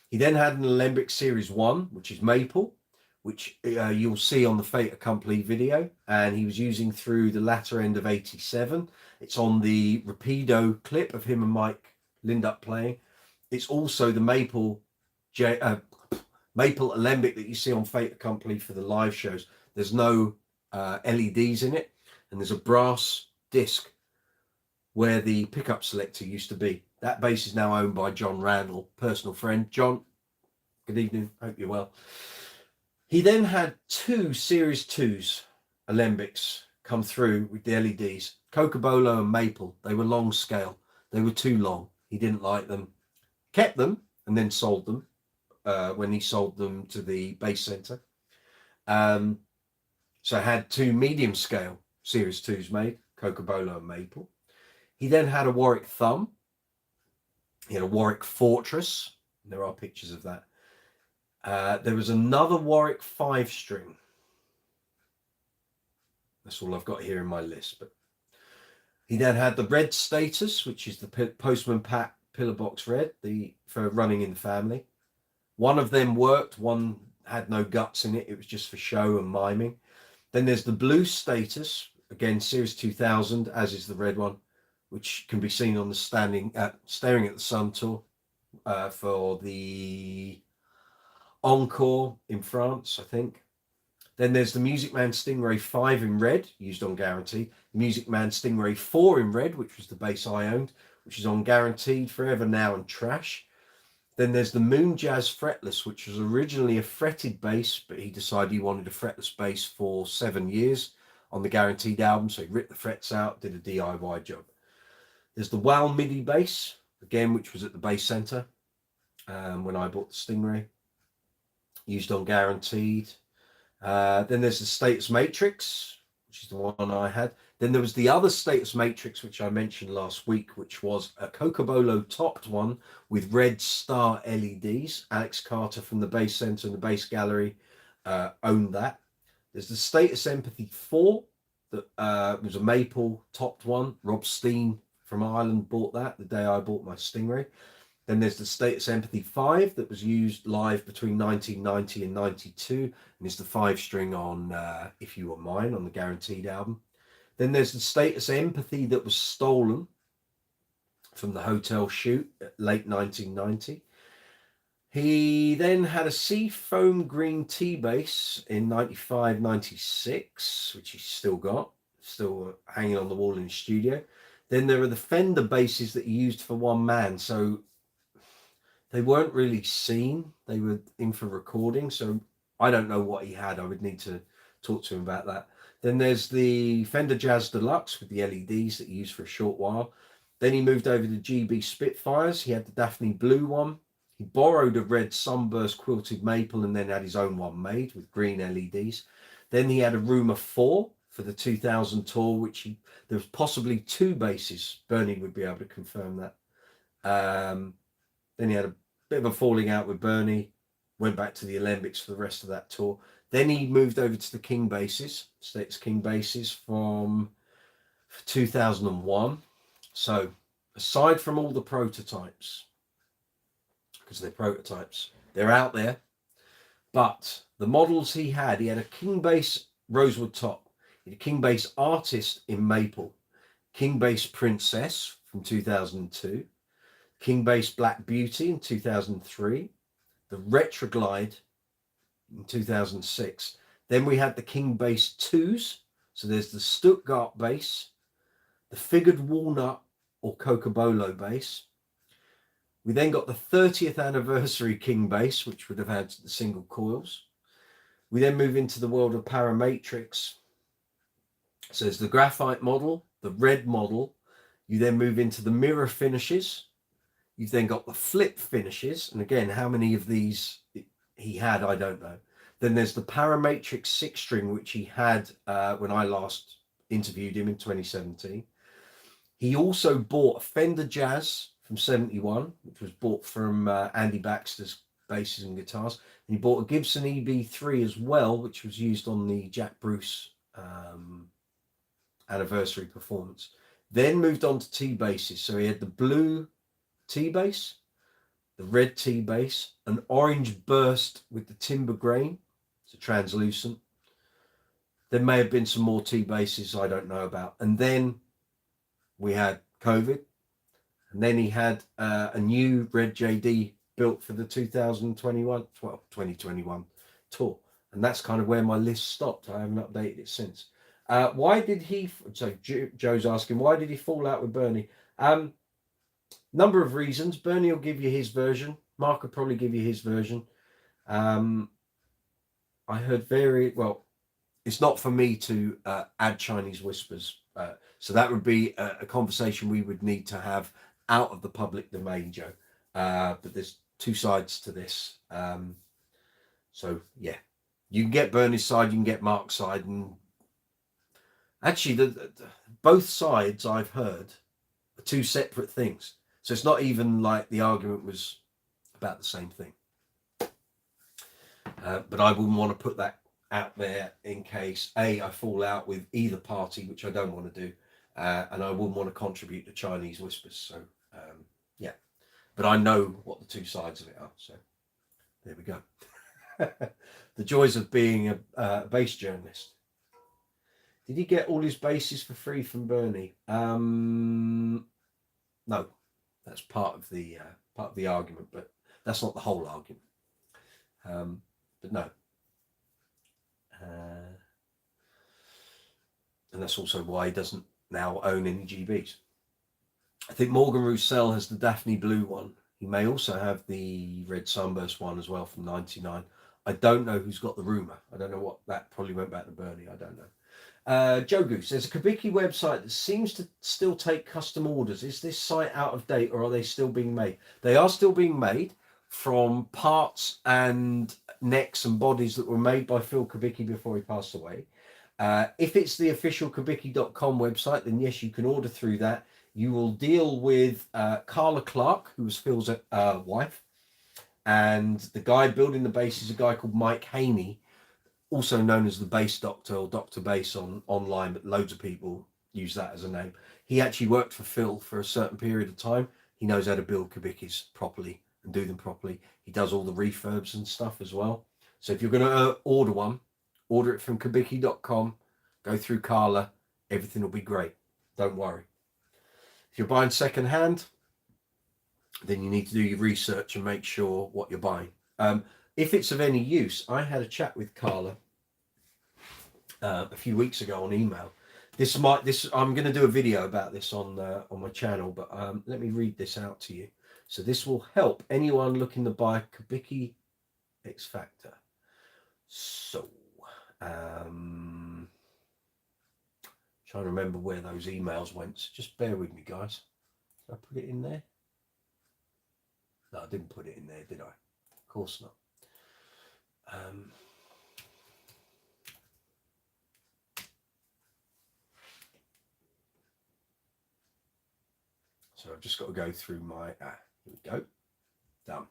He then had an Alembic Series 1, which is Maple, which you'll see on the Fait Accompli video, and he was using through the latter end of 87. It's on the Rapido clip of him and Mike Lindup playing. It's also the Maple Alembic that you see on Fait Accompli for the live shows. There's no LEDs in it, and there's a brass disc where the pickup selector used to be. That bass is now owned by John Randall, personal friend. John, good evening, hope you're well. He then had 2 Series 2s Alembics come through with the LEDs, Cocobolo and Maple. They were long scale. They were too long. He didn't like them. Kept them and then sold them when he sold them to the bass center. So I had 2 medium scale Series 2s made, Cocobolo and Maple. He then had a Warwick Thumb. He had a Warwick Fortress. There are pictures of that. There was another Warwick 5-string. That's all I've got here in my list. But he then had the Red Status, which is the Postman Pat Pillar Box Red, for running in the family. One of them worked, one had no guts in it. It was just for show and miming. Then there's the Blue Status, again, Series 2000, as is the red one, which can be seen on the Staring at the Sun tour for the Encore in France, I think. Then there's the Music Man Stingray 5 in red, used on Guaranteed. Music Man Stingray 4 in red, which was the bass I owned, which is on Guaranteed, Forever Now, and Trash. Then there's the Moon Jazz Fretless, which was originally a fretted bass, but he decided he wanted a fretless bass for 7 years on the Guaranteed album, so he ripped the frets out, did a DIY job. There's the Wow MIDI bass, again, which was at the bass center when I bought the Stingray, used on Guaranteed. Then there's the Status Matrix, which is the one I had. Then there was the other Status Matrix, which I mentioned last week, which was a Cocobolo topped one with red star LEDs. Alex Carter from the Bass Center and the Bass Gallery owned that. There's the Status Empathy 4 that was a maple topped one. Rob Steen from Ireland bought that the day I bought my Stingray. Then there's the Status Empathy 5 that was used live between 1990 and 92, and it's the 5-string on If You Were Mine on the Guaranteed album. Then there's the Status Empathy that was stolen from the hotel shoot at late 1990. He then had a Seafoam Green Tea bass in 95, 96, which he's still got, still hanging on the wall in his studio. Then there are the Fender basses that he used for one man. So they weren't really seen. They were in for recording. So I don't know what he had. I would need to talk to him about that. Then there's the Fender Jazz Deluxe with the LEDs that he used for a short while. Then he moved over to GB Spitfires. He had the Daphne Blue one. He borrowed a red Sunburst quilted maple and then had his own one made with green LEDs. Then he had a Rumor 4 for the 2000 tour, which there was possibly 2 basses. Bernie would be able to confirm that. Then he had a bit of a falling out with Bernie, went back to the Alembics for the rest of that tour. Then he moved over to the King basses, Status King basses from 2001. So aside from all the prototypes, because they're prototypes, they're out there, but the models he had a King bass rosewood top. a King Base Artist in maple, King Base Princess from 2002, King Base Black Beauty in 2003, the Retroglide in 2006. Then we had the King Base 2s. So there's the Stuttgart base, the figured walnut or Cocobolo base. We then got the 30th anniversary King base, which would have had the single coils. We then move into the world of Parametrics. So there's the graphite model, the red model. You then move into the mirror finishes. You've then got the flip finishes. And again, how many of these he had, I don't know. Then there's the Parametric 6-string, which he had when I last interviewed him in 2017. He also bought a Fender Jazz from 71, which was bought from Andy Baxter's basses and guitars. And he bought a Gibson EB3 as well, which was used on the Jack Bruce anniversary performance. Then moved on to T-basses. So he had the blue T-bass, the red T-bass, an orange burst with the timber grain, so translucent. There may have been some more T-basses I don't know about. And then we had COVID. And then he had a new red JD built for the 2021 tour. And that's kind of where my list stopped. I haven't updated it since. Why did he, so Joe's asking, why did he fall out with Bernie? Number of reasons. Bernie will give you his version. Mark will probably give you his version. I heard well, it's not for me to add Chinese whispers. So that would be a conversation we would need to have out of the public domain, Joe. But there's two sides to this. So yeah, you can get Bernie's side, you can get Mark's side, and actually both sides I've heard are two separate things. So it's not even like the argument was about the same thing. But I wouldn't want to put that out there in case I fall out with either party, which I don't want to do, and I wouldn't want to contribute to Chinese whispers. So yeah, but I know what the two sides of it are. So there we go. The joys of being a bass journalist. Did he get all his basses for free from Bernie? No, that's part of the argument, but that's not the whole argument. But no. And that's also why he doesn't now own any GBs. I think Morgan Roussel has the Daphne Blue one. He may also have the Red Sunburst one as well from 99. I don't know who's got the rumour. I don't know what, that probably went back to Bernie. I don't know. Joe Goose, there's a Kubicki website that seems to still take custom orders. Is this site out of date or are they still being made? They are still being made from parts and necks and bodies that were made by Phil Kubicki before he passed away. If it's the official Kubicki.com website, then yes, you can order through that. You will deal with Carla Clark, who was Phil's wife, and the guy building the bass is a guy called Mike Haney, also known as the Bass Doctor or Dr. Bass online, but loads of people use that as a name. He actually worked for Phil for a certain period of time. He knows how to build Kubickis properly and do them properly. He does all the refurbs and stuff as well. So if you're going to order one, order it from Kubicki.com, go through Carla, everything will be great. Don't worry. If you're buying second hand, then you need to do your research and make sure what you're buying. If it's of any use, I had a chat with Carla a few weeks ago on email. I'm going to do a video about this on my channel, but let me read this out to you. So this will help anyone looking to buy a Kubicki X Factor. So, trying to remember where those emails went. So just bear with me, guys. Did I put it in there? No, I didn't put it in there, did I? Of course not. So I've just got to go through my, here we go, done.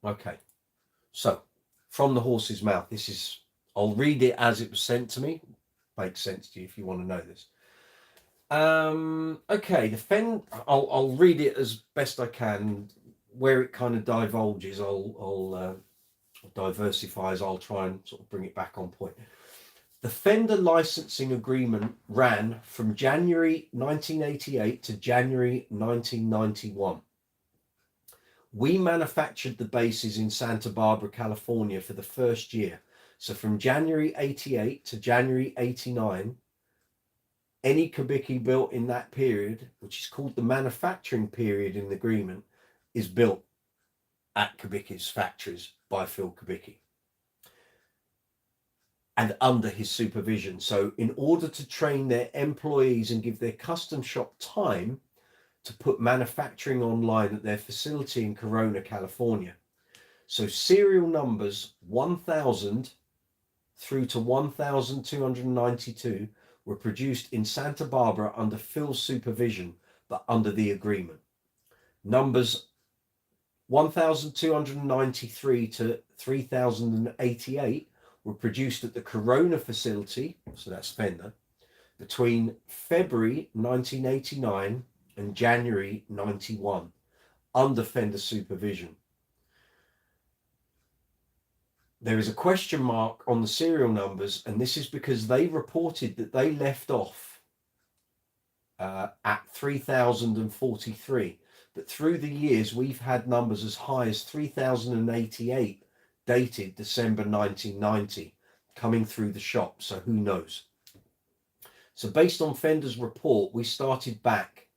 Okay, so from the horse's mouth, this is, I'll read it as it was sent to me. Makes sense to you if you want to know this. Okay, I'll read it as best I can. Where it kind of divulges, I'll diversifies, I'll try and sort of bring it back on point. The Fender licensing agreement ran from January 1988 to January 1991. We manufactured the bases in Santa Barbara, California for the first year. So from January 88 to January 89, any Kubicki built in that period, which is called the manufacturing period in the agreement, is built at Kubicki's factories by Phil Kubicki and under his supervision. So in order to train their employees and give their custom shop time to put manufacturing online at their facility in Corona, California. So serial numbers 1000 through to 1292 were produced in Santa Barbara under Phil's supervision, but under the agreement. Numbers 1293 to 3088 were produced at the Corona facility, so that's Fender, between February 1989 and January 91 under Fender supervision. There is a question mark on the serial numbers, and this is because they reported that they left off at 3043, but through the years we've had numbers as high as 3088 dated December 1990 coming through the shop, so who knows. So based on Fender's report, we started back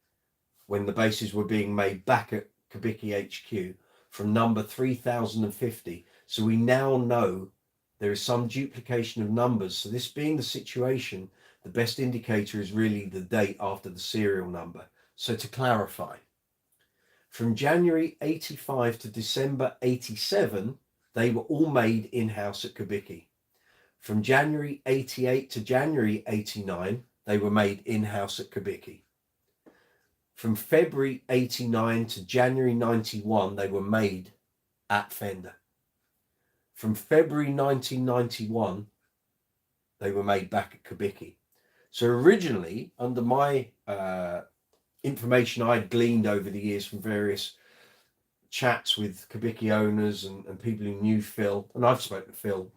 when the bases were being made back at Kubicki HQ from number 3050. So we now know there is some duplication of numbers. So this being the situation, the best indicator is really the date after the serial number. So to clarify, from January 85 to December 87, they were all made in-house at Kubicki. From January 88 to January 89, they were made in-house at Kubicki. From February 89 to January 91, they were made at Fender. From February 1991, they were made back at Kubicki. So originally, under my information I'd gleaned over the years from various chats with Kubicki owners and people who knew Phil, and I've spoken to Phil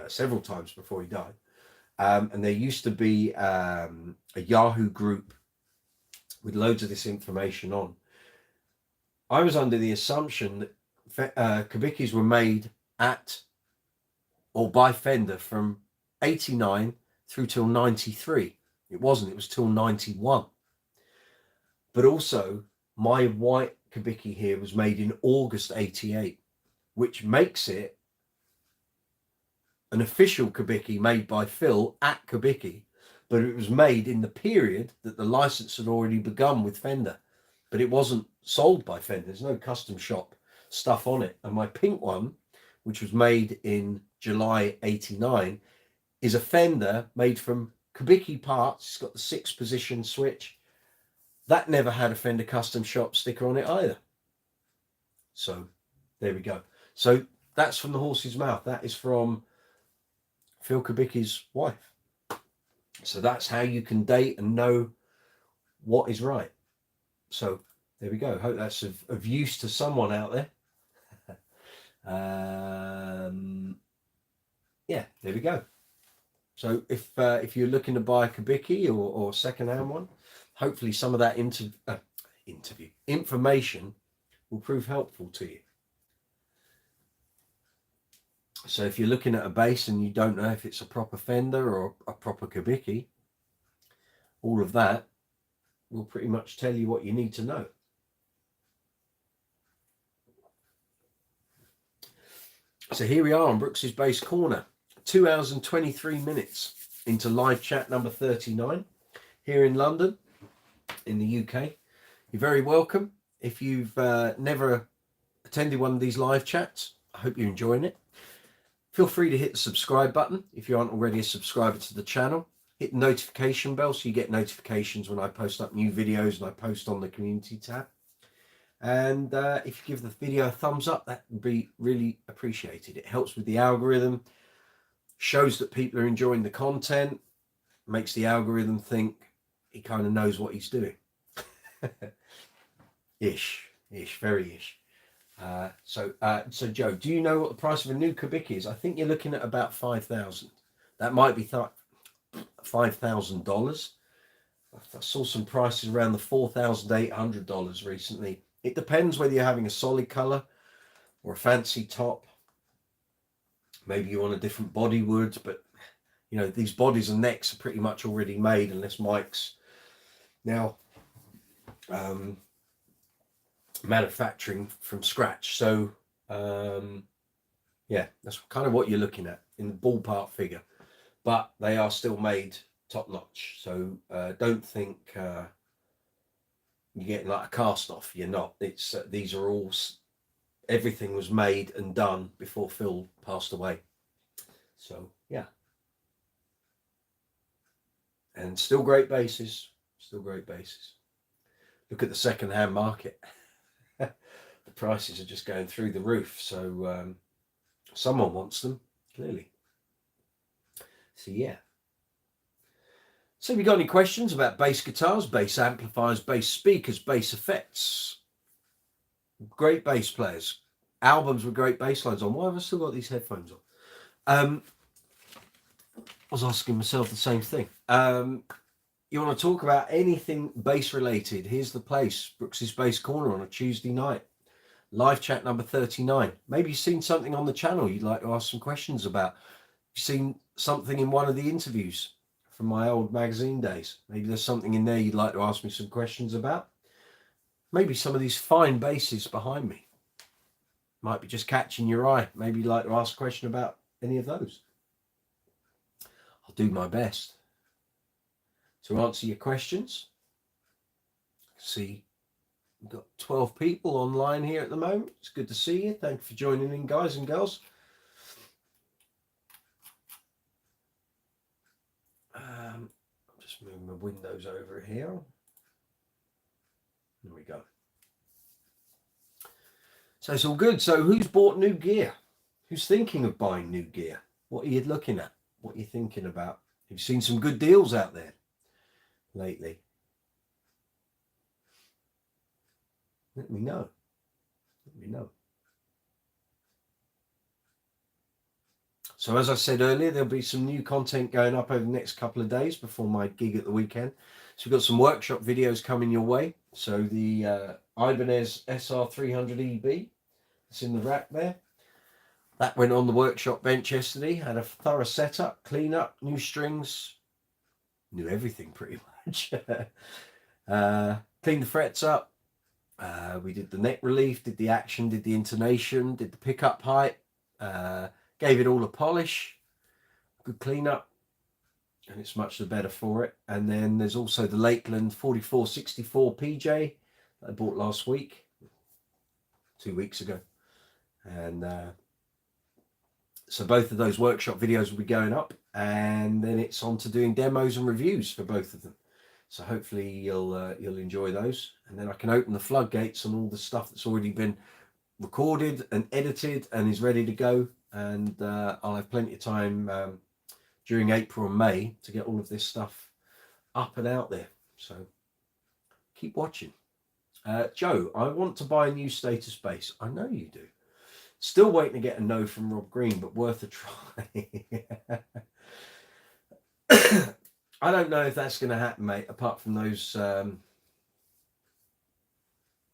several times before he died, and there used to be a Yahoo group with loads of this information on. I was under the assumption that Kubickis were made at or by Fender from 89 through till 93. It wasn't, it was till 91. But also, my white Kubicki here was made in August 88, which makes it an official Kubicki made by Phil at Kubicki, but it was made in the period that the license had already begun with Fender, but it wasn't sold by Fender. There's no custom shop stuff on it. And my pink one, which was made in July 89, is a Fender made from Kubicki parts. It's got the 6-position switch. That never had a Fender custom shop sticker on it either. So there we go. So that's from the horse's mouth. That is from Phil Kubicki's wife. So that's how you can date and know what is right. So there we go. Hope that's of use to someone out there. Yeah, there we go. So if you're looking to buy a Kubicki or second-hand one, hopefully some of that information will prove helpful to you. So if you're looking at a bass and you don't know if it's a proper Fender or a proper Kubicki, all of that will pretty much tell you what you need to know. So here we are on Brooks's Bass Corner, 2 hours and 23 minutes into live chat number 39 here in London, in the UK. You're very welcome. If you've never attended one of these live chats, I hope you're enjoying it. Feel free to hit the subscribe button if you aren't already a subscriber to the channel. Hit the notification bell so you get notifications when I post up new videos and I post on the community tab. And if you give the video a thumbs up, that would be really appreciated. It helps with the algorithm, shows that people are enjoying the content, makes the algorithm think he kind of knows what he's doing. Very ish. So Joe, do you know what the price of a new Kubik is? I think you're looking at about 5,000. That might be $5,000. I saw some prices around the $4,800 recently. It depends whether you're having a solid color or a fancy top. Maybe you want a different body wood, but you know, these bodies and necks are pretty much already made unless Mike's now manufacturing from scratch. So yeah, that's kind of what you're looking at in the ballpark figure, but they are still made top notch. So don't think you're getting like a cast off. You're not. It's these are all, everything was made and done before Phil passed away. So yeah, and still great bases. Still great bases. Look at the second-hand market. The prices are just going through the roof. So someone wants them, clearly. So yeah. So have you got any questions about bass guitars, bass amplifiers, bass speakers, bass effects? Great bass players. Albums with great bass lines on. Why have I still got these headphones on? I was asking myself the same thing. You want to talk about anything bass related? Here's the place, Brooks's Bass Corner on a Tuesday night. Live chat number 39. Maybe you've seen something on the channel you'd like to ask some questions about. You've seen something in one of the interviews from my old magazine days. Maybe there's something in there you'd like to ask me some questions about. Maybe some of these fine basses behind me might be just catching your eye. Maybe you'd like to ask a question about any of those. I'll do my best to answer your questions. See, we've got 12 people online here at the moment. It's good to see you. Thank you for joining in, guys and girls. I'm just moving my windows over here. There we go. So it's all good. So who's bought new gear? Who's thinking of buying new gear? What are you looking at? What are you thinking about? Have you seen some good deals out there lately? Let me know. Let me know. So as I said earlier, there'll be some new content going up over the next couple of days before my gig at the weekend. So we've got some workshop videos coming your way. So the Ibanez SR300EB, it's in the rack there. That went on the workshop bench yesterday. Had a thorough setup, clean up, new strings, knew everything pretty much. Cleaned the frets up. We did the neck relief, did the action, did the intonation, did the pickup height. Gave it all a polish, good cleanup, and it's much the better for it. And then there's also the Lakeland 4464 PJ that I bought last week, 2 weeks ago. And so both of those workshop videos will be going up, and then it's on to doing demos and reviews for both of them. So hopefully you'll enjoy those, and then I can open the floodgates on all the stuff that's already been recorded and edited and is ready to go. And I'll have plenty of time during April and May to get all of this stuff up and out there. So keep watching. Joe, I want to buy a new status bass. I know you do. Still waiting to get a no from Rob Green, but worth a try. I don't know if that's going to happen, mate, apart from those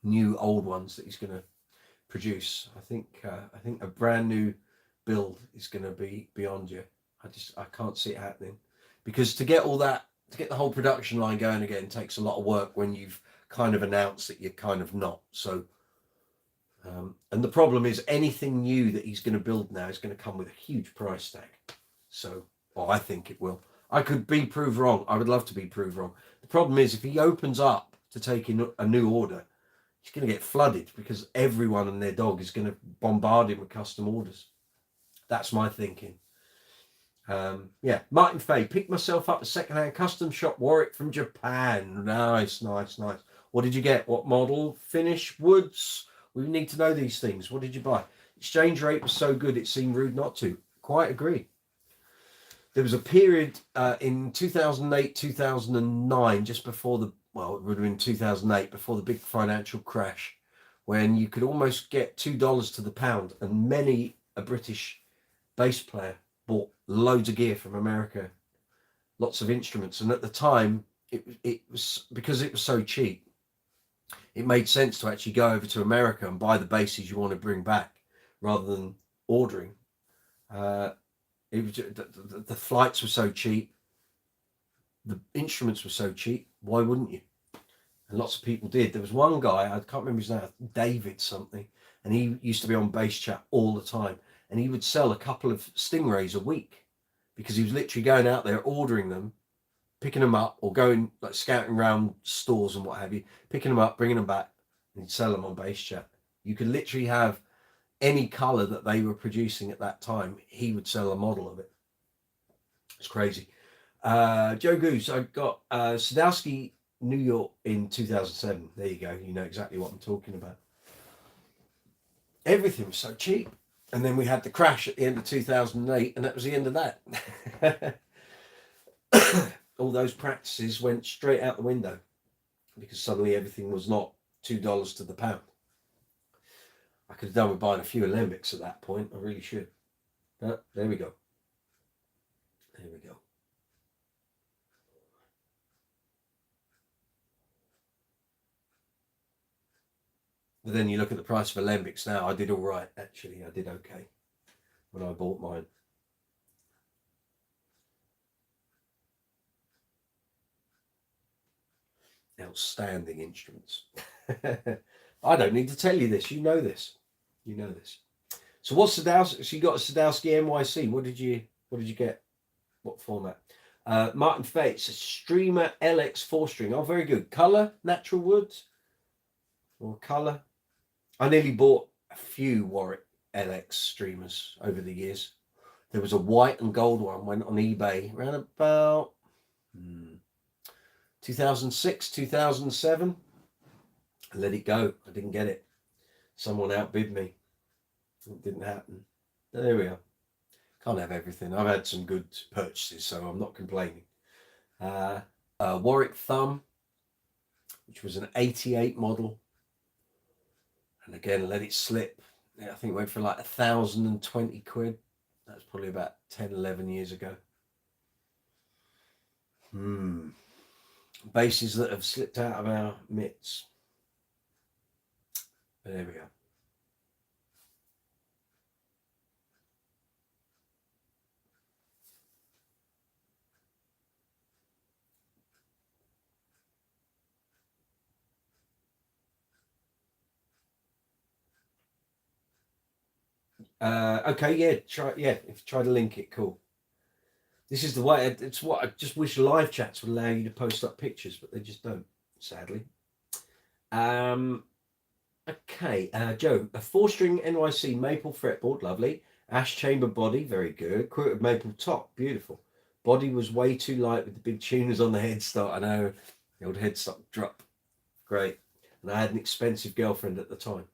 new old ones that he's going to produce. I think a brand new build is going to be beyond you. I can't see it happening, because to get the whole production line going again takes a lot of work when you've kind of announced that you're kind of not. So and the problem is anything new that he's going to build now is going to come with a huge price tag. So, well, I think it will. I could be proved wrong. I would love to be proved wrong. The problem is if he opens up to take in a new order, he's going to get flooded because everyone and their dog is going to bombard him with custom orders. That's my thinking. Yeah, Martin Fay, picked myself up a secondhand custom shop Warwick from Japan. Nice. What did you get? What model? Finish? Woods? We need to know these things. What did you buy? Exchange rate was so good it seemed rude not to. Quite agree. There was a period in 2008, 2009, just before it would have been 2008, before the big financial crash, when you could almost get $2 to the pound, and many a British bass player bought loads of gear from America, lots of instruments. And at the time, it was because it was so cheap, it made sense to actually go over to America and buy the basses you want to bring back rather than ordering. It was the flights were so cheap, the instruments were so cheap. Why wouldn't you? And lots of people did. There was one guy, I can't remember his name, David something, and he used to be on Bass Chat all the time, and he would sell a couple of Stingrays a week because he was literally going out there ordering them, picking them up, or going like scouting around stores and what have you, picking them up, bringing them back, and he'd sell them on Bass Chat. You could literally have any color that they were producing at that time. He would sell a model of it. It's crazy. Joe Goose, I got Sadowski New York in 2007. There you go. You know exactly what I'm talking about. Everything was so cheap. And then we had the crash at the end of 2008, and that was the end of that. All those practices went straight out the window because suddenly everything was not $2 to the pound. I could have done with buying a few Alembics at that point. I really should. But there we go. There we go. But then you look at the price of Alembics now. I did all right, actually. I did okay when I bought mine. Outstanding instruments. I don't need to tell you this. You know this. You know this. So what's Sadowski? So you got a Sadowski NYC. What did you get? What format? Martin Fates, a Streamer LX 4-string. Oh, very good. Color, natural woods, or color. I nearly bought a few Warwick LX streamers over the years. There was a white and gold one, went on eBay around about 2006, 2007. I let it go. I didn't get it. Someone outbid me. It didn't happen. But there we are. Can't have everything. I've had some good purchases, so I'm not complaining. Warwick Thumb, which was an 88 model. And again, let it slip. I think it went for like 1,020 quid. That's probably about 10, 11 years ago. Basses that have slipped out of our mitts. But there we go. Okay, yeah, if you try to link it, cool. This is the way. It's what I just wish live chats would allow you to post up pictures, but they just don't, sadly. Okay, Joe, a 4-string NYC maple fretboard, lovely. Ash chamber body, very good. Quilted maple top, beautiful. Body was way too light with the big tuners on the headstock. I know, the old headstock drop, great. And I had an expensive girlfriend at the time.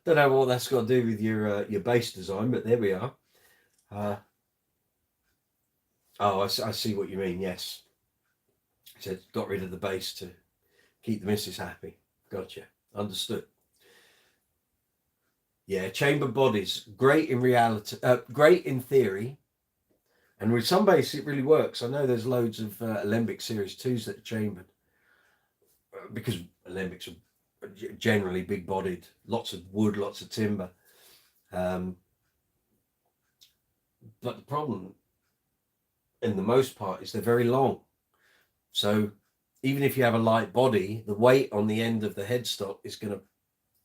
Don't know what that's got to do with your bass design, but there we are. Oh, I see what you mean. Yes, so got rid of the bass to keep the missus happy. Gotcha, understood. Yeah, chamber bodies, great in reality, great in theory, and with some bass it really works. I know there's loads of Alembic Series 2s that are chambered because Alembics are generally big bodied, lots of wood, lots of timber. But the problem, in the most part, is they're very long. So even if you have a light body, the weight on the end of the headstock is going to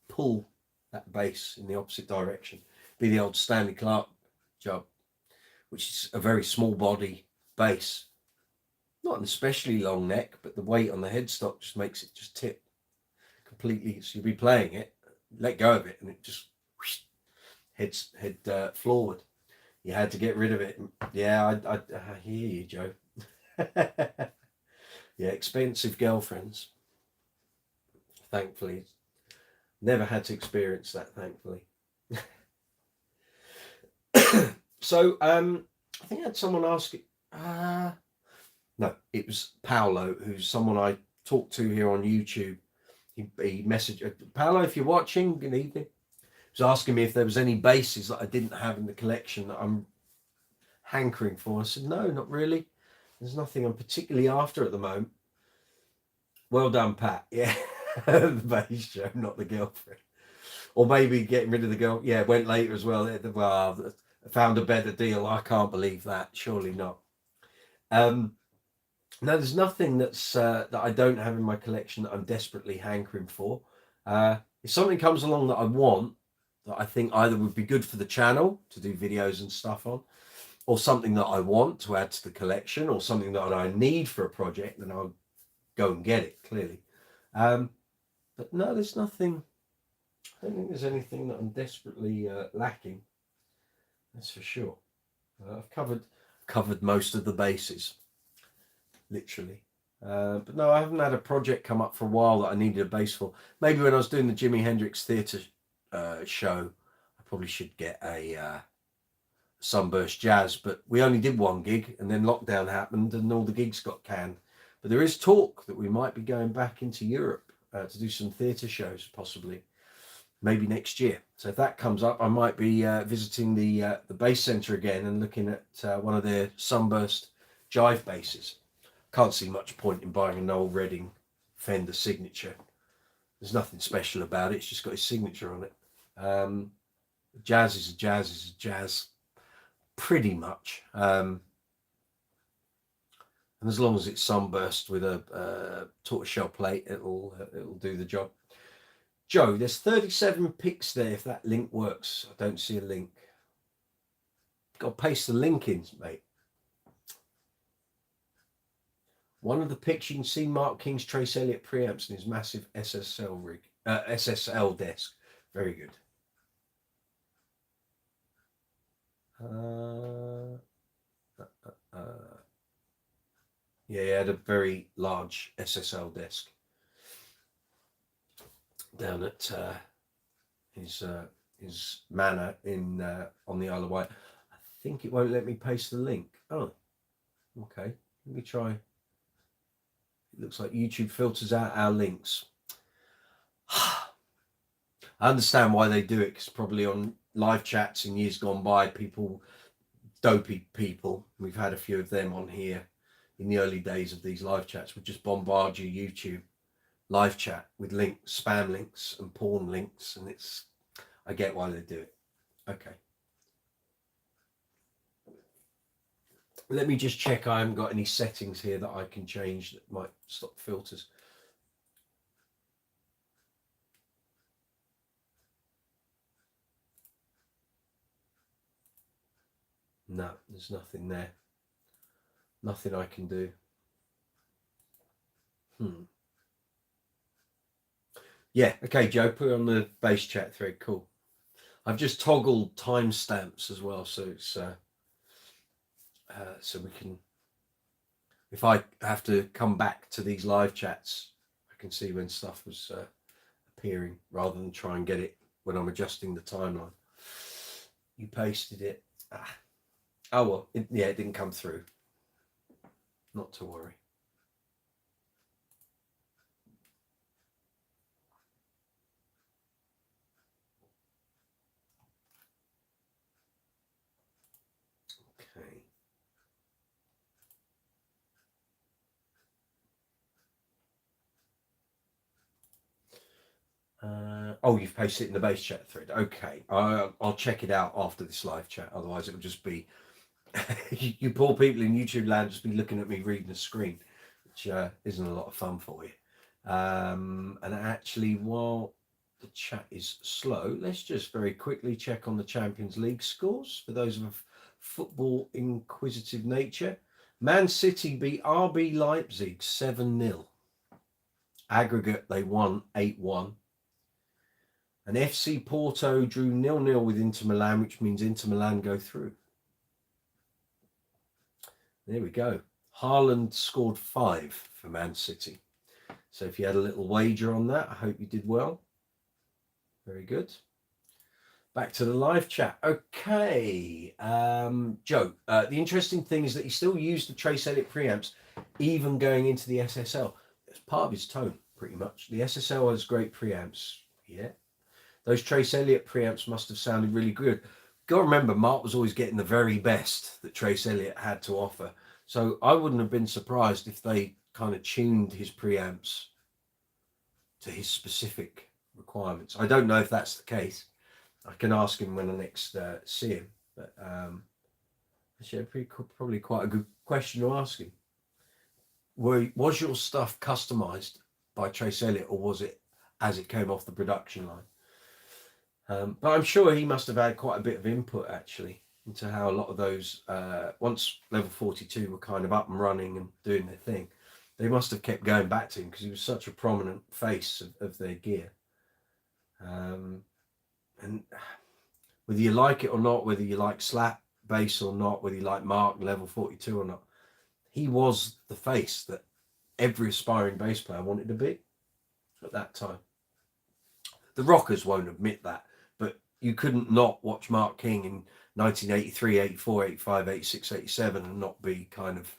pull that bass in the opposite direction. Be the old Stanley Clark job, which is a very small body bass. Not an especially long neck, but the weight on the headstock just makes it just tip completely. So you'll be playing it, let go of it, and it just head forward. You had to get rid of it. Yeah, I hear you, Joe. Yeah, expensive girlfriends. Thankfully, never had to experience that. Thankfully. So I think I had someone ask it. No, it was Paolo, who's someone I talked to here on YouTube. he messaged, Paolo, if you're watching, good evening. He was asking me if there was any basses that I didn't have in the collection that I'm hankering for. I said, no, not really. There's nothing I'm particularly after at the moment. Well done, Pat. Yeah, the bass show, not the girlfriend. Or maybe getting rid of the girl. Yeah, went later as well. Well, found a better deal. I can't believe that. Surely not. No, there's nothing that's that I don't have in my collection that I'm desperately hankering for. If something comes along that I want, that I think either would be good for the channel to do videos and stuff on, or something that I want to add to the collection, or something that I need for a project, then I'll go and get it, clearly. But no, there's nothing. I don't think there's anything that I'm desperately lacking. That's for sure. I've covered most of the bases, literally. But no, I haven't had a project come up for a while that I needed a bass for. Maybe when I was doing the Jimi Hendrix Theatre show, I probably should get a Sunburst Jazz, but we only did one gig and then lockdown happened and all the gigs got canned. But there is talk that we might be going back into Europe to do some theatre shows, possibly, maybe next year. So if that comes up, I might be visiting the bass centre again and looking at one of their Sunburst jive basses. Can't see much point in buying a Noel Redding Fender Signature. There's nothing special about it. It's just got his signature on it. Jazz is a jazz is a jazz, pretty much. And as long as it's sunburst with a tortoiseshell plate, it'll do the job. Joe, there's 37 pics there. If that link works, I don't see a link. Got to paste the link in, mate. One of the pics you can see Mark King's Trace Elliott preamps and his massive SSL rig, SSL desk. Very good. Yeah, he had a very large SSL desk down at his manor in on the Isle of Wight. I think it won't let me paste the link. Oh, okay. Let me try. It looks like YouTube filters out our links. I understand why they do it, because probably on live chats in years gone by, dopey people, we've had a few of them on here in the early days of these live chats, would just bombard your YouTube live chat with links, spam links and porn links, and I get why they do it. Okay. Let me just check I haven't got any settings here that I can change that might stop filters. No, there's nothing there. Nothing I can do. Yeah, okay, Joe, put it on the base chat thread. Cool. I've just toggled timestamps as well, so it's so we can, if I have to come back to these live chats, I can see when stuff was appearing rather than try and get it when I'm adjusting the timeline. You pasted it. Oh well, it didn't come through. Not to worry. Okay. Oh, you've pasted it in the base chat thread. Okay, I'll check it out after this live chat. Otherwise, it will just be you poor people in YouTube land just be looking at me reading a screen, which isn't a lot of fun for you. And actually, while the chat is slow, let's just very quickly check on the Champions League scores for those of a football inquisitive nature. Man City beat RB Leipzig 7-0. Aggregate, they won 8-1. And FC Porto drew 0-0 with Inter Milan, which means Inter Milan go through. There we go. Haaland scored 5 for Man City. So if you had a little wager on that, I hope you did well. Very good. Back to the live chat. Okay. Joe, the interesting thing is that he still used the Trace Elliott preamps, even going into the SSL. It's part of his tone. pretty much. The SSL has great preamps. Yeah. Those Trace Elliott preamps must have sounded really good. Got to remember, Mark was always getting the very best that Trace Elliott had to offer. So I wouldn't have been surprised if they kind of tuned his preamps to his specific requirements. I don't know if that's the case. I can ask him when I next see him. But actually, probably quite a good question to ask him. Was your stuff customized by Trace Elliott, or was it as it came off the production line? But I'm sure he must have had quite a bit of input actually into how a lot of those, once Level 42 were kind of up and running and doing their thing, they must have kept going back to him because he was such a prominent face of their gear. And whether you like it or not, whether you like slap bass or not, whether you like Mark Level 42 or not, he was the face that every aspiring bass player wanted to be at that time. The rockers won't admit that, but you couldn't not watch Mark King in 1983, 84, 85, 86, 87 and not be kind of,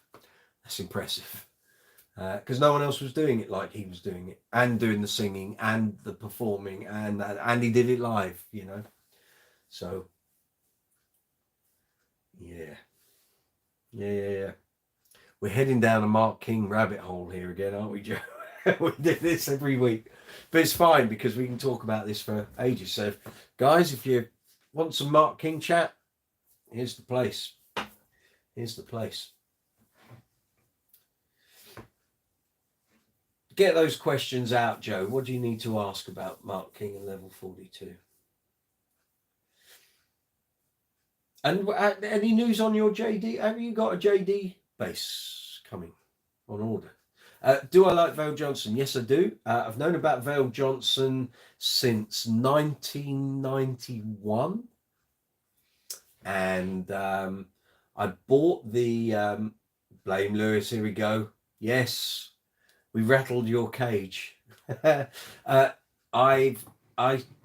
that's impressive. Because no one else was doing it like he was doing it, and doing the singing and the performing, and he did it live, you know. So, yeah. We're heading down a Mark King rabbit hole here again, aren't we, Joe? We do this every week, but it's fine because we can talk about this for ages. So, guys, if you want some Mark King chat, here's the place. Here's the place. Get those questions out, Joe. What do you need to ask about Mark King and Level 42? And any news on your JD? Have you got a JD bass coming on order? Do I like Vale Johnson? Yes, I do. I've known about Vale Johnson since 1991. And I bought the Blame Lewis, here we go. Yes, we rattled your cage. I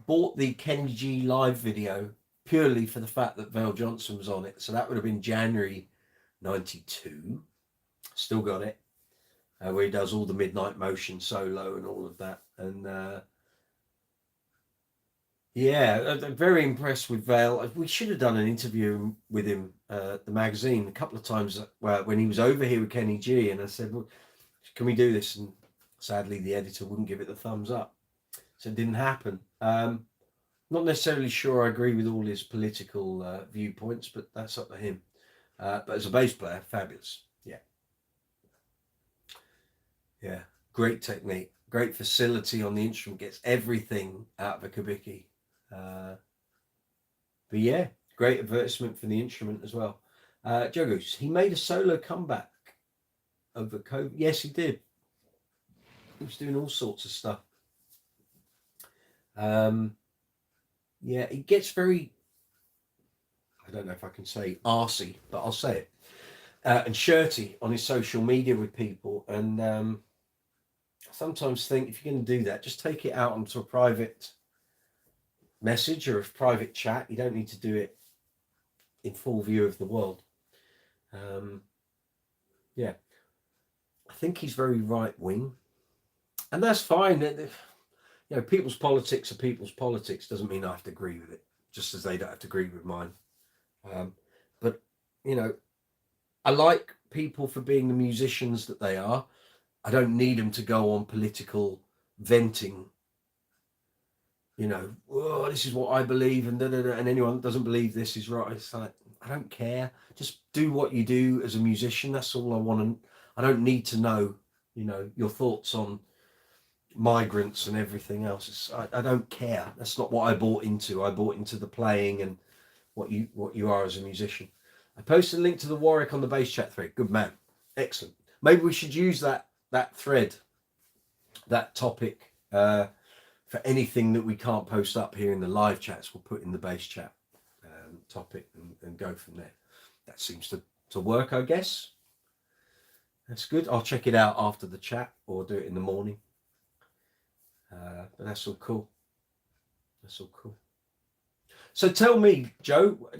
bought the Kenny G live video purely for the fact that Vale Johnson was on it. So that would have been January 92. Still got it. Where he does all the Midnight Motion solo and all of that. And yeah, I'm very impressed with Vale. We should have done an interview with him at the magazine a couple of times when he was over here with Kenny G. And I said, well, can we do this? And sadly, the editor wouldn't give it the thumbs up. So it didn't happen. Not necessarily sure I agree with all his political viewpoints, but that's up to him. But as a bass player, fabulous. Yeah, great technique, great facility on the instrument, gets everything out of a Kubicki. But yeah, great advertisement for the instrument as well. Joe Goose, he made a solo comeback over COVID. Yes, he did. He was doing all sorts of stuff. Yeah, he gets very, I don't know if I can say arsey, but I'll say it. And shirty on his social media with people. And I sometimes think if you're going to do that, just take it out onto a private message or a private chat. You don't need to do it in full view of the world. Yeah, I think he's very right wing, and that's fine. You know, people's politics are people's politics. Doesn't mean I have to agree with it, just as they don't have to agree with mine. But you know, I like people for being the musicians that they are. I don't need them to go on political venting. You know, oh, this is what I believe, and and anyone that doesn't believe this is right. It's like, I don't care. Just do what you do as a musician. That's all I want. I don't need to know, you know, your thoughts on migrants and everything else. I don't care. That's not what I bought into. I bought into the playing and what you are as a musician. I posted a link to the Warwick on the bass chat thread. Good man. Excellent. Maybe we should use that thread, that topic, for anything that we can't post up here in the live chats. We'll put in the bass chat topic and go from there. That seems to work, I guess. That's good. I'll check it out after the chat or do it in the morning. But that's all cool. That's all cool. So tell me, Joe,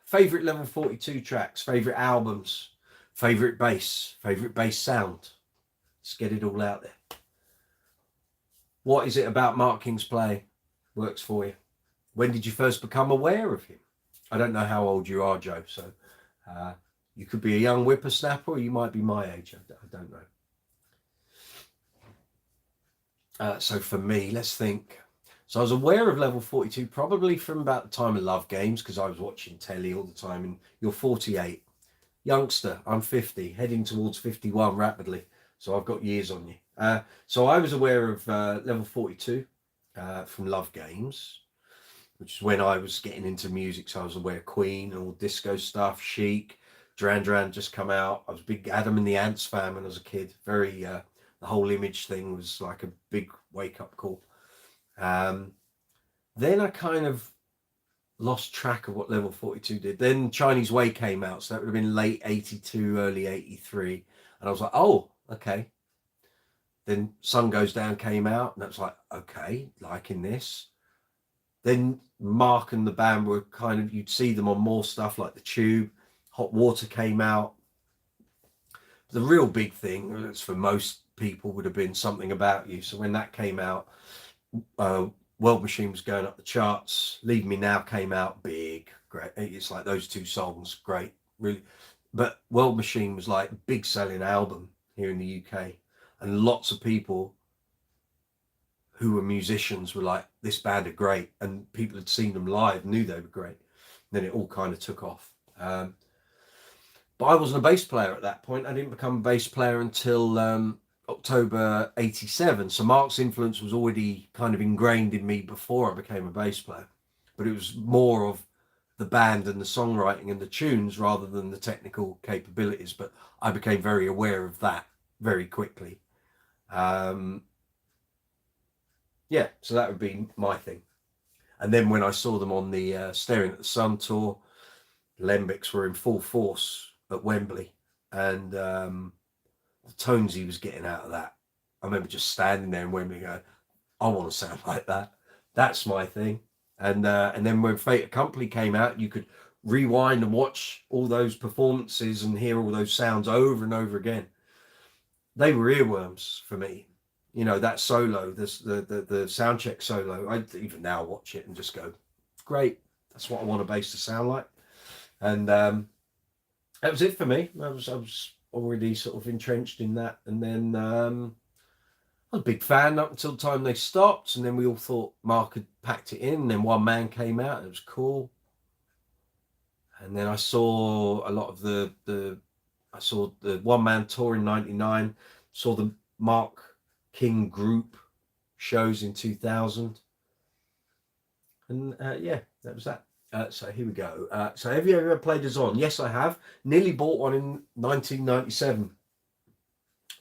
favorite Level 42 tracks, favorite albums, favorite bass sound. Let's get it all out there. What is it about Mark King's play works for you? When did you first become aware of him? I don't know how old you are, Joe, so you could be a young whippersnapper, or you might be my age. I don't know. So for me, let's think. So I was aware of Level 42 probably from about the time of Love Games, because I was watching telly all the time. And you're 48. Youngster, I'm 50, heading towards 51 rapidly. So I've got years on you. So I was aware of Level 42 from Love Games, which is when I was getting into music. So I was aware of Queen and all disco stuff, Chic, Duran Duran just come out. I was a big Adam and the Ants fan when I was a kid. Very, the whole Image thing was like a big wake up call. Then I kind of lost track of what Level 42 did. Then Chinese Way came out, so that would have been late 82, early 83. And I was like, oh, okay. Then Sun Goes Down came out, and that's like, okay, liking this. Then Mark and the band were kind of, you'd see them on more stuff like The Tube. Hot Water came out. The real big thing, that's for most people, would have been Something About You. So when that came out, World Machine was going up the charts. Leave Me Now came out, big, great. It's like those two songs, great, really. But World Machine was like a big selling album here in the UK. And lots of people who were musicians were like, this band are great. And people had seen them live, knew they were great. And then it all kind of took off. But I wasn't a bass player at that point. I didn't become a bass player until October 87. So Mark's influence was already kind of ingrained in me before I became a bass player. But it was more of the band and the songwriting and the tunes rather than the technical capabilities. But I became very aware of that very quickly. Yeah, so that would be my thing. And then when I saw them on the Staring at the Sun tour, Lembics were in full force at Wembley, and the tones he was getting out of that, I remember just standing there in Wembley going, I want to sound like that. That's my thing. And then when Fate Accompli came out, you could rewind and watch all those performances and hear all those sounds over and over again. They were earworms for me. You know, that solo, the soundcheck solo, I even now watch it and just go, great. That's what I want a bass to sound like. And that was it for me. I was already sort of entrenched in that. And then I was a big fan up until the time they stopped. And then we all thought Mark had packed it in. And then One Man came out. And it was cool. And then I saw a lot of I saw the One Man tour in 99. Saw the Mark King group shows in 2000. And yeah, that was that. So here we go. So have you ever played a Zon? Yes, I have. Nearly bought one in 1997,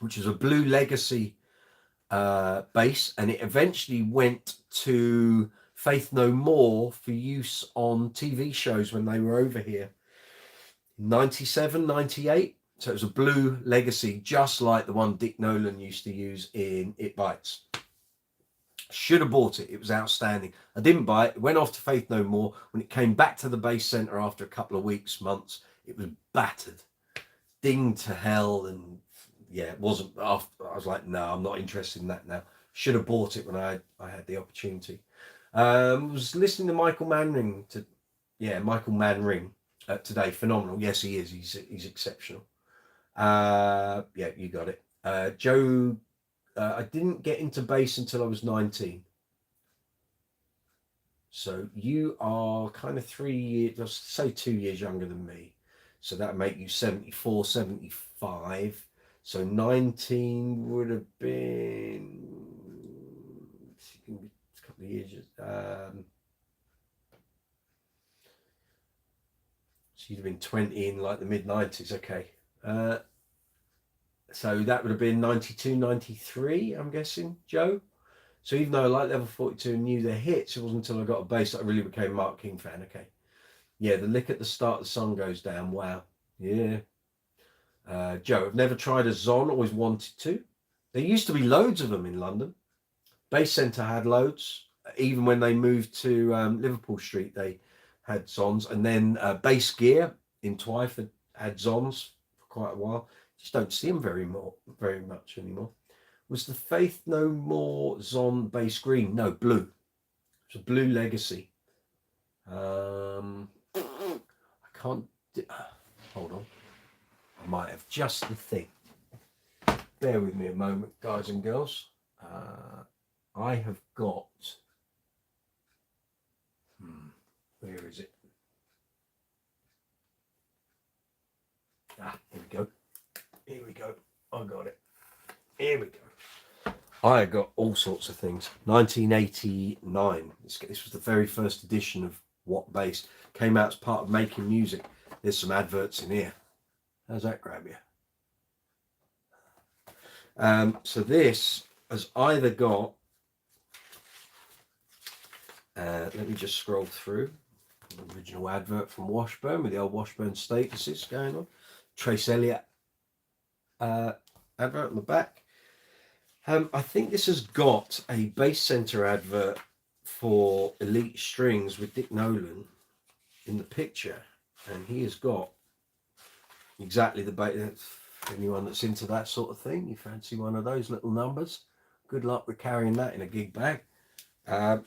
which is a Blue Legacy bass, and it eventually went to Faith No More for use on TV shows when they were over here. 97, 98. So it was a Blue Legacy, just like the one Dick Nolan used to use in It Bites. Should have bought it. It was outstanding. I didn't buy it. It went off to Faith No More. When it came back to the bass centre after a couple of weeks, months, it was battered, dinged to hell. And yeah, it wasn't after. I was like, no, I'm not interested in that now. Should have bought it when I had the opportunity. Was listening to Michael Manring today. Phenomenal. Yes, he is. He's exceptional. Yeah, you got it. Joe, I didn't get into bass until I was 19. So you are kind of 3 years, let's say 2 years younger than me. So that make you 74, 75. So 19 would have been a couple of years. So you'd have been 20 in like the mid 90s. Okay. So that would have been 92, 93, I'm guessing, Joe. So even though I liked Level 42 and knew their hits, it wasn't until I got a bass that I really became a Mark King fan. Okay. Yeah, the lick at the start, The Sun Goes Down. Wow. Yeah. Joe, I've never tried a Zon, always wanted to. There used to be loads of them in London. Bass Centre had loads. Even when they moved to Liverpool Street, they had Zons. And then Bass Gear in Twyford had Zons for quite a while. Just don't see them very much anymore. Was the Faith No More Zon bass green? No, blue. It's a blue Legacy. I can't. Hold on. I might have just the thing. Bear with me a moment, guys and girls. I have got. Where is it? Here we go. Here we go. I got it. Here we go. I got all sorts of things. 1989. This was the very first edition of What Bass. Came out as part of Making Music. There's some adverts in here. How's that grab you? So this has either got, let me just scroll through, an original advert from Washburn with the old Washburn statuses going on. Trace Elliott advert on the back. I think this has got a bass center advert for Elite Strings with Dick Nolan in the picture, and he has got exactly the bass. Anyone that's into that sort of thing, you fancy one of those little numbers, good luck with carrying that in a gig bag. So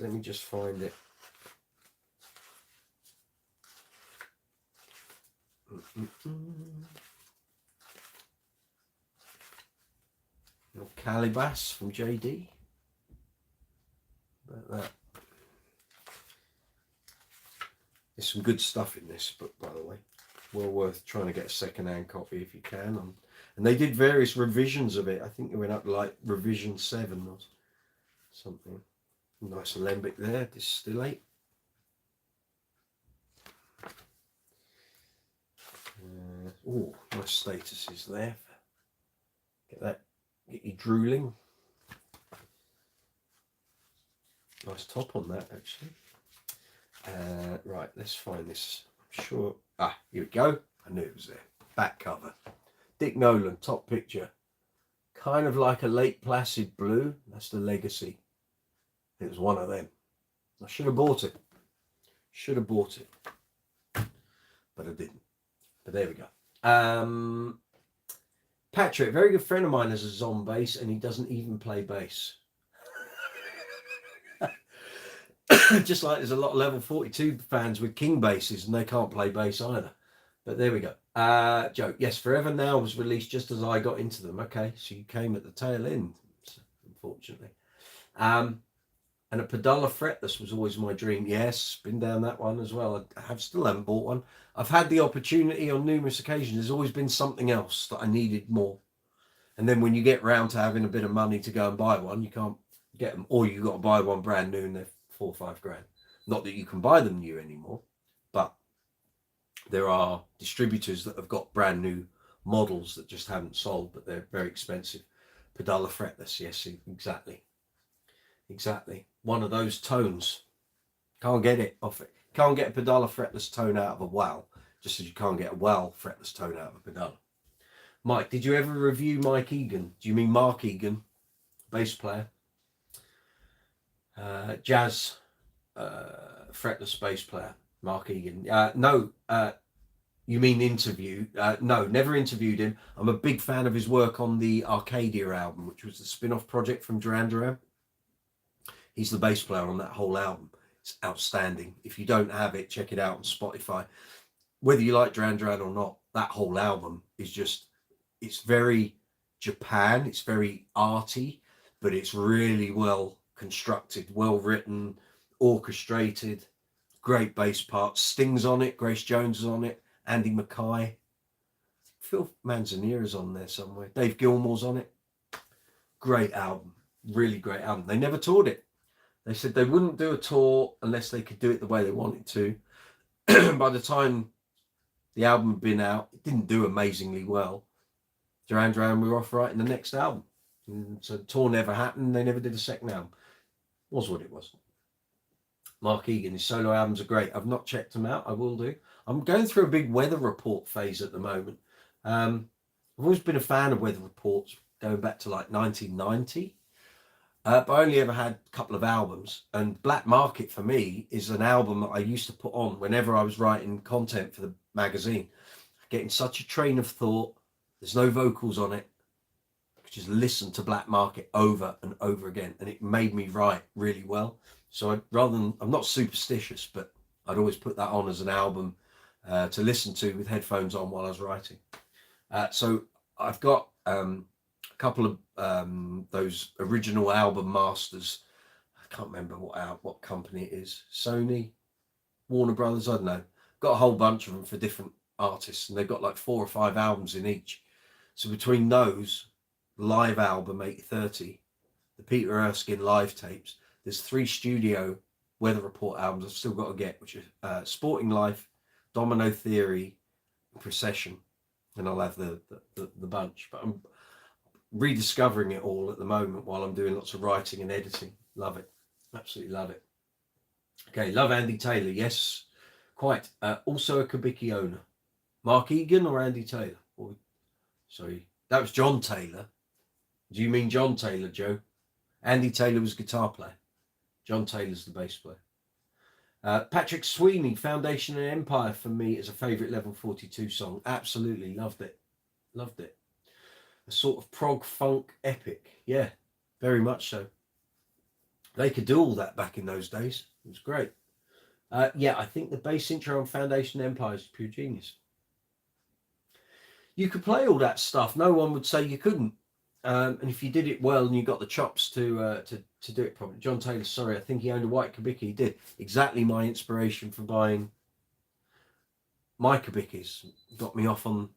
let me just find it. Calibas from JD. About that. There's some good stuff in this book, by the way. Well worth trying to get a second-hand copy if you can. And they did various revisions of it. I think it went up to like revision 7 or something. Nice alembic there, distillate. Oh, nice statuses there. Get that, get you drooling. Nice top on that, actually. Right, let's find this. I'm sure. Here we go. I knew it was there. Back cover. Dick Nolan, top picture. Kind of like a Lake Placid blue. That's the Legacy. It was one of them. I should have bought it. Should have bought it. But I didn't. But there we go. Patrick, a very good friend of mine, has a Zon bass and he doesn't even play bass. Just like there's a lot of level 42 fans with King basses and they can't play bass either. But there we go. Joke. Yes, Forever Now was released just as I got into them. Okay, so you came at the tail end, unfortunately. And a Pedala fretless was always my dream. Yes, been down that one as well. I still haven't bought one. I've had the opportunity on numerous occasions. There's always been something else that I needed more. And then when you get round to having a bit of money to go and buy one, you can't get them. Or you've got to buy one brand new and they're 4 or 5 grand. Not that you can buy them new anymore, but there are distributors that have got brand new models that just haven't sold, but they're very expensive. Pedala fretless, yes, exactly. Exactly. One of those tones. Can't get it off it. Can't get a Pedala fretless tone out of a wow, just as you can't get a wow fretless tone out of a Pedala. Mike, did you ever review Mike Egan? Do you mean Mark Egan, bass player? Jazz fretless bass player, Mark Egan. No, you mean interview? No, never interviewed him. I'm a big fan of his work on the Arcadia album, which was the spin-off project from Duran Duran. He's the bass player on that whole album. It's outstanding. If you don't have it, check it out on Spotify. Whether you like Duran Duran or not, that whole album is just, it's very Japan. It's very arty, but it's really well constructed, well written, orchestrated, great bass parts. Sting's on it, Grace Jones is on it, Andy Mackay, Phil Manzanera's on there somewhere, Dave Gilmour's on it. Great album, really great album. They never toured it. They said they wouldn't do a tour unless they could do it the way they wanted to. By the time the album had been out, it didn't do amazingly well. Duran Duran were off writing the next album. And so the tour never happened. They never did a second album. Was what it was. Mark Egan, his solo albums are great. I've not checked them out. I will do. I'm going through a big weather report phase at the moment. I've always been a fan of weather reports going back to like 1990. But I only ever had a couple of albums. And Black Market for me is an album that I used to put on whenever I was writing content for the magazine. Getting such a train of thought. There's no vocals on it. just listen to Black Market over and over again, and it made me write really well. So I'm not superstitious, but I'd always put that on as an album to listen to with headphones on while I was writing. So I've got a couple of those original album masters. I can't remember what company it is. Sony, Warner Brothers, I don't know. Got a whole bunch of them for different artists, and they've got like 4 or 5 albums in each. So between those, live album 830, the Peter Erskine live tapes, there's 3 studio Weather Report albums I've still got to get, which are Sporting Life, Domino Theory, Procession, and I'll have the bunch. But I'm rediscovering it all at the moment while I'm doing lots of writing and editing. Love it. Absolutely love it. Okay, love Andy Taylor. Yes, quite. Also a Kabiki owner. Mark Egan or Andy Taylor? Sorry, that was John Taylor. Do you mean John Taylor, Joe? Andy Taylor was guitar player. John Taylor's the bass player. Patrick Sweeney, Foundation and Empire, for me is a favourite Level 42 song. Absolutely loved it. Loved it. A sort of prog funk epic. Yeah, very much so. They could do all that back in those days. It was great. Yeah, I think the bass intro on Foundation and Empire is pure genius. You could play all that stuff. No one would say you couldn't. And if you did it well and you got the chops to do it properly. John Taylor, sorry, I think he owned a white Kabiki. He did. Exactly my inspiration for buying my Kabikis. Got me off on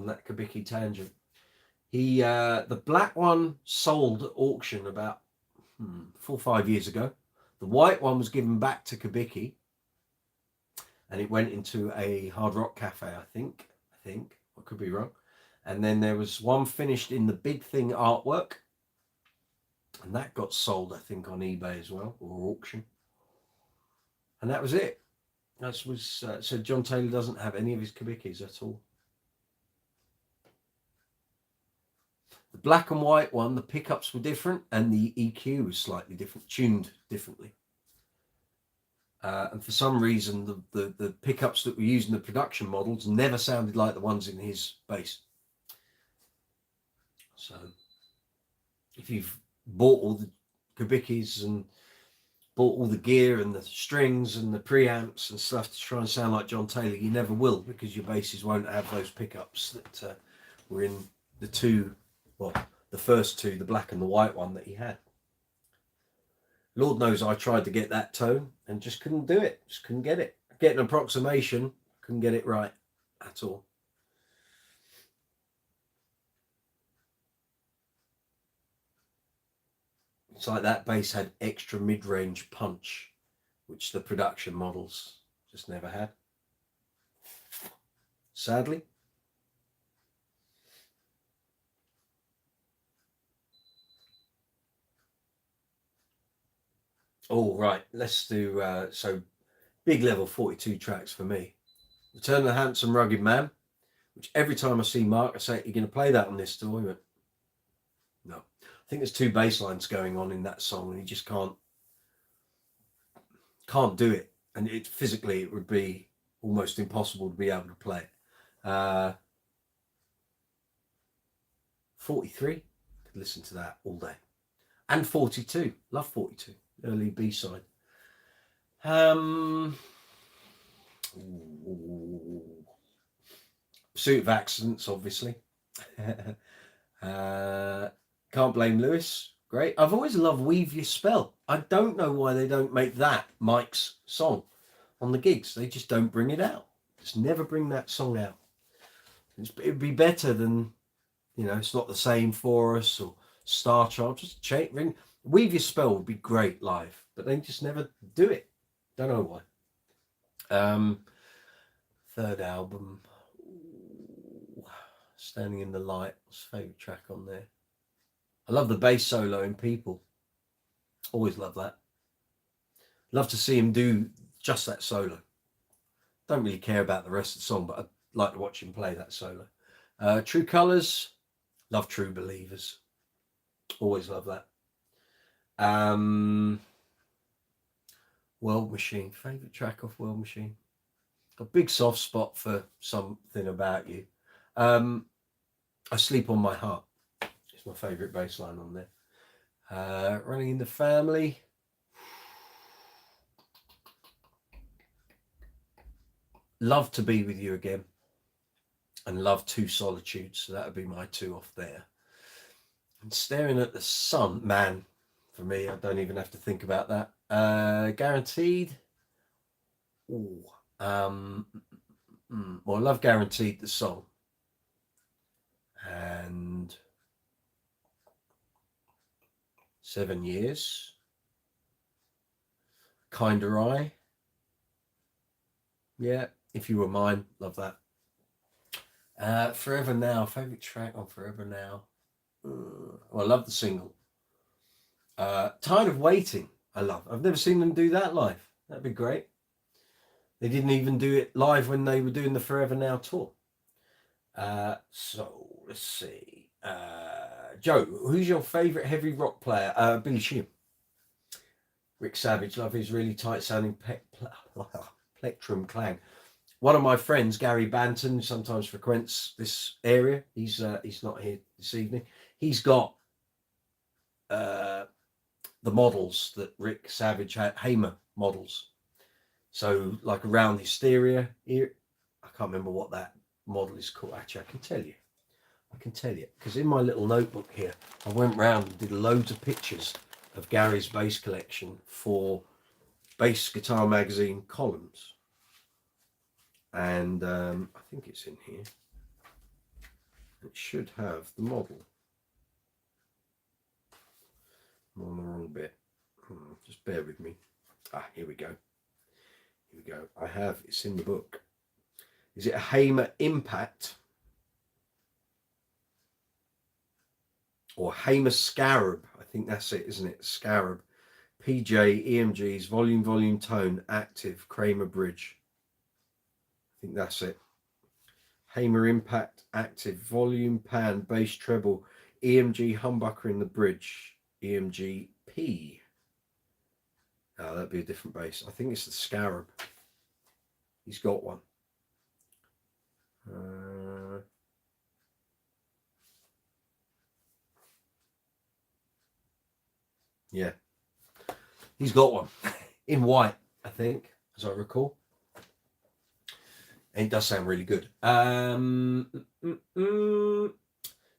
that Kabiki tangent. He the black one sold at auction about 4 or 5 years ago. The white one was given back to Kabiki, and it went into a hard rock cafe, I think. I could be wrong. And then there was one finished in the Big Thing artwork, and that got sold, I think, on eBay as well, or auction. And that was it. So John Taylor doesn't have any of his Kabikis at all. The black and white one, the pickups were different, and the EQ was slightly different, tuned differently. And for some reason, the pickups that were used in the production models never sounded like the ones in his bass. So if you've bought all the Kabikis and bought all the gear and the strings and the preamps and stuff to try and sound like John Taylor, you never will, because your basses won't have those pickups that were in the first 2, the black and the white one that he had. Lord knows I tried to get that tone and just couldn't do it. Just couldn't get it. Get an approximation, couldn't get it right at all. It's like that bass had extra mid-range punch, which the production models just never had. Sadly. Oh, right. Let's do, so big Level 42 tracks for me. Return of the Handsome Rugged Man, which every time I see Mark, I say, "You're going to play that on this tour?" He went, "No." I think there's 2 bass lines going on in that song, and he just can't do it. And physically, it would be almost impossible to be able to play it. 43, could listen to that all day. And 42, love 42. Early B-side. Pursuit of Accidents, obviously. Can't Blame Lewis. Great. I've always loved Weave Your Spell. I don't know why they don't make that Mike's song on the gigs. They just don't bring it out. Just never bring that song out. It'd be better than, It's Not the Same for Us or Star Child. Just ring. Weave Your Spell would be great live, but they just never do it. Don't know why. Third album, Standing in the Light. What's favourite track on there? I love the bass solo in People. Always love that. Love to see him do just that solo. Don't really care about the rest of the song, but I'd like to watch him play that solo. True Colours. Love True Believers. Always love that. World Machine, favourite track off World Machine. A big soft spot for Something About You. I Sleep on My Heart. It's my favourite bass line on there. Running in the Family. Love to Be With You Again. And Love Two Solitudes. So that would be my two off there. And Staring at the Sun, man, for me, I don't even have to think about that. Guaranteed. Ooh. Well, I love Guaranteed, the song. And 7 Years. Kinder Eye. Yeah, If You Were Mine, love that. Forever Now, favourite track on Forever Now. Well, I love the single. Tired of Waiting, I love. I've never seen them do that live. That'd be great. They didn't even do it live when they were doing the Forever Now tour. So, let's see. Joe, who's your favourite heavy rock player? Billy Sheehan. Rick Savage, love his really tight sounding plectrum clang. One of my friends, Gary Banton, sometimes frequents this area. He's not here this evening. He's got the models that Rick Savage had, Hamer models. So like around Hysteria here, I can't remember what that model is called. Actually, I can tell you because in my little notebook here, I went round and did loads of pictures of Gary's bass collection for Bass Guitar Magazine columns. And I think it's in here. It should have the model. I'm on the wrong bit. Just bear with me. Here we go. Here we go. It's in the book. Is it a Hamer Impact? Or Hamer Scarab? I think that's it, isn't it? Scarab. PJ, EMGs, volume, tone, active, Kramer Bridge. I think that's it. Hamer Impact, active, volume, pan, bass, treble, EMG humbucker in the bridge, EMG P. Oh, that'd be a different bass. I think it's the Scarab. He's got one. Yeah. He's got one. In white, I think, as I recall. And it does sound really good.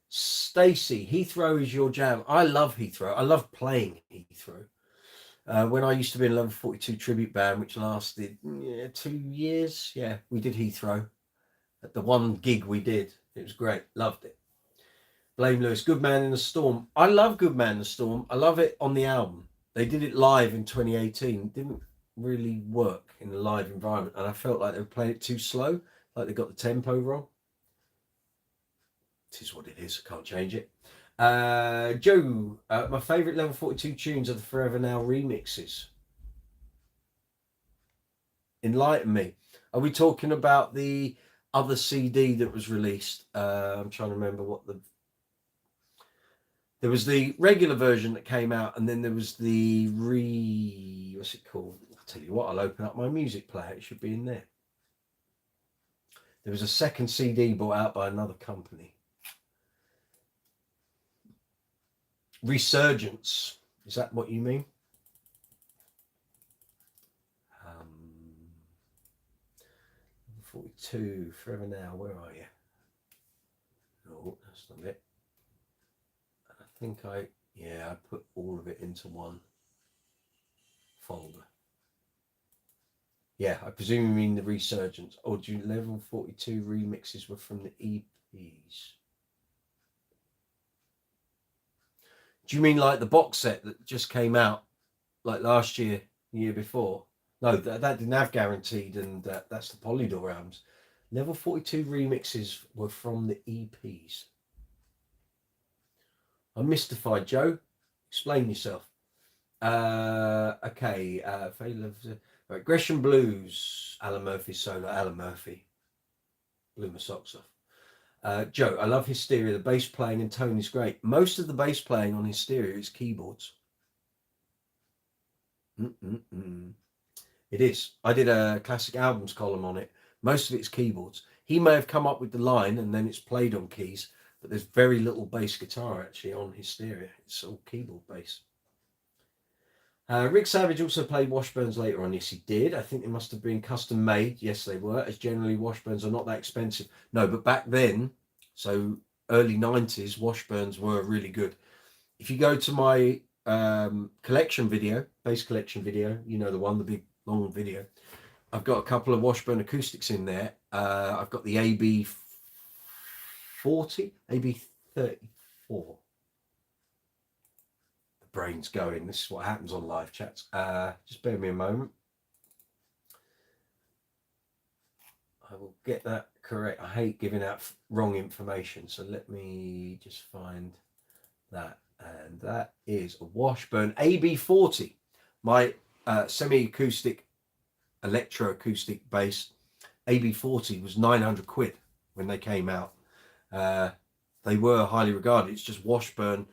Stacey, Heathrow is your jam. I love Heathrow. I love playing Heathrow. When I used to be in a Level 42 tribute band, which lasted 2 years. Yeah, we did Heathrow. At the one gig we did. It was great. Loved it. Blame Lewis, Good Man in the Storm. I love Good Man in the Storm. I love it on the album. They did it live in 2018. It didn't really work in a live environment, and I felt like they were playing it too slow, like they got the tempo wrong. It is what it is. I can't change it. Joe, my favourite Level 42 tunes are the Forever Now remixes. Enlighten me. Are we talking about the other CD that was released? I'm trying to remember what there was the regular version that came out, and then there was the what's it called? I'll tell you what, I'll open up my music player. It should be in there. There was a second CD brought out by another company. Resurgence. Is that what you mean? 42, Forever Now, where are you? No, that's not it. I think I put all of it into one folder. Yeah, I presume you mean the Resurgence. Or do you Level 42 remixes were from the EPs? Do you mean like the box set that just came out like last year, the year before? No, that didn't have Guaranteed, and that's the Polydor albums. Level 42 remixes were from the EPs. I'm mystified, Joe. Explain yourself. Okay. Right, Gresham Blues, Alan Murphy solo. Alan Murphy. Blew my socks off. Joe, I love Hysteria. The bass playing and tone is great. Most of the bass playing on Hysteria is keyboards. It is. I did a classic albums column on it. Most of it's keyboards. He may have come up with the line and then it's played on keys, but there's very little bass guitar actually on Hysteria. It's all keyboard bass. Rick Savage also played Washburns later on. Yes, he did. I think they must have been custom made. Yes, they were, as generally Washburns are not that expensive. No, but back then, so early 90s, Washburns were really good. If you go to my collection video, bass collection video, you know the one, the big long video, I've got a couple of Washburn acoustics in there. I've got the AB40, AB34. Brain's going. This is what happens on live chats. Just bear me a moment. I will get that correct. I hate giving out wrong information, so let me just find that. And that is a Washburn AB40, my semi-acoustic electro-acoustic bass. AB40 was 900 quid when they came out. They were highly regarded. It's just Washburn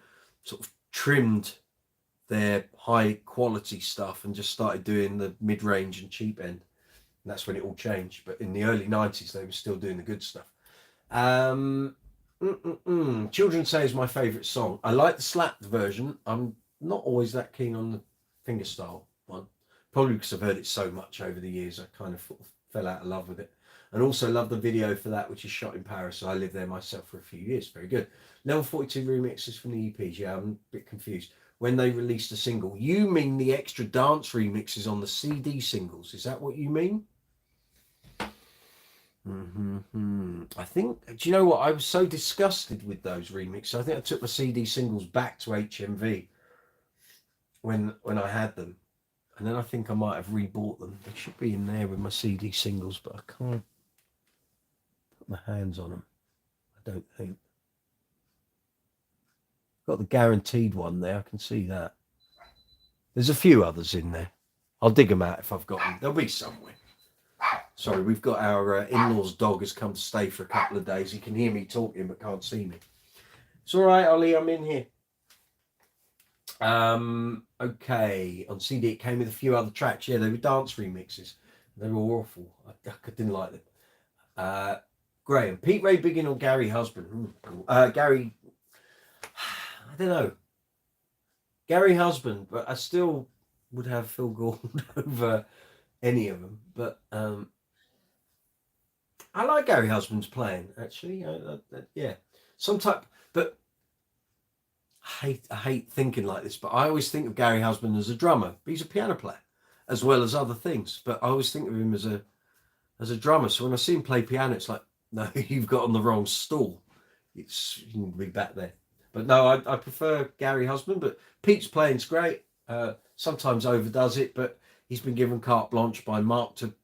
sort of trimmed their high quality stuff and just started doing the mid-range and cheap end, and that's when it all changed. But in the early 90s they were still doing the good stuff. Children Say is my favorite song. I like the slapped version. I'm not always that keen on the fingerstyle one, probably because I've heard it so much over the years. I kind of fell out of love with it, and also love the video for that, which is shot in Paris. So I lived there myself for a few years. Very good. Level 42 remixes from the EPs. Yeah, I'm a bit confused. When they released a single, you mean the extra dance remixes on the CD singles? Is that what you mean? I think, do you know what? I was so disgusted with those remixes. I think I took my CD singles back to HMV when I had them, and then I think I might have rebought them. They should be in there with my CD singles, but I can't put my hands on them, I don't think. Got the guaranteed one there. I can see that. There's a few others in there. I'll dig them out if I've got them. They'll be somewhere. Sorry, we've got our in-laws dog has come to stay for a couple of days. He can hear me talking but can't see me. It's all right, Ollie. I'm in here. Okay. On CD it came with a few other tracks. Yeah, they were dance remixes. They were awful. I didn't like them. Graham, Pete Ray Biggin or Gary Husband? Gary. I don't know. Gary Husband, but I still would have Phil Gould over any of them. But I like Gary Husband's playing, actually. Yeah. Some type, but I hate thinking like this, but I always think of Gary Husband as a drummer. He's a piano player as well as other things, but I always think of him as a drummer. So when I see him play piano, it's like, no, you've got on the wrong stool. You can be back there. But no, I prefer Gary Husband, but Pete's playing's great. Sometimes overdoes it, but he's been given carte blanche by Mark to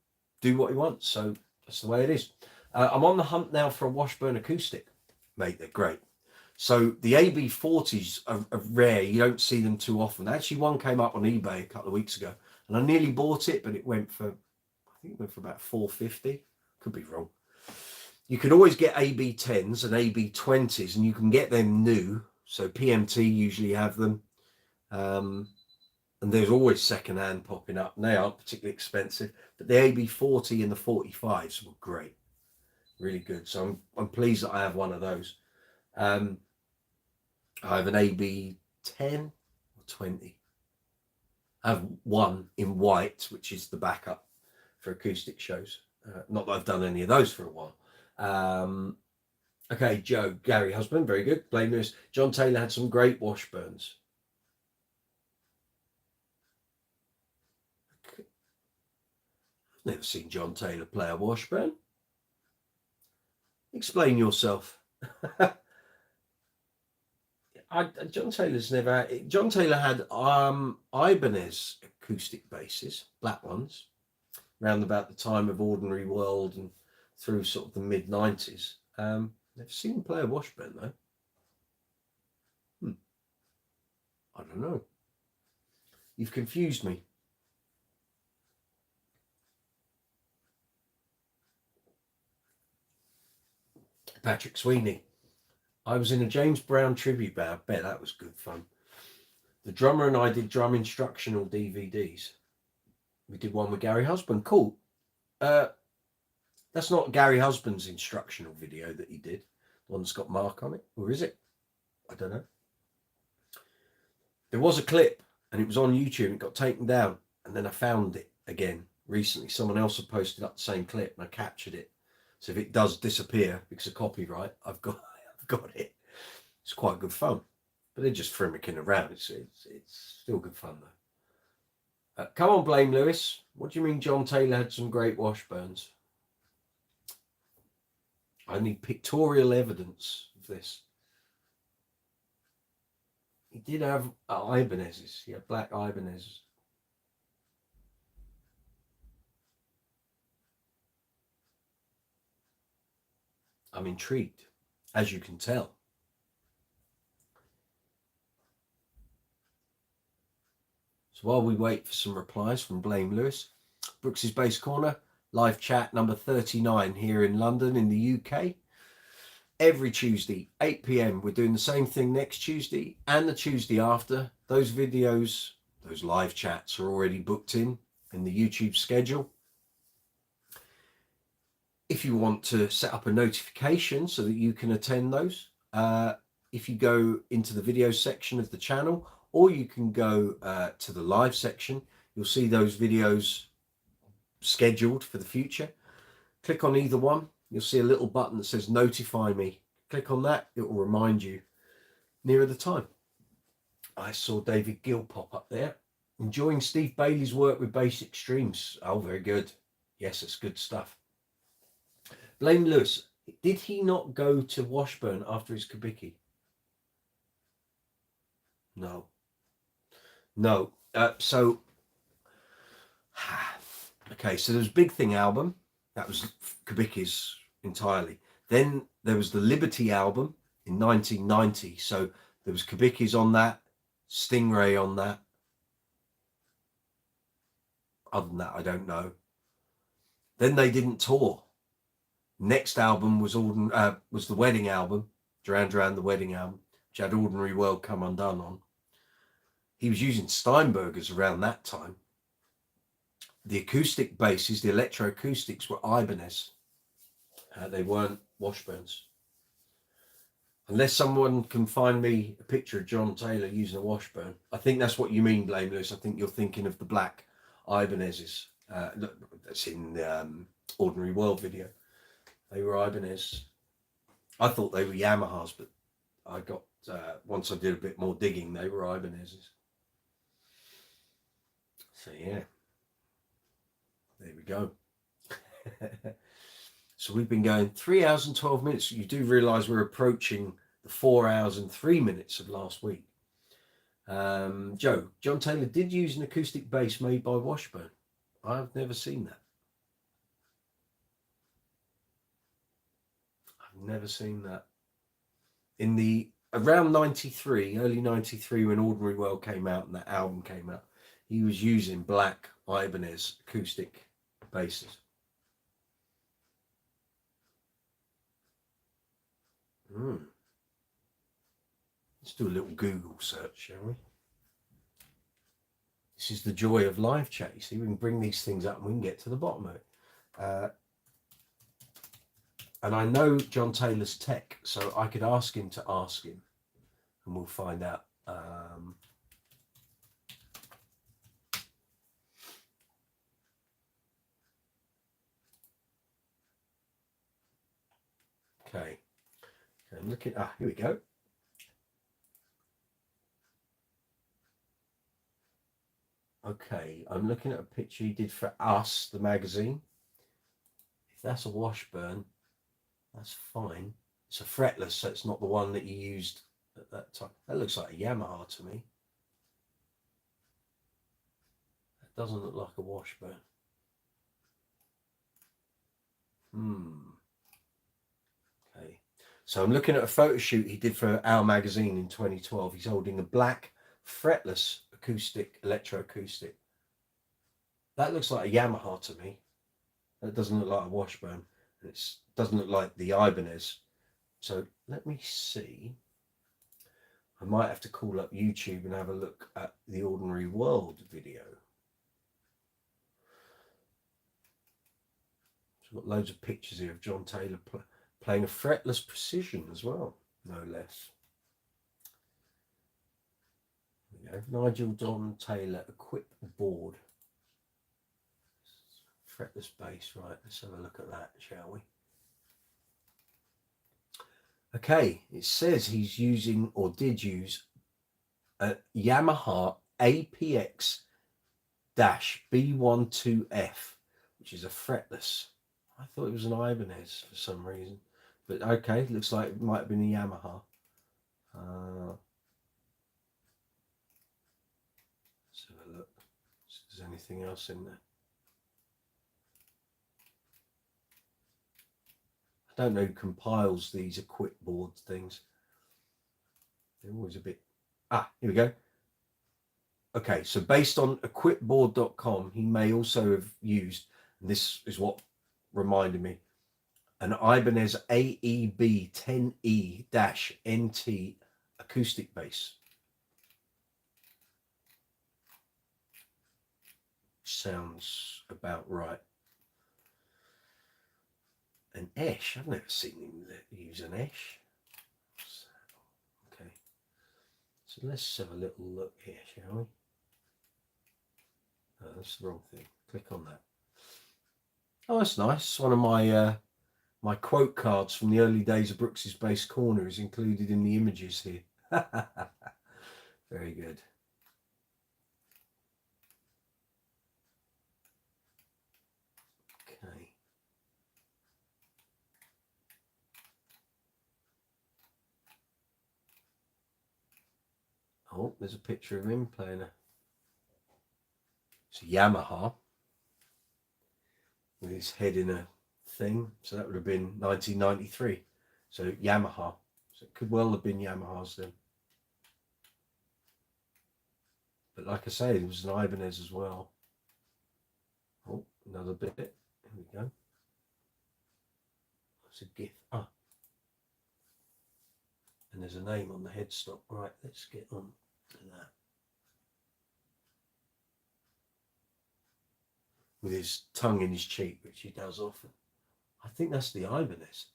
do what he wants. So that's the way it is. I'm on the hunt now for a Washburn acoustic. Mate, they're great. So the AB40s are rare. You don't see them too often. Actually, one came up on eBay a couple of weeks ago, and I nearly bought it, but it went for, I think it went for about $450. Could be wrong. You can always get AB10s and AB20s, and you can get them new. So PMT usually have them. And there's always secondhand popping up. And they aren't particularly expensive. But the AB40 and the 45s were great. Really good. So I'm pleased that I have one of those. I have an AB10 or 20. I have one in white, which is the backup for acoustic shows. Not that I've done any of those for a while. Okay, Joe, Gary Husband, very good. Blame Lewis. John Taylor had some great Washburns. I've never seen John Taylor play a Washburn. Explain yourself. John Taylor's never. John Taylor had Ibanez acoustic basses, black ones, around about the time of Ordinary World and through sort of the mid-90s. Never seen him play a Washburn though. I don't know. You've confused me. Patrick Sweeney. I was in a James Brown tribute band. I bet that was good fun. The drummer and I did drum instructional DVDs. We did one with Gary Husband. Cool. That's not Gary Husband's instructional video that he did. One's got mark on it, or is it? I don't know. There was a clip and it was on YouTube. It got taken down, and then I found it again recently. Someone else had posted up the same clip and I captured it. So if it does disappear because of copyright, I've got it. It's quite good fun, but they're just frimmicking around. It's still good fun though. Come on, Blame Lewis. What do you mean John Taylor had some great Washburns? I need pictorial evidence of this. He did have Ibanez's. He had black Ibanez's. I'm intrigued, as you can tell. So while we wait for some replies from Blame Lewis, Brooks's Base Corner, live chat number 39 here in London in the UK. Every Tuesday, 8 p.m. We're doing the same thing next Tuesday and the Tuesday after. Those videos, those live chats are already booked in the YouTube schedule. If you want to set up a notification so that you can attend those, if you go into the video section of the channel, or you can go to the live section, you'll see those videos scheduled for the future. Click on either one. You'll see a little button that says notify me. Click on that. It will remind you nearer the time. I saw David Gill pop up there. Enjoying Steve Bailey's work with Basic Streams. Oh, very good. Yes, it's good stuff. Blame Lewis. Did he not go to Washburn after his Kubicki? No. Okay, so there's Big Thing album. That was Kubicki's entirely. Then there was the Liberty album in 1990. So there was Kubicki's on that, Stingray on that. Other than that, I don't know. Then they didn't tour. Next album was the Wedding album, Duran Duran, the Wedding album, which had Ordinary World Come Undone on. He was using Steinbergers around that time. The acoustic basses, the electroacoustics, were Ibanez. They weren't Washburns. Unless someone can find me a picture of John Taylor using a Washburn. I think that's what you mean, Blame Lewis. I think you're thinking of the black Ibanez's. That's in the Ordinary World video. They were Ibanez. I thought they were Yamahas, but I got, once I did a bit more digging, they were Ibanez's. So yeah, there we go. So we've been going 3 hours and 12 minutes. You do realise we're approaching the 4 hours and 3 minutes of last week. Joe, John Taylor did use an acoustic bass made by Washburn. I've never seen that. I've never seen that. In the around 93, early 93, when Ordinary World came out and that album came out, he was using black Ibanez acoustic basses. Let's do a little Google search, shall we? This is the joy of live chat. You see, we can bring these things up and we can get to the bottom of it. And I know John Taylor's tech, so I could ask him to ask him, and we'll find out. Okay, I'm looking. Here we go. Okay, I'm looking at a picture he did for Us, the magazine. If that's a Washburn, that's fine. It's a fretless, so it's not the one that you used at that time. That looks like a Yamaha to me. That doesn't look like a Washburn. Okay, so I'm looking at a photo shoot he did for Our magazine in 2012. He's holding a black fretless acoustic, electroacoustic. That looks like a Yamaha to me. That doesn't look like a Washburn. It doesn't look like the Ibanez. So let me see. I might have to call up YouTube and have a look at the Ordinary World video. So I've got loads of pictures here of John Taylor playing a fretless precision as well, no less. There we go. Nigel Don Taylor equip board. Fretless bass, right, let's have a look at that, shall we? Okay, it says he's using or did use a Yamaha APX-B12F, which is a fretless. I thought it was an Ibanez for some reason, but okay, looks like it might have been a Yamaha. Let's have a look, see if there's anything else in there. I don't know who compiles these equip board things. They're always a bit... here we go. Okay, so based on equipboard.com, he may also have used, and this is what reminded me, an Ibanez AEB 10E-NT acoustic bass. Sounds about right. An Esh, I've never seen him use an Esh. Okay, so let's have a little look here, shall we? Oh, that's the wrong thing. Click on that. Oh, that's nice. It's one of my my quote cards from the early days of Brooks's Bass Corner is included in the images here. Very good. Okay. Oh, there's a picture of him playing it's a Yamaha with his head in a thing. So that would have been 1993. So Yamaha. So it could well have been Yamahas then. But like I say, there was an Ibanez as well. Oh, another bit. Here we go. That's a GIF. Ah. And there's a name on the headstock. Right, let's get on to that. With his tongue in his cheek, which he does often. I think that's the Ibanez.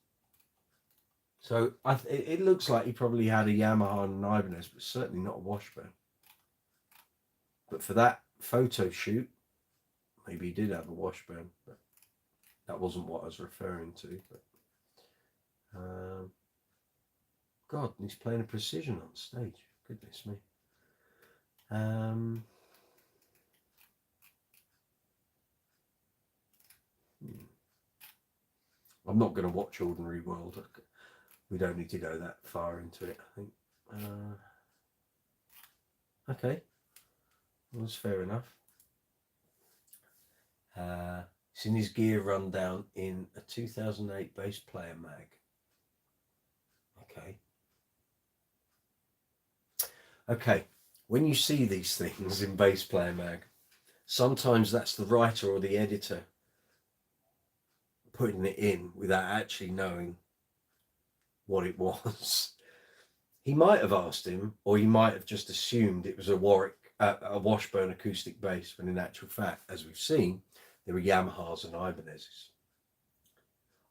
So it looks like he probably had a Yamaha and an Ibanez, but certainly not a Washburn. But for that photo shoot, maybe he did have a Washburn, but that wasn't what I was referring to. But God, he's playing a precision on stage. Goodness me. I'm not going to watch Ordinary World. We don't need to go that far into it, I think. Okay, well, that's fair enough. It's in his gear rundown in a 2008 Bass Player mag. Okay, when you see these things in Bass Player mag, sometimes that's the writer or the editor putting it in without actually knowing what it was. He might have asked him, or he might have just assumed it was a Washburn acoustic bass, when in actual fact, as we've seen, there were Yamahas and Ibanezes.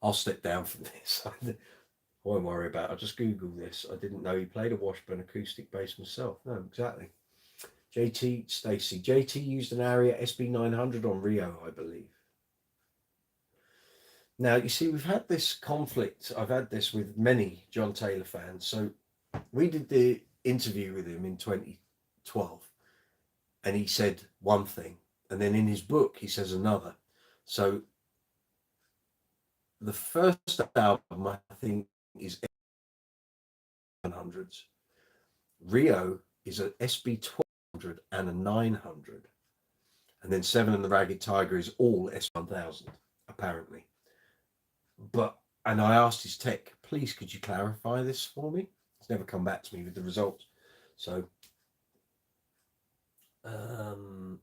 I'll step down from this. I won't worry about it. I'll just Google this. I didn't know he played a Washburn acoustic bass myself. No, exactly. JT Stacey. JT used an Aria SB900 on Rio, I believe. Now, you see, we've had this conflict. I've had this with many John Taylor fans. So we did the interview with him in 2012, and he said one thing, and then in his book, he says another. So the first album, I think, is 700s. Rio is an SB1200 and a 900. And then Seven and the Ragged Tiger is all S1000, apparently. And I asked his tech, please, could you clarify this for me? He's never come back to me with the results. So, oh,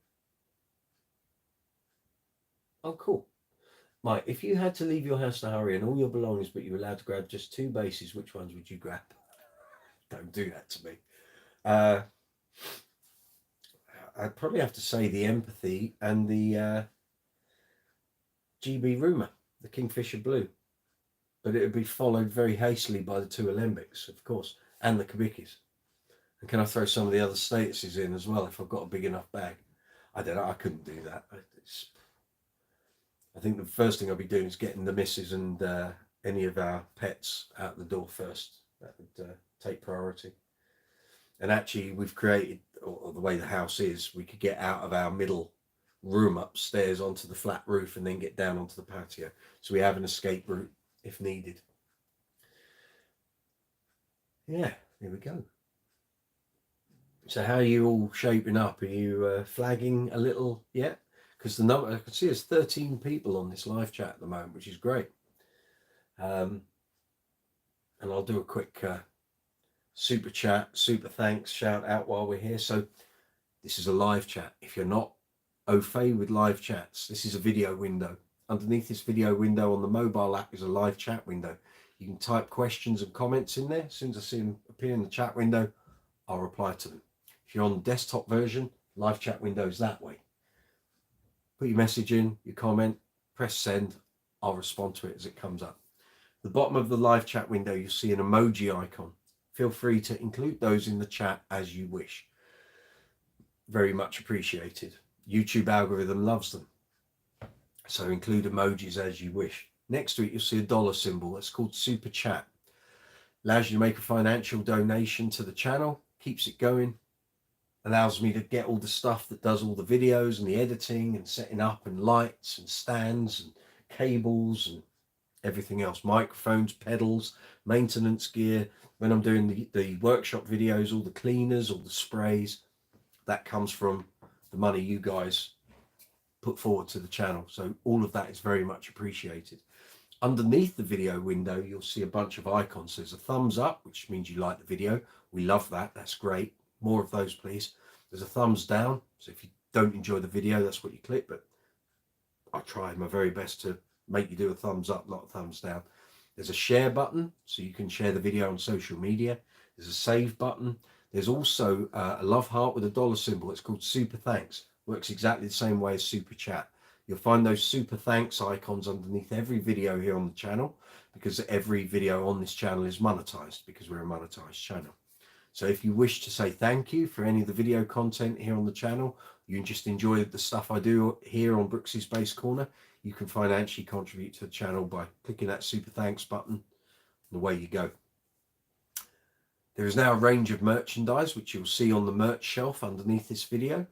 cool. Mike, if you had to leave your house in a hurry and all your belongings, but you were allowed to grab just 2 basses, which ones would you grab? Don't do that to me. I'd probably have to say the Empathy and the GB Rumour, the Kingfisher Blue. but it would be followed very hastily by the two alembics, of course, and the kabikis. And can I throw some of the other statuses in as well if I've got a big enough bag? I don't know. I couldn't do that. I think the first thing I'll be doing is getting the missus and any of our pets out the door first. That would take priority. And actually, we've created, or the way the house is, we could get out of our middle room upstairs onto the flat roof and then get down onto the patio. So we have an escape route if needed. Yeah, here we go. So how are you all shaping up? Are you flagging a little yet? Because the number I can see there's 13 people on this live chat at the moment, which is great. And I'll do a quick super chat, super thanks, shout out while we're here. So this is a live chat. If you're not au fait with live chats, this is a video window. Underneath this video window on the mobile app is a live chat window. You can type questions and comments in there. As soon as I see them appear in the chat window, I'll reply to them. If you're on the desktop version, live chat window is that way. Put your message in, your comment, press send. I'll respond to it as it comes up. The bottom of the live chat window, you'll see an emoji icon. Feel free to include those in the chat as you wish. Very much appreciated. YouTube algorithm loves them. So include emojis as you wish. Next to it, you'll see a dollar symbol. That's called Super Chat. Allows you to make a financial donation to the channel. Keeps it going. Allows me to get all the stuff that does all the videos and the editing and setting up and lights and stands and cables and everything else. Microphones, pedals, maintenance gear. When I'm doing the workshop videos, all the cleaners, all the sprays, that comes from the money you guys put forward to the channel. So all of that is very much appreciated. Underneath the video window, you'll see a bunch of icons. There's a thumbs up, which means you like the video. We love that. That's great. More of those, please. There's a thumbs down. So if you don't enjoy the video, that's what you click. But I try my very best to make you do a thumbs up, not a thumbs down. There's a share button, so you can share the video on social media. There's a save button. There's also a love heart with a dollar symbol. It's called Super Thanks. Works exactly the same way as Super Chat. You'll find those Super Thanks icons underneath every video here on the channel, because every video on this channel is monetized, because we're a monetized channel. So if you wish to say thank you for any of the video content here on the channel, you just enjoy the stuff I do here on Brooks's Base Corner, you can financially contribute to the channel by clicking that Super Thanks button, and away you go. There is now a range of merchandise, which you'll see on the merch shelf underneath this video.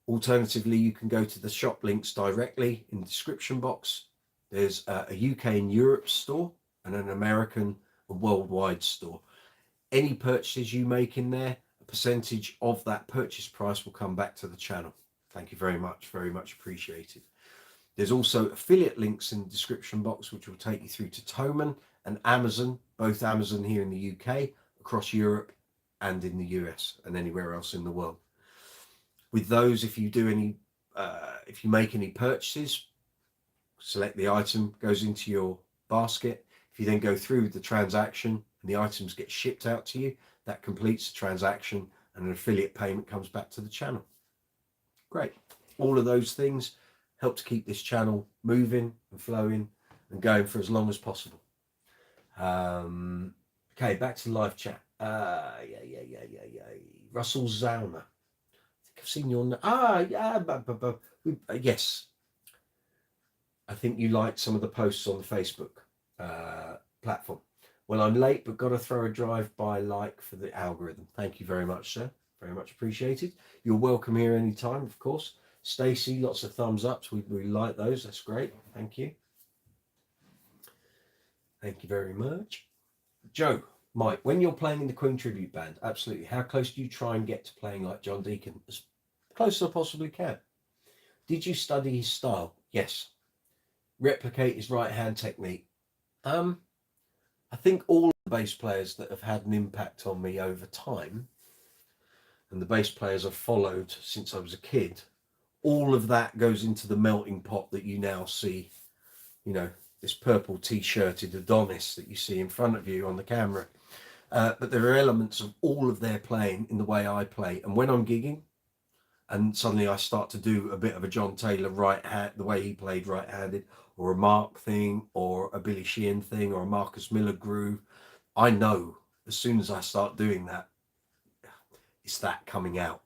Alternatively, you can go to the shop links directly in the description box. There's a UK and Europe store and an American and worldwide store. Any purchases you make in there, a percentage of that purchase price will come back to the channel. Thank you very much appreciated. There's also affiliate links in the description box, which will take you through to Thomann and Amazon, both Amazon here in the UK, across Europe and in the US and anywhere else in the world. With those, if you do any, if you make any purchases, select the item, goes into your basket. If you then go through the transaction and the items get shipped out to you, that completes the transaction and an affiliate payment comes back to the channel. Great. All of those things help to keep this channel moving and flowing and going for as long as possible. Okay, back to the live chat. Russell Zauner. I've seen your yes. I think you liked some of the posts on the Facebook platform. Well, I'm late, but got to throw a drive-by like for the algorithm. Thank you very much, sir. Very much appreciated. You're welcome here anytime, of course. Stacy, lots of thumbs ups. We really like those. That's great. Thank you. Thank you very much. Joe, Mike, when you're playing in the Queen Tribute Band, absolutely. How close do you try and get to playing like John Deacon? As close as I possibly can. Did you study his style? Yes. Replicate his right hand technique. I think all the bass players that have had an impact on me over time, and the bass players I've followed since I was a kid, all of that goes into the melting pot that you now see, you know, this purple t-shirted Adonis that you see in front of you on the camera. But there are elements of all of their playing in the way I play. And when I'm gigging and suddenly I start to do a bit of a John Taylor right hand, the way he played right-handed, or a Mark thing or a Billy Sheehan thing or a Marcus Miller groove, I know as soon as I start doing that, it's that coming out.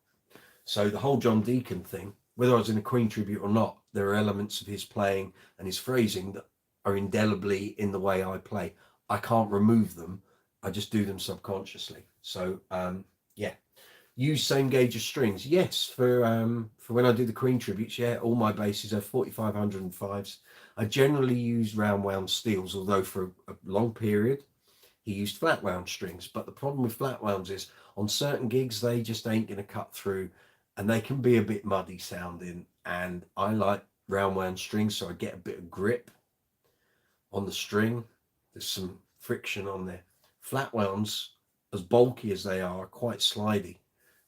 So the whole John Deacon thing, whether I was in a Queen tribute or not, there are elements of his playing and his phrasing that are indelibly in the way I play. I can't remove them. I just do them subconsciously. So yeah, use same gauge of strings. Yes, for when I do the Queen tributes, yeah, all my basses are 4505s. I generally use round wound steels, although for a long period he used flat wound strings. But the problem with flat wounds is on certain gigs they just ain't going to cut through, and they can be a bit muddy sounding. And I like round wound strings, so I get a bit of grip on the string. There's some friction on there. Flat wounds, as bulky as they are quite slidey.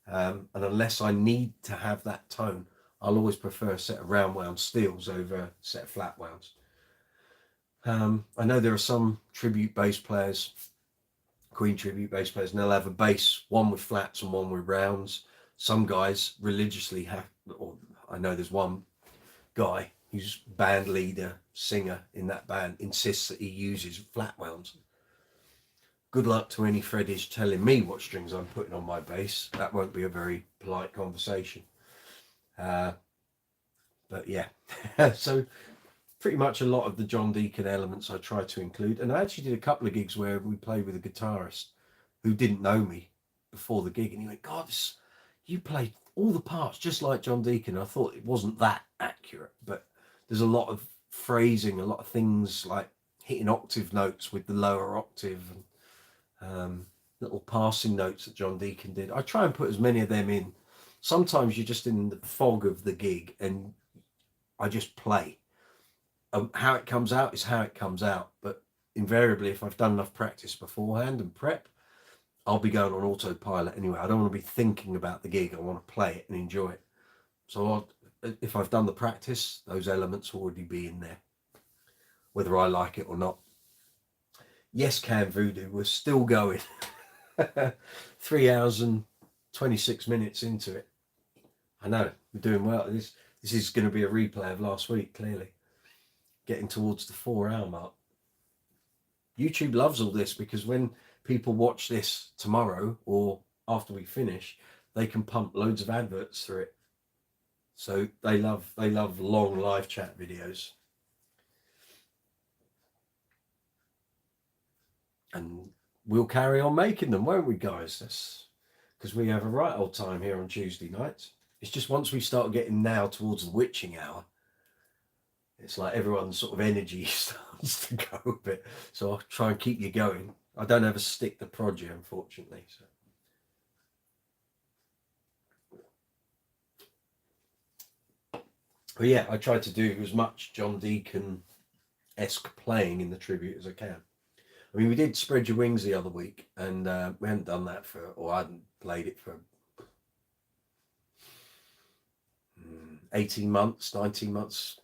And unless I need to have that tone, I'll always prefer a set of round wound steels over a set of flat wounds. I know there are some tribute bass players, Queen tribute bass players, and they'll have a bass, one with flats and one with rounds. Some guys religiously have, or I know there's one guy who's band leader, singer in that band, insists that he uses flat wounds. Good luck to any Freddies telling me what strings I'm putting on my bass. That won't be a very polite conversation. But yeah, so pretty much a lot of the John Deacon elements I try to include. And I actually did a couple of gigs where we played with a guitarist who didn't know me before the gig. And he went, God, you played all the parts just like John Deacon. I thought it wasn't that accurate, but there's a lot of phrasing, a lot of things like hitting octave notes with the lower octave and little passing notes that John Deacon did. I try and put as many of them in. Sometimes you're just in the fog of the gig and I just play. How it comes out is how it comes out. But invariably, if I've done enough practice beforehand and prep, I'll be going on autopilot anyway. I don't want to be thinking about the gig. I want to play it and enjoy it. So if I've done the practice, those elements will already be in there, whether I like it or not. Yes, Can Voodoo, we're still going. 3 hours and 26 minutes into it. I know, we're doing well. This is going to be a replay of last week, clearly. Getting towards the 4-hour mark. YouTube loves all this because when people watch this tomorrow or after we finish, they can pump loads of adverts through it. So they love long live chat videos. And we'll carry on making them, won't we, guys? That's because we have a right old time here on Tuesday nights. It's just once we start getting now towards the witching hour, it's like everyone's sort of energy starts to go a bit. So I'll try and keep you going. I don't have a stick to prod you, unfortunately. So. But yeah, I try to do as much John Deacon-esque playing in the tribute as I can. I mean, we did Spread Your Wings the other week, and we hadn't done that I hadn't played it for 18 months, 19 months.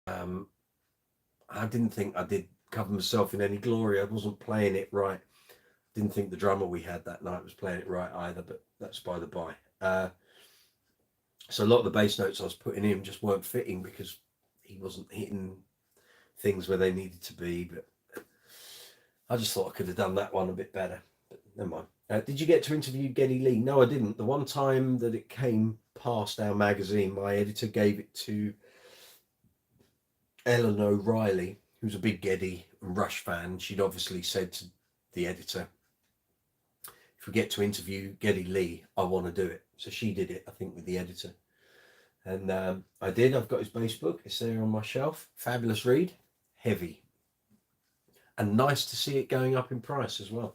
I didn't think I did cover myself in any glory. I wasn't playing it right. Didn't think the drummer we had that night was playing it right either, but that's by the by. So a lot of the bass notes I was putting in just weren't fitting because he wasn't hitting things where they needed to be, but I just thought I could have done that one a bit better, but never mind. Did you get to interview Geddy Lee? No, I didn't. The one time that it came past our magazine, my editor gave it to Ellen O'Reilly, who's a big Geddy and Rush fan. She'd obviously said to the editor, if we get to interview Geddy Lee, I want to do it. So she did it, I think, with the editor. And I did. I've got his bass book. It's there on my shelf. Fabulous read. Heavy. And nice to see it going up in price as well.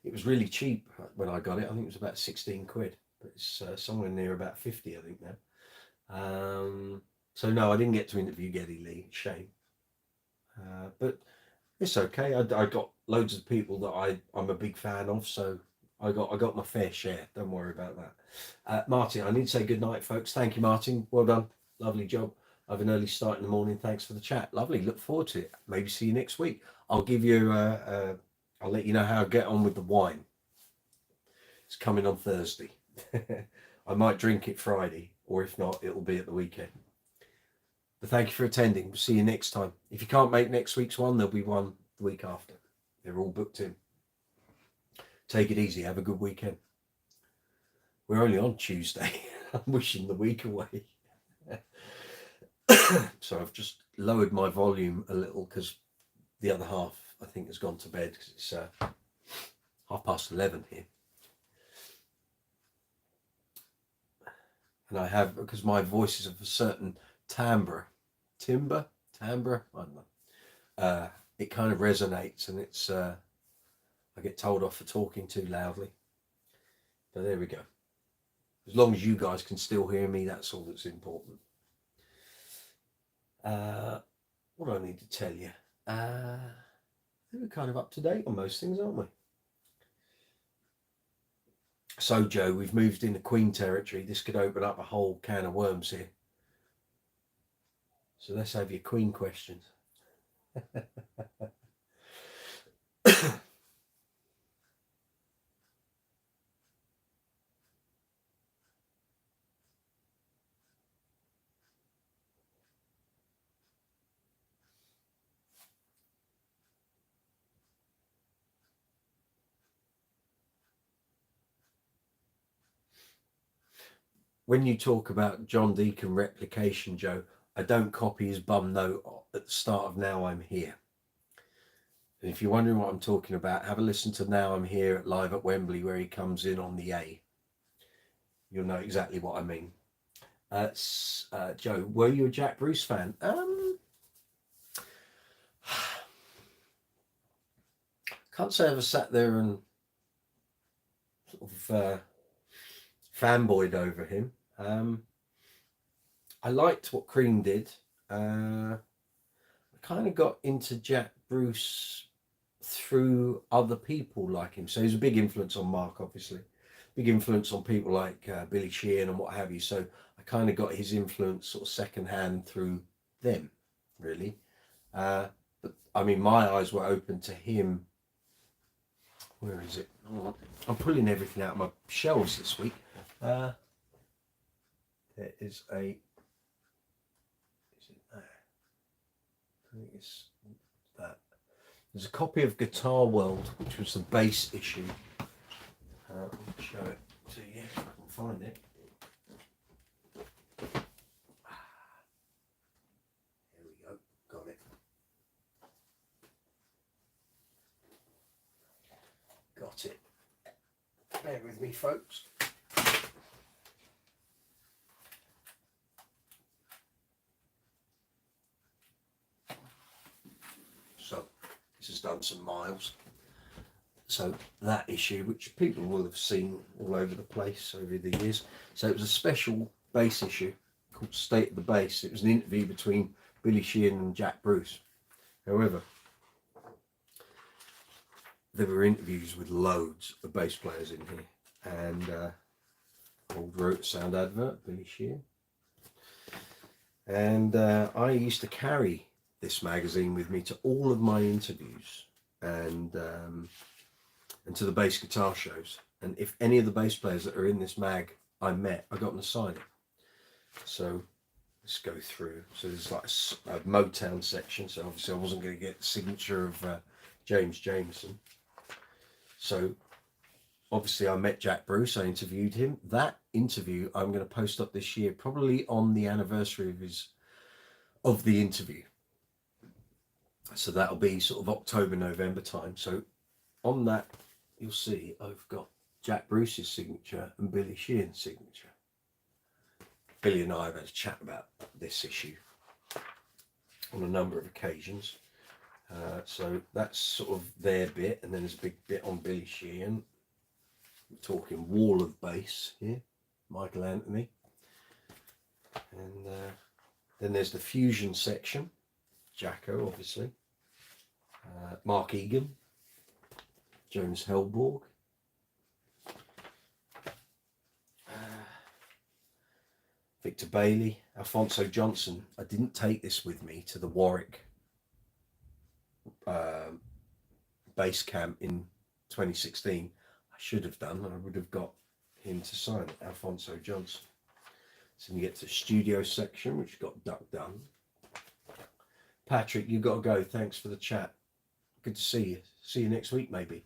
It was really cheap when I got it. I think it was about 16 quid. But it's somewhere near about 50, I think, now. So no, I didn't get to interview Geddy Lee. Shame. But it's okay. I got loads of people that I'm a big fan of, so I got my fair share. Don't worry about that. Martin, I need to say good night, folks. Thank you, Martin. Well done. Lovely job. I have an early start in the morning. Thanks for the chat. Lovely. Look forward to it. Maybe see you next week. I'll give you I'll let you know how I get on with the wine. It's coming on Thursday. I might drink it Friday, or if not, it'll be at the weekend. But thank you for attending. We'll see you next time. If you can't make next week's one, there'll be one the week after. They're all booked in. Take it easy. Have a good weekend. We're only on Tuesday. I'm wishing the week away. So I've just lowered my volume a little because the other half, I think, has gone to bed because it's 11:30 here. And I have, because my voice is of a certain timbre, I don't know. It kind of resonates, and it's I get told off for talking too loudly. But there we go. As long as you guys can still hear me, that's all that's important. What do I need to tell you? I think we're kind of up to date on most things, aren't we? So, Joe, we've moved into Queen territory. This could open up a whole can of worms here. So let's have your Queen questions. When you talk about John Deacon replication, Joe, I don't copy his bum note at the start of Now I'm Here. And if you're wondering what I'm talking about, have a listen to Now I'm Here live at Wembley, where he comes in on the A. You'll know exactly what I mean. Joe, were you a Jack Bruce fan? Can't say I ever sat there and sort of fanboyed over him. I liked what Cream did. I kind of got into Jack Bruce through other people like him. So he's a big influence on Mark, obviously. Big influence on people like Billy Sheehan and what have you. So I kind of got his influence sort of secondhand through them, really. But I mean, my eyes were open to him. Where is it? Oh, I'm pulling everything out of my shelves this week. There is a. Is it there? I think it's that. There's a copy of Guitar World, which was the bass issue. I'll show it to you if I can find it. Here we go. Got it. Got it. Bear with me, folks. So this has done some miles. So that issue, which people will have seen all over the place over the years. So it was a special bass issue called State of the Bass. It was an interview between Billy Sheehan and Jack Bruce. However, there were interviews with loads of bass players in here. And old Rote Sound advert, Billy Sheehan. And I used to carry this magazine with me to all of my interviews and to the bass guitar shows. And if any of the bass players that are in this mag I met, I got them to sign it. So let's go through. So there's like a Motown section. So obviously I wasn't going to get the signature of James Jameson. So obviously I met Jack Bruce. I interviewed him. That interview I'm going to post up this year, probably on the anniversary of the interview. So that'll be sort of October, November time. So on that, you'll see I've got Jack Bruce's signature and Billy Sheehan's signature. Billy and I have had a chat about this issue on a number of occasions. So that's sort of their bit, and then there's a big bit on Billy Sheehan. We're talking wall of bass here, Michael Anthony. And then there's the fusion section, Jacko, obviously. Mark Egan, Jonas Hellborg. Victor Bailey, Alfonso Johnson. I didn't take this with me to the Warwick base camp in 2016. I should have done. I would have got him to sign it, Alfonso Johnson. So you get to the studio section, which got Duck Dunn. Patrick, you got to go. Thanks for the chat. Good to see you. See you next week, maybe.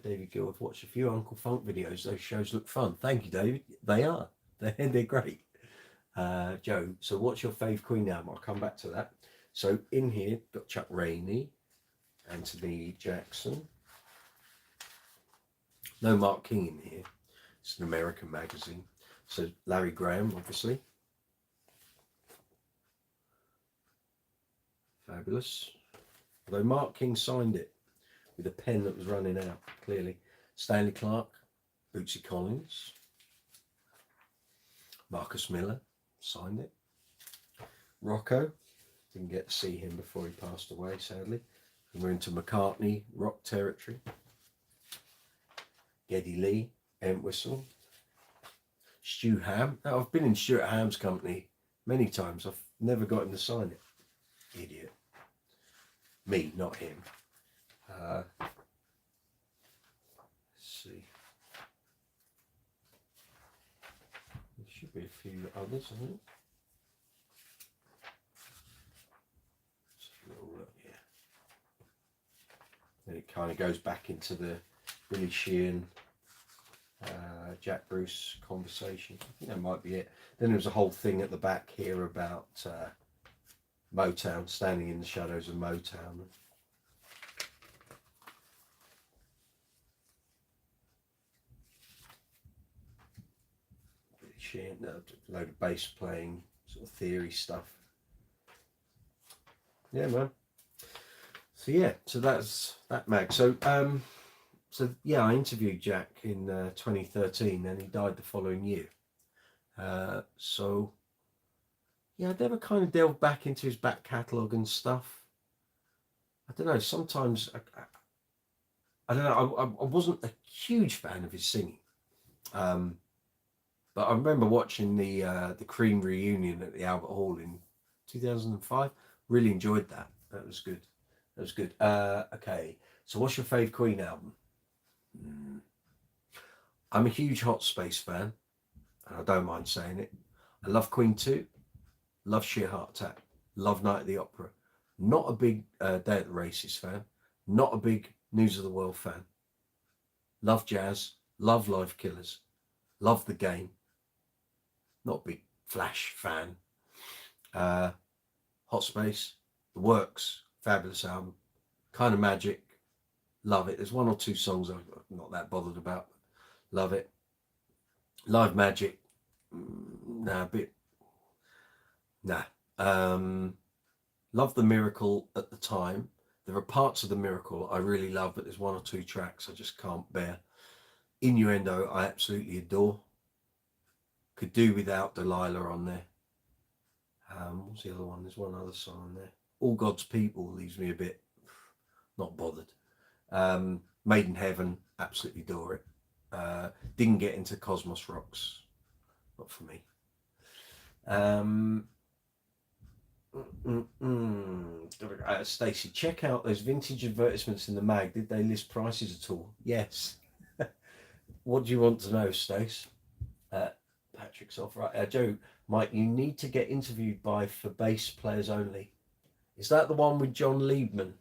David Gill, I've watched a few Uncle Funk videos. Those shows look fun. Thank you, David. They are. They're great. Joe, so what's your fave Queen album? I'll come back to that. So in here, got Chuck Rainey, Anthony Jackson. No Mark King in here. It's an American magazine. So Larry Graham, obviously. Fabulous. Although Mark King signed it with a pen that was running out, clearly. Stanley Clarke, Bootsy Collins. Marcus Miller signed it. Rocco, didn't get to see him before he passed away, sadly. And we're into McCartney rock territory. Geddy Lee, Entwistle. Stu Ham. Now, I've been in Stuart Ham's company many times. I've never got him to sign it. Idiot. Me, not him. Let's see. There should be a few others, I think. Let's have a little look here. Then it kind of goes back into the Billy Sheehan, Jack Bruce conversation. I think that might be it. Then there was a whole thing at the back here about Motown, standing in the shadows of Motown. Billy Sheehan, a load of bass playing, sort of theory stuff. Yeah, man. So yeah, so that's that mag. So yeah, I interviewed Jack in 2013, and he died the following year. So yeah, I never kind of delved back into his back catalogue and stuff. I don't know. Sometimes I don't know. I wasn't a huge fan of his singing, but I remember watching the Cream reunion at the Albert Hall in 2005. Really enjoyed that. That was good. That was good. Okay, so what's your fave Queen album? I'm a huge Hot Space fan, and I don't mind saying it. I love Queen 2, love Sheer Heart Attack, love Night at the Opera. Not a big Day at the Races fan, not a big News of the World fan. Love jazz, love Live Killers, love The Game. Not a big Flash fan. Hot Space, The Works, fabulous album. Kind of Magic, love it. There's one or two songs I'm not that bothered about. Love it. Live Magic, nah, a bit, nah. Love The Miracle at the time. There are parts of The Miracle I really love, but there's one or two tracks I just can't bear. Innuendo I absolutely adore. Could do without Delilah on there. What's the other one? There's one other song on there. All God's People leaves me a bit not bothered. Made in Heaven, absolutely adore it. Didn't get into Cosmos Rocks, not for me. Stacey, check out those vintage advertisements in the mag. Did they list prices at all? Yes. What do you want to know, Stace? Patrick's off. Right, Joe, Mike, you need to get interviewed for bass players only. Is that the one with John Liebman?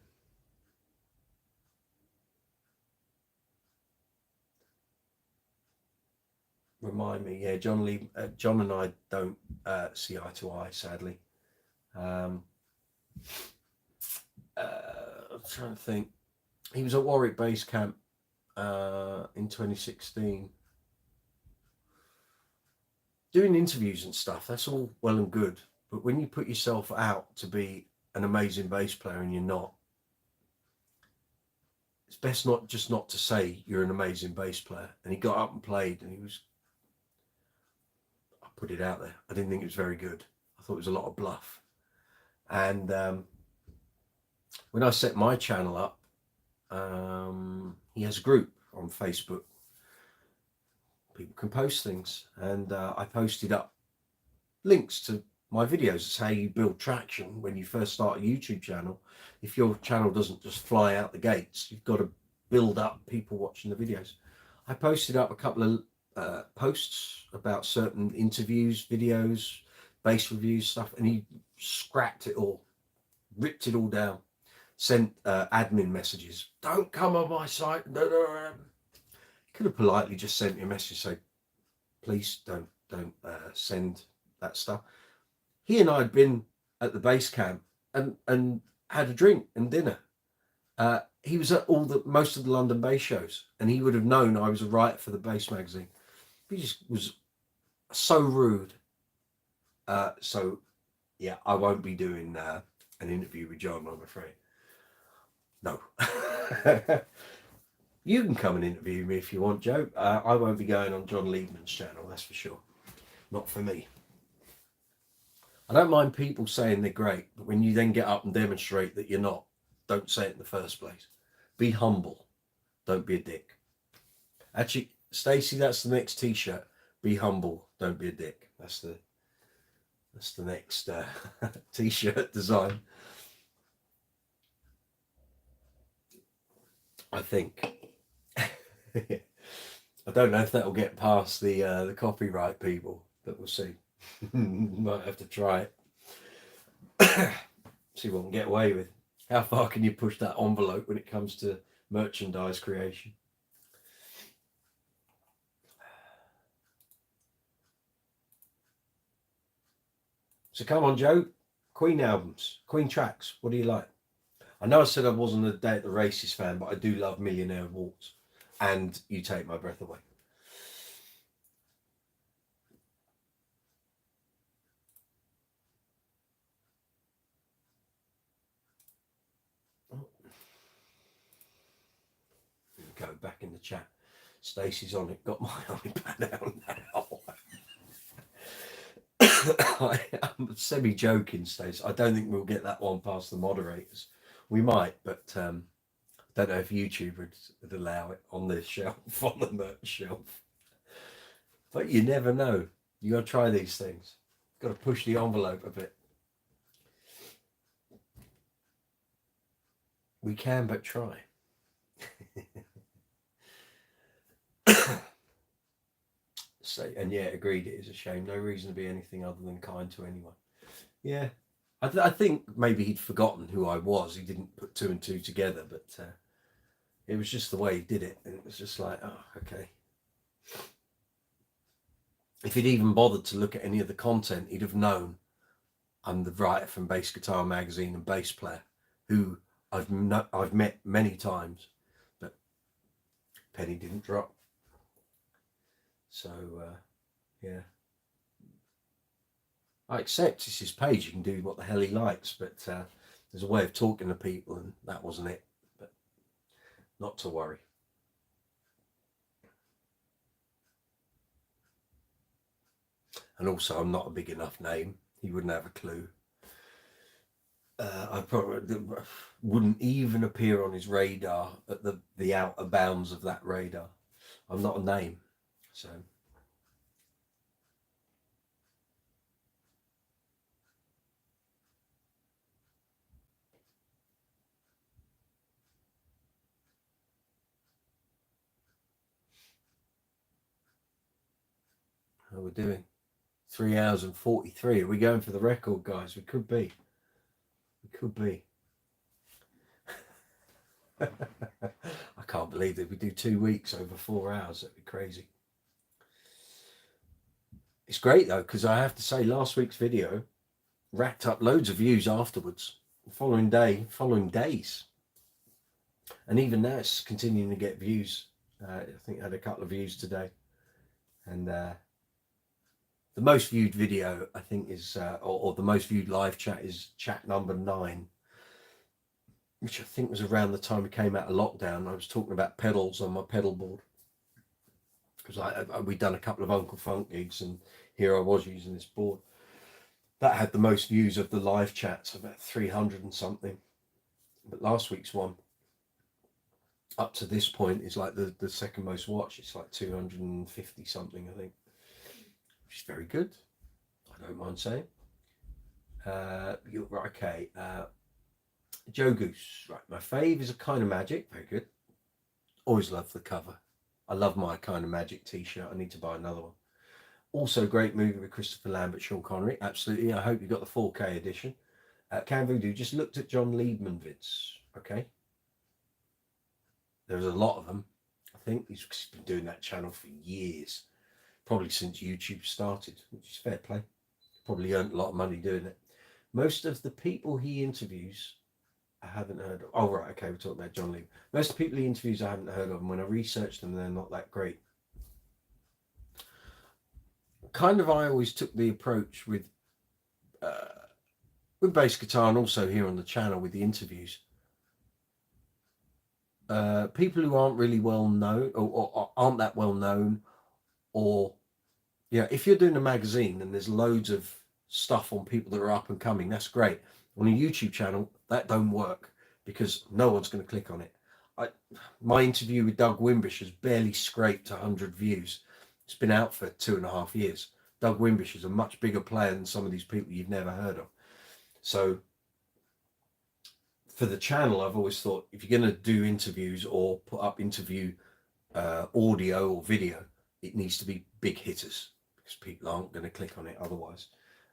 Remind me, yeah, John and I don't see eye to eye, sadly. I'm trying to think. He was at Warwick Base Camp in 2016. Doing interviews and stuff, that's all well and good. But when you put yourself out to be an amazing bass player and you're not, it's best not to say you're an amazing bass player. And he got up and played, and I put it out there, I didn't think it was very good. I thought it was a lot of bluff. And when I set my channel up, he has a group on Facebook. People can post things, and I posted up links to my videos. It's how you build traction when you first start a YouTube channel. If your channel doesn't just fly out the gates, you've got to build up people watching the videos. I posted up a couple of posts about certain interviews, videos, bass reviews, stuff, and he scrapped it all. ripped it all down, sent admin messages. Don't come on my site. Could have politely just sent me a message say, please don't send that stuff. He and I had been at the base camp and had a drink and dinner. He was at most of the London base shows, and he would have known I was a writer for the Base magazine. He just was so rude. So yeah, I won't be doing an interview with John, I'm afraid. No. You can come and interview me if you want, Joe. I won't be going on John Liebman's channel, that's for sure. Not for me. I don't mind people saying they're great, but when you then get up and demonstrate that you're not, don't say it in the first place. Be humble. Don't be a dick. Actually, Stacey, that's the next t-shirt. Be humble. Don't be a dick. That's the next t-shirt design. I think. I don't know if that'll get past the copyright people, but we'll see. Might have to try it. See what we can get away with. How far can you push that envelope when it comes to merchandise creation? So come on, Joe. Queen albums, Queen tracks. What do you like? I know I said I wasn't a Day at the Races fan, but I do love Millionaire Waltz and You Take My Breath Away. Go back in the chat. Stacey's on it. Got my iPad out now. I'm semi-joking, Stacey. I don't think we'll get that one past the moderators. We might, but don't know if YouTube would allow it on this shelf, on the merch shelf. But you never know. You got to try these things. Got to push the envelope a bit. We can but try. And yeah, agreed, it is a shame. No reason to be anything other than kind to anyone. Yeah, I think maybe he'd forgotten who I was. He didn't put two and two together, but it was just the way he did it. And it was just like, oh, okay. If he'd even bothered to look at any of the content, he'd have known I'm the writer from Bass Guitar Magazine and bass player who I've met many times, but penny didn't drop. So, yeah. I accept it's his page. He can do what the hell he likes, but there's a way of talking to people, and that wasn't it. But not to worry. And also, I'm not a big enough name. He wouldn't have a clue. I probably wouldn't even appear on his radar at the outer bounds of that radar. I'm not a name. So how are we doing? 3 hours and 43. Are we going for the record, guys? We could be. We could be. I can't believe that we do 2 weeks over 4 hours. That'd be crazy. It's great though, because I have to say last week's video racked up loads of views afterwards. The following days. And even now it's continuing to get views. I think I had a couple of views today. And the most viewed video, I think, is, or the most viewed live chat is chat number 9, which I think was around the time we came out of lockdown. I was talking about pedals on my pedal board. Because we'd done a couple of Uncle Funk gigs, and here I was using this board. That had the most views of the live chats, about 300 and something. But last week's one, up to this point, is like the second most watched. It's like 250 something, I think. Which is very good. I don't mind saying. You're right, okay. Joe Goose, right. My fave is A Kind of Magic. Very good. Always love the cover. I love my Kind of Magic t-shirt. I need to buy another one. Also, great movie with Christopher Lambert, Sean Connery. Absolutely. I hope you got the 4K edition. Can Voodoo just looked at John Liebman vids. Okay, there's a lot of them. I think he's been doing that channel for years, probably since YouTube started, which is fair play. Probably earned a lot of money doing it. Most of the people he interviews, I haven't heard of. Oh, right, okay, we're talking about John Liebman. Most of the people he interviews, I haven't heard of, and when I researched them, they're not that great. Kind of, I always took the approach with bass guitar, and also here on the channel with the interviews. People who aren't really well known, or aren't that well known, or if you're doing a magazine and there's loads of stuff on people that are up and coming, that's great. On a YouTube channel, that don't work because no one's going to click on it. My interview with Doug Wimbish has barely scraped 100 views. It's been out for 2.5 years. Doug Wimbish is a much bigger player than some of these people you've never heard of. So for the channel, I've always thought, if you're going to do interviews or put up interview audio or video, it needs to be big hitters because people aren't going to click on it otherwise.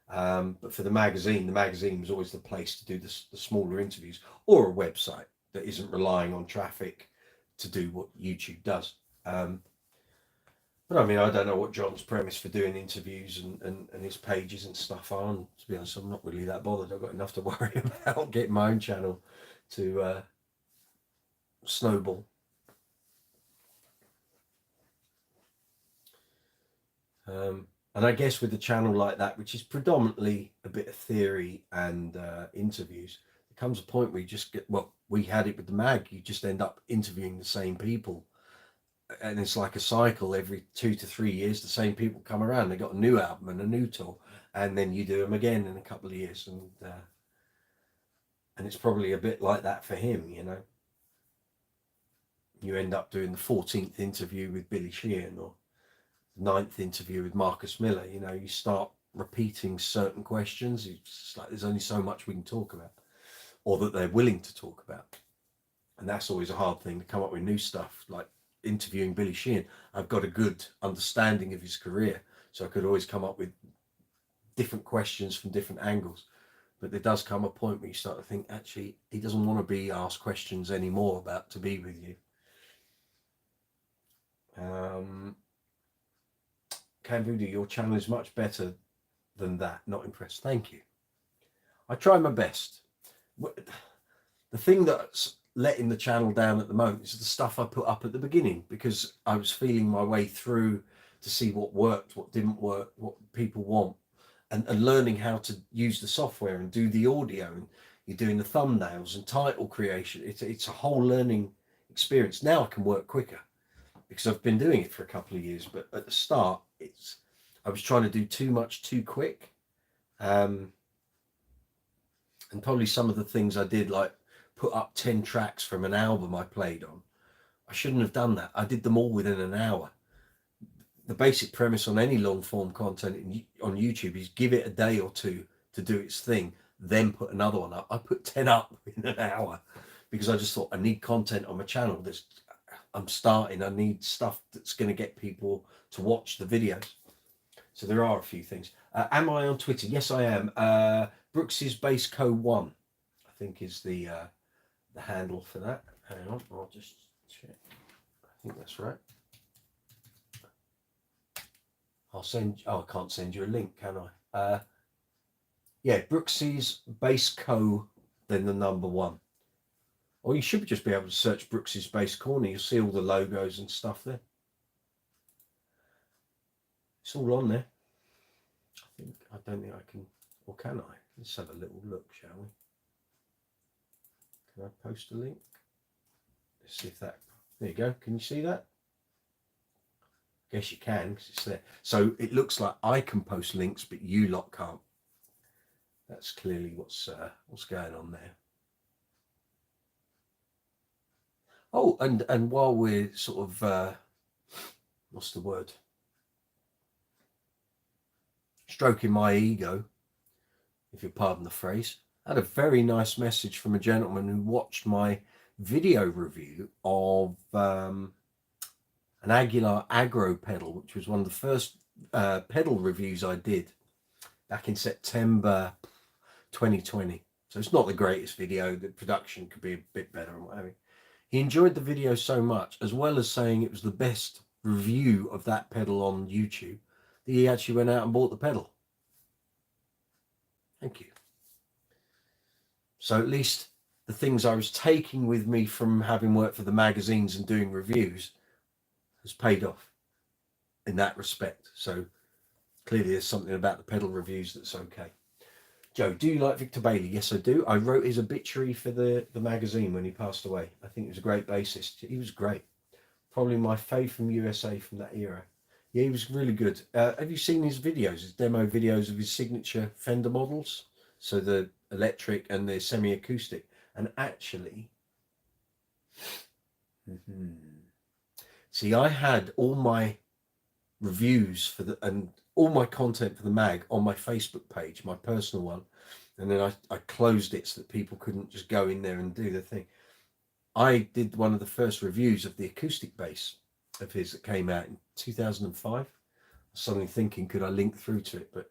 But for the magazine was always the place to do the smaller interviews, or a website that isn't relying on traffic to do what YouTube does. But I mean, I don't know what John's premise for doing interviews and his pages and stuff are. And to be honest, I'm not really that bothered. I've got enough to worry about getting my own channel to snowball. And I guess with a channel like that, which is predominantly a bit of theory and interviews, there comes a point where you just get, well, we had it with the mag, you just end up interviewing the same people. And it's like a cycle. Every 2 to 3 years, the same people come around. They got a new album and a new tour, and then you do them again in a couple of years, and it's probably a bit like that for him. You end up doing the 14th interview with Billy Sheehan or 9th interview with Marcus Miller. You start repeating certain questions. It's like there's only so much we can talk about, or that they're willing to talk about, and that's always a hard thing, to come up with new stuff. Like interviewing Billy Sheehan, I've got a good understanding of his career, so I could always come up with different questions from different angles. But there does come a point where you start to think, actually, he doesn't want to be asked questions anymore about To Be With You. Can Voodoo, your channel is much better than that. Not impressed. Thank you. I try my best. The thing that's letting the channel down at the moment is the stuff I put up at the beginning, because I was feeling my way through to see what worked, what didn't work, what people want, and learning how to use the software and do the audio, and you're doing the thumbnails and title creation. It's a whole learning experience. Now I can work quicker because I've been doing it for a couple of years, but at the start I was trying to do too much too quick, and probably some of the things I did, like put up 10 tracks from an album I played on, I shouldn't have done that. I did them all within an hour. The basic premise on any long form content on YouTube is give it a day or two to do its thing, then put another one up. I put 10 up in an hour because I just thought, I need content on my channel. I'm starting, I need stuff that's going to get people to watch the videos. So there are a few things. Am I on Twitter? Yes, I am. Brooks's Bass Co 1, I think, is the handle for that. Hang on, I'll just check. I think that's right. I can't send you a link, can I? Yeah, Brooks's Bass Co, then the number 1. Or you should just be able to search Brooks's Bass Corner. You'll see all the logos and stuff there. It's all on there. I don't think I can, or can I? Let's have a little look, shall we? Can I post a link? Let's see if that, there you go. Can you see that? Guess you can, because it's there. So it looks like I can post links, but you lot can't. That's clearly what's going on there. Oh, and while we're sort of, what's the word? Stroking my ego, if you pardon the phrase. I had a very nice message from a gentleman who watched my video review of an Aguilar Agro pedal, which was one of the first pedal reviews I did back in September 2020. So it's not the greatest video. The production could be a bit better and what have you. He enjoyed the video so much, as well as saying it was the best review of that pedal on YouTube, that he actually went out and bought the pedal. Thank you. So at least the things I was taking with me from having worked for the magazines and doing reviews has paid off in that respect. So clearly there's something about the pedal reviews that's okay. Joe, do you like Victor Bailey? Yes, I do. I wrote his obituary for the magazine when he passed away. I think he was a great bassist. He was great. Probably my fave from USA from that era. Yeah, he was really good. Have you seen his videos, his demo videos of his signature Fender models? So the electric and the semi-acoustic. And actually, see, I had all my reviews for and all my content for the mag on my Facebook page, my personal one, and then I closed it so that people couldn't just go in there and do the thing. I did one of the first reviews of the acoustic bass of his that came out in 2005. I was suddenly thinking, could I link through to it? But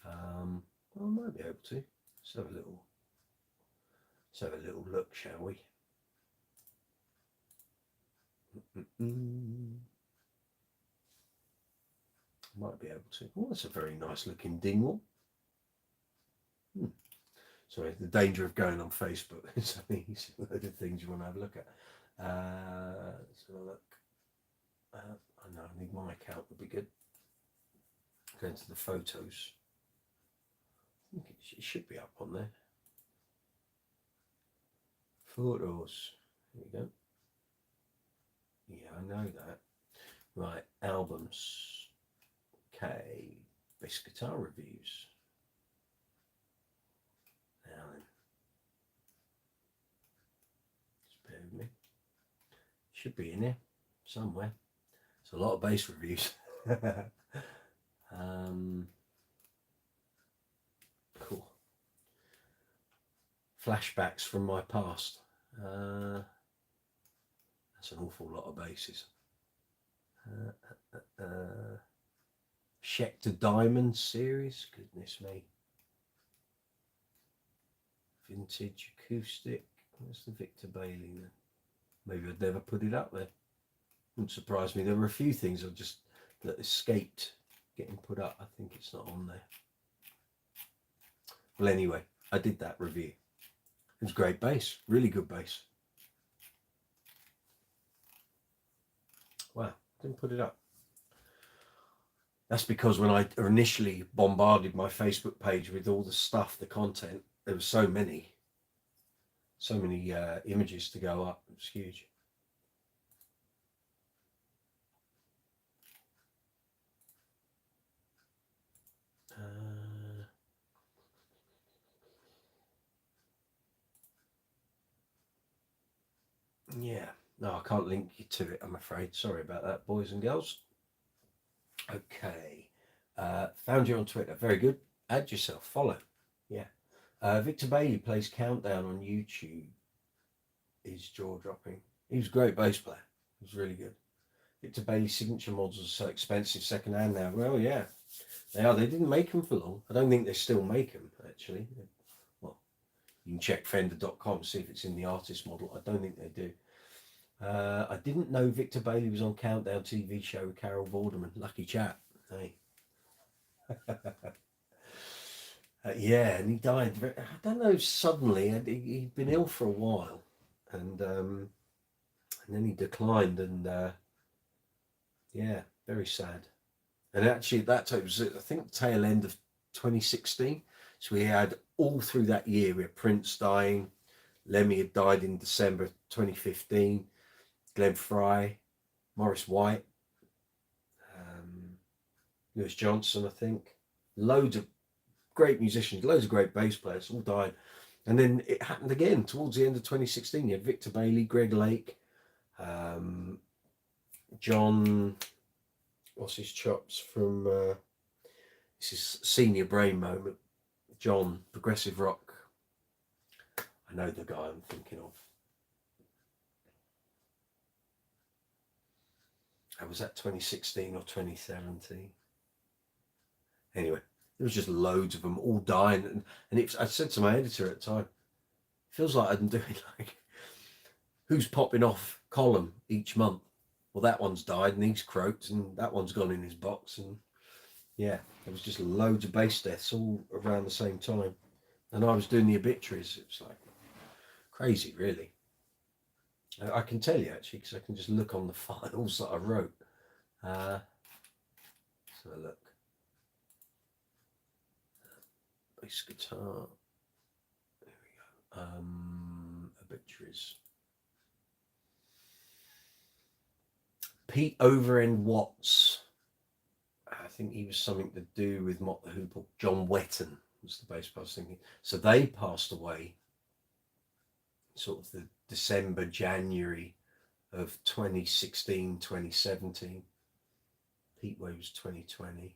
I might be able to. Let's have a little look, shall we? Might be able to. Oh, that's a very nice looking Dingwall. Sorry, the danger of going on Facebook. It's a load of things you want to have a look at. Let's have a look. I know, I need my account would be good. Go into the photos. I think it should be up on there. Photos. There we go. Yeah, I know that. Right, albums. Okay, bass guitar reviews. Now then, just bear with me. Should be in here somewhere. It's a lot of bass reviews. Cool. Flashbacks from my past. That's an awful lot of basses. Schecter Diamond series, goodness me. Vintage acoustic. Where's the Victor Bailey then? Maybe I'd never put it up there. Wouldn't surprise me. There were a few things that escaped getting put up. I think it's not on there. Well, anyway, I did that review. It was great bass, really good bass. Wow, didn't put it up. That's because when I initially bombarded my Facebook page with all the stuff, the content, there were so many images to go up. It was huge. Yeah, no, I can't link you to it, I'm afraid. Sorry about that, boys and girls. Okay, found you on Twitter. Very good. Add yourself, follow. Yeah. Victor Bailey plays Countdown on YouTube. Is jaw dropping. He was a great bass player. He was really good. Victor Bailey's signature models are so expensive second hand now. Well, yeah, they are. They didn't make them for long. I don't think they still make them, actually. Well, you can check Fender.com, see if it's in the artist model. I don't think they do. I didn't know Victor Bailey was on Countdown TV show with Carol Vorderman. Lucky chap. Hey. Yeah, and he died. I don't know, suddenly. He'd been ill for a while, and then he declined, and yeah, very sad. And actually, at that time, it was, I think, tail end of 2016. So we had all through that year, we had Prince dying, Lemmy had died in December 2015, Glenn Fry, Morris White, Lewis Johnson, I think. Loads of great musicians, loads of great bass players, all died. And then it happened again towards the end of 2016. You had Victor Bailey, Greg Lake, John, what's his chops from, this is senior brain moment, John, progressive rock. I know the guy I'm thinking of. Was that 2016 or 2017? Anyway, There was just loads of them all dying. And I said to my editor at the time, it feels like I'm doing like, who's popping off column each month? Well, that one's died and he's croaked and that one's gone in his box. And yeah, there was just loads of base deaths all around the same time. And I was doing the obituaries. It was like crazy, really. I can tell you actually, because I can just look on the files that I wrote. Let's have a look. Bass guitar. There we go. Obituaries. Pete Overend Watts. I think he was something to do with Mott the Hoople. John Wetton was the bass player I was thinking. So they passed away sort of the December, January of 2016, 2017. Pete Way was 2020.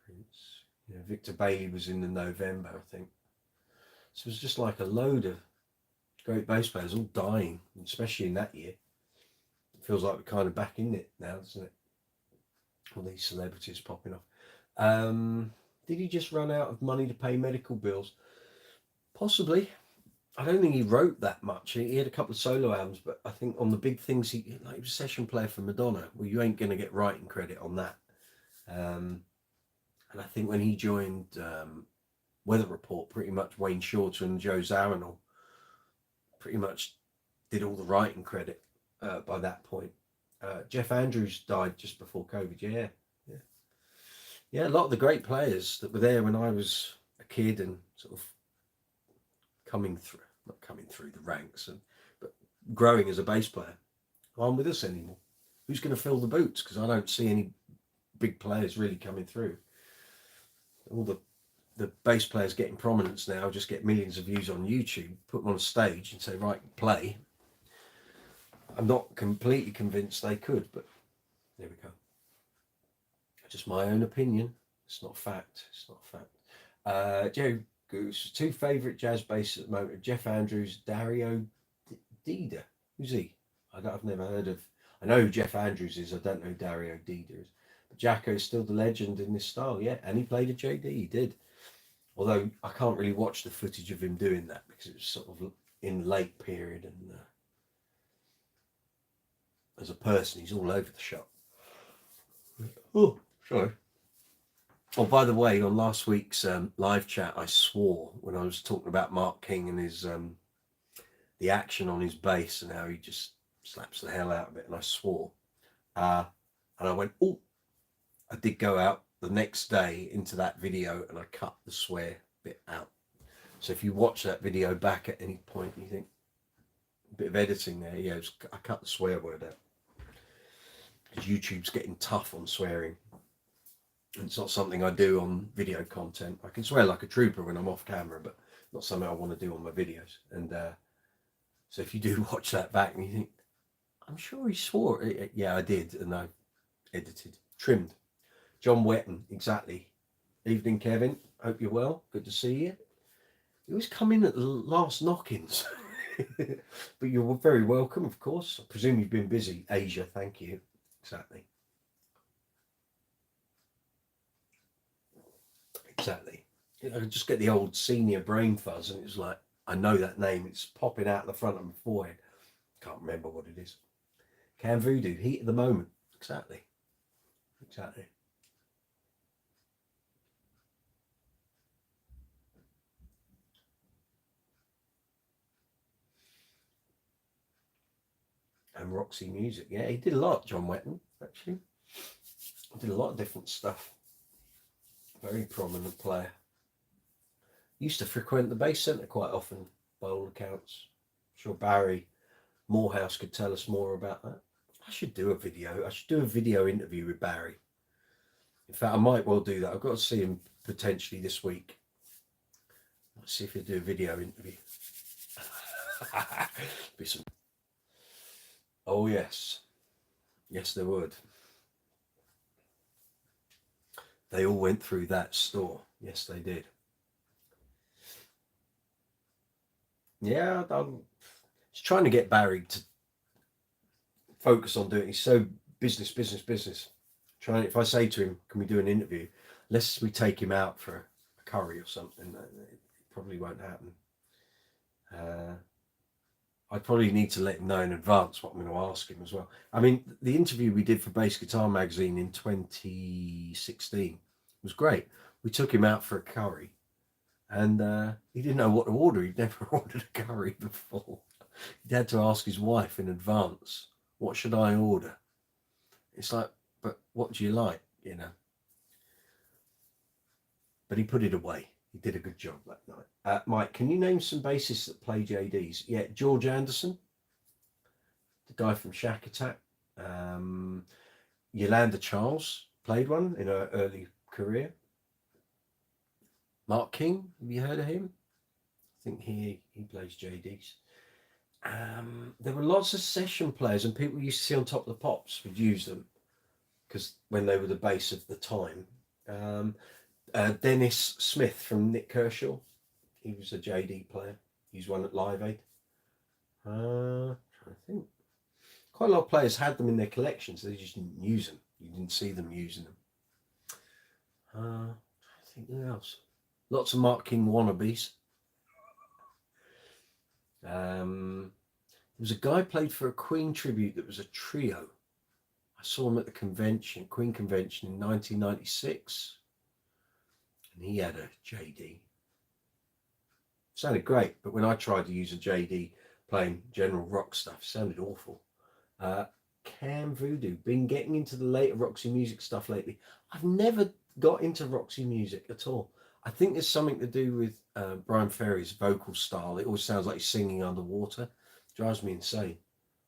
Prince. Victor Bailey was in the November, I think. So it was just like a load of great bass players all dying, especially in that year. It feels like we're kind of back in it now, doesn't it? All these celebrities popping off. Did he just run out of money to pay medical bills? Possibly. I don't think he wrote that much. He had a couple of solo albums, but I think on the big things, he was a session player for Madonna. Well, you ain't going to get writing credit on that. And I think when he joined Weather Report, pretty much Wayne Shorter and Joe Zawinul pretty much did all the writing credit by that point. Jeff Andrews died just before COVID. Yeah, a lot of the great players that were there when I was a kid and sort of not coming through the ranks, but growing as a bass player, aren't with us anymore. Who's going to fill the boots? Because I don't see any big players really coming through. All the bass players getting prominence now just get millions of views on YouTube, put them on a stage and say, right, play. I'm not completely convinced they could, but there we go. Just my own opinion. It's not fact. Joe Goose, two favourite jazz bassists at the moment: Jeff Andrews, Dario Dida. Who's he? I've never heard of. I know who Jeff Andrews is. I don't know who Dario Dida is. But Jacko is still the legend in this style, yeah. And he played a JD. He did. Although I can't really watch the footage of him doing that because it was sort of in late period, and as a person, he's all over the shop. Oh, sorry. Oh, by the way, on last week's live chat, I swore when I was talking about Mark King and his the action on his bass and how he just slaps the hell out of it, and I swore. And I went, oh, I did go out the next day into that video and I cut the swear bit out. So if you watch that video back at any point, you think, a bit of editing there, yeah, I cut the swear word out. Because YouTube's getting tough on swearing. And it's not something I do on video content. I can swear like a trooper when I'm off camera, but not something I want to do on my videos. And so if you do watch that back and you think, I'm sure he swore. Yeah, I did. And I edited, trimmed. John Wetton, exactly. Evening, Kevin. Hope you're well. Good to see you. You always come in at the last knock-ins. But you're very welcome, of course. I presume you've been busy. Asia, thank you. Exactly. I just get the old senior brain fuzz, and it's like, I know that name. It's popping out the front of my forehead. Can't remember what it is. Cam Voodoo, heat of the moment. Exactly. And Roxy Music. Yeah, he did a lot, John Wetton, actually. He did a lot of different stuff. Very prominent player. Used to frequent the Bass Centre quite often, by all accounts. I'm sure Barry Morehouse could tell us more about that. I should do a video interview with Barry. In fact, I might well do that. I've got to see him potentially this week. Let's see if he'll do a video interview. Be some... Oh, yes. Yes, there would. They all went through that store. Yes, they did. Yeah, I'm just trying to get Barry to focus on doing it. He's so business. Trying, if I say to him, can we do an interview? Unless we take him out for a curry or something, it probably won't happen. I probably need to let him know in advance what I'm going to ask him as well. I mean, the interview we did for Bass Guitar Magazine in 2016 was great. We took him out for a curry, and he didn't know what to order. He'd never ordered a curry before. He had to ask his wife in advance, what should I order? It's like, but what do you like, you know? But he put it away. He did a good job that night. Mike, can you name some bassists that play JDs? Yeah, George Anderson, the guy from Shack Attack. Yolanda Charles played one in her early career. Mark King, have you heard of him? I think he plays JDs. There were lots of session players, and people used to see on Top of the Pops would use them because when they were the bass of the time. Dennis Smith from Nick Kershaw, he was a JD player. He's one at Live Aid. I think quite a lot of players had them in their collections. They just didn't use them. You didn't see them using them. I think who else? Lots of Mark King wannabes. There was a guy played for a Queen tribute that was a trio. I saw him at the convention, Queen convention in 1996. And he had a JD. Sounded great, but when I tried to use a JD playing general rock stuff, it sounded awful. Cam Voodoo, been getting into the later Roxy Music stuff lately. I've never got into Roxy Music at all. I think there's something to do with Brian Ferry's vocal style. It always sounds like he's singing underwater. It drives me insane.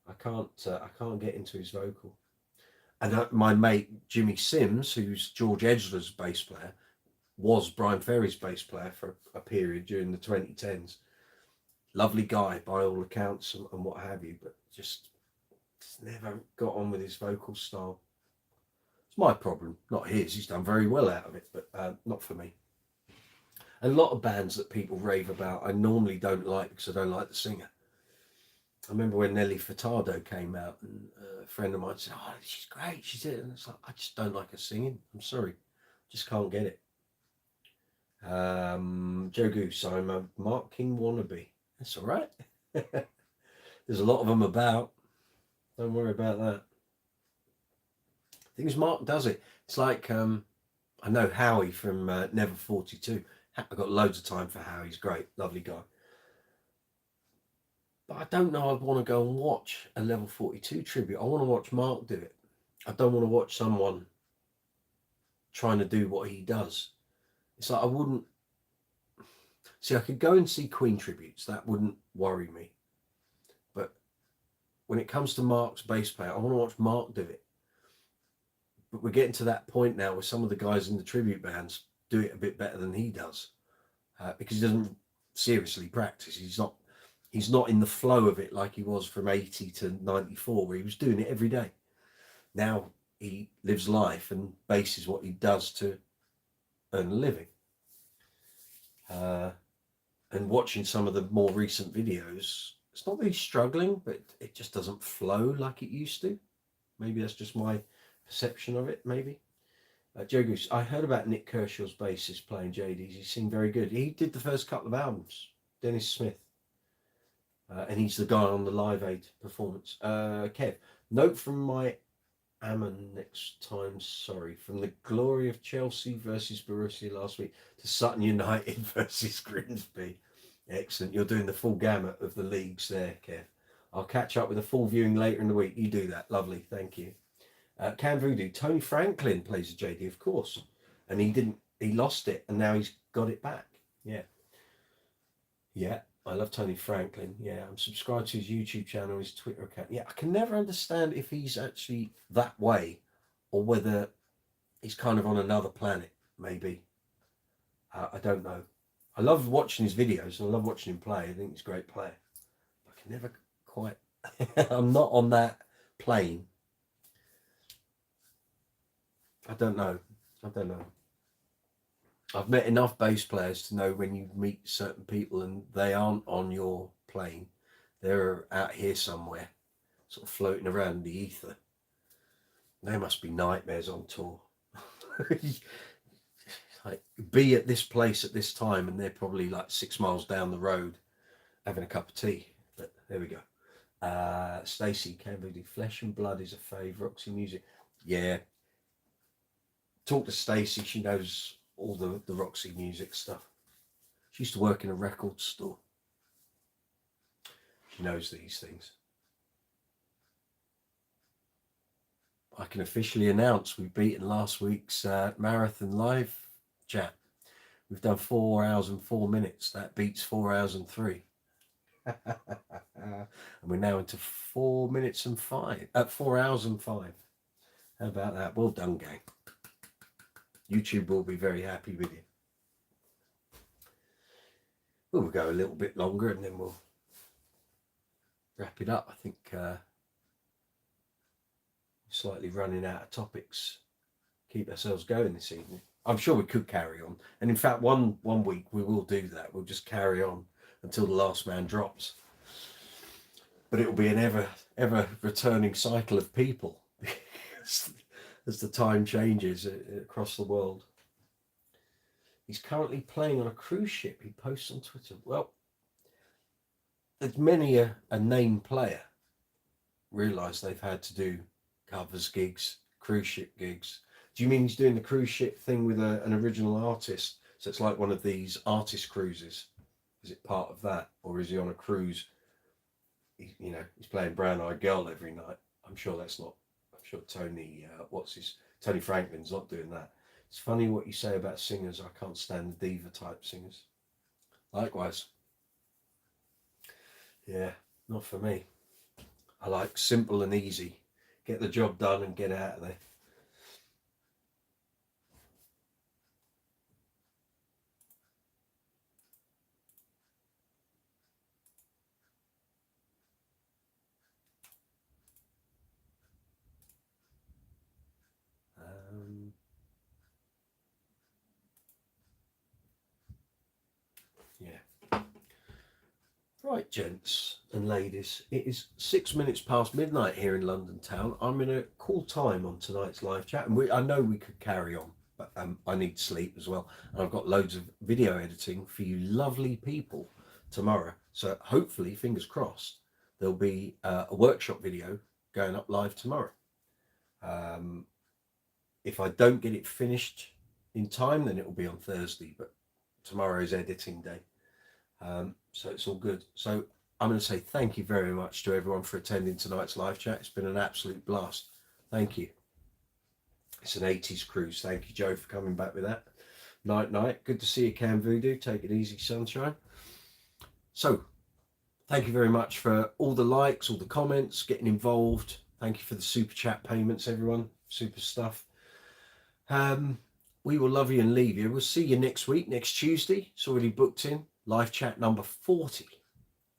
I can't get into his vocal. And my mate Jimmy Sims, who's George Edger's bass player, was Brian Ferry's bass player for a period during the 2010s. Lovely guy by all accounts and what have you, but just never got on with his vocal style. It's my problem, not his. He's done very well out of it, but not for me. And a lot of bands that people rave about, I normally don't like because I don't like the singer. I remember when Nelly Furtado came out, and a friend of mine said, "Oh, she's great, she's it." And it's like, I just don't like her singing. I'm sorry, just can't get it. Joe Goose, I'm a Mark King wannabe. That's all right. There's a lot of them about. Don't worry about that. The thing is, Mark does it. It's like I know Howie from Never 42. I've got loads of time for Howie. He's great, lovely guy. But I don't know I'd want to go and watch a Level 42 tribute. I want to watch Mark do it. I don't want to watch someone trying to do what he does. It's like I wouldn't... See, I could go and see Queen tributes. That wouldn't worry me. But when it comes to Mark's bass player, I want to watch Mark do it. But we're getting to that point now where some of the guys in the tribute bands do it a bit better than he does. Because he doesn't seriously practice. He's not in the flow of it like he was from 80 to 94, where he was doing it every day. Now he lives life and bass is what he does to earn a living. And watching some of the more recent videos, it's not really struggling, but it just doesn't flow like it used to. Maybe that's just my perception of it, maybe. Joe Goose, I heard about Nick Kershaw's bassist playing JDs. He seemed very good. He did the first couple of albums, Dennis Smith. And he's the guy on the Live Aid performance. Kev, note from my Ammon next time, sorry, from the glory of Chelsea versus Borussia last week to Sutton United versus Grimsby. Excellent. You're doing the full gamut of the leagues there, Kev. I'll catch up with a full viewing later in the week. You do that. Lovely. Thank you. Cam Voodoo, Tony Franklin plays a JD, of course. And he lost it and now he's got it back. Yeah. Yeah. I love Tony Franklin. Yeah, I'm subscribed to his YouTube channel, his Twitter account. Yeah, I can never understand if he's actually that way or whether he's kind of on another planet, maybe. I don't know. I love watching his videos and I love watching him play. I think he's a great player. I can never quite... I'm not on that plane. I don't know. I've met enough bass players to know when you meet certain people and they aren't on your plane, they're out here somewhere, sort of floating around in the ether. They must be nightmares on tour. like, be at this place at this time, and they're probably like 6 miles down the road having a cup of tea. But there we go. Stacey, Cambodia, Flesh and Blood is a fave. Roxy Music. Yeah. Talk to Stacey. She knows all the Roxy Music stuff. She used to work in a record store. She knows these things. I can officially announce we've beaten last week's marathon live chat. We've done 4 hours and 4 minutes. That beats 4 hours and 3. And we're now into 4 minutes and 5. 4 hours and 5. How about that? Well done, gang. YouTube will be very happy with you. We'll go a little bit longer and then we'll wrap it up. I think slightly running out of topics. Keep ourselves going this evening. I'm sure we could carry on. And in fact, one week we will do that. We'll just carry on until the last man drops. But it will be an ever returning cycle of people as the time changes across the world. He's currently playing on a cruise ship. He posts on Twitter. Well, there's many a name player realise they've had to do covers gigs, cruise ship gigs. Do you mean he's doing the cruise ship thing with an original artist? So it's like one of these artist cruises. Is it part of that? Or is he on a cruise? He's playing Brown Eyed Girl every night. I'm sure Tony, Tony Franklin's not doing that. It's funny what you say about singers. I can't stand the diva type singers. Likewise. Yeah, not for me. I like simple and easy. Get the job done and get out of there. Yeah. Right, gents and ladies, it is 6 minutes past midnight here in London town. I'm in a cool time on tonight's live chat, and I know we could carry on, but I need sleep as well. And I've got loads of video editing for you lovely people tomorrow. So hopefully, fingers crossed, there'll be a workshop video going up live tomorrow. If I don't get it finished in time, then it will be on Thursday, but tomorrow is editing day. So it's all good. So I'm going to say thank you very much to everyone for attending tonight's live chat. It's been an absolute blast. Thank you. It's an 80s cruise. Thank you, Joe, for coming back with that. Night. Good to see you, Cam Voodoo. Take it easy, sunshine. So thank you very much for all the likes, all the comments, getting involved. Thank you for the super chat payments, everyone. Super stuff. We will love you and leave you. We'll see you next week, next Tuesday. It's already booked in. Live chat number 40.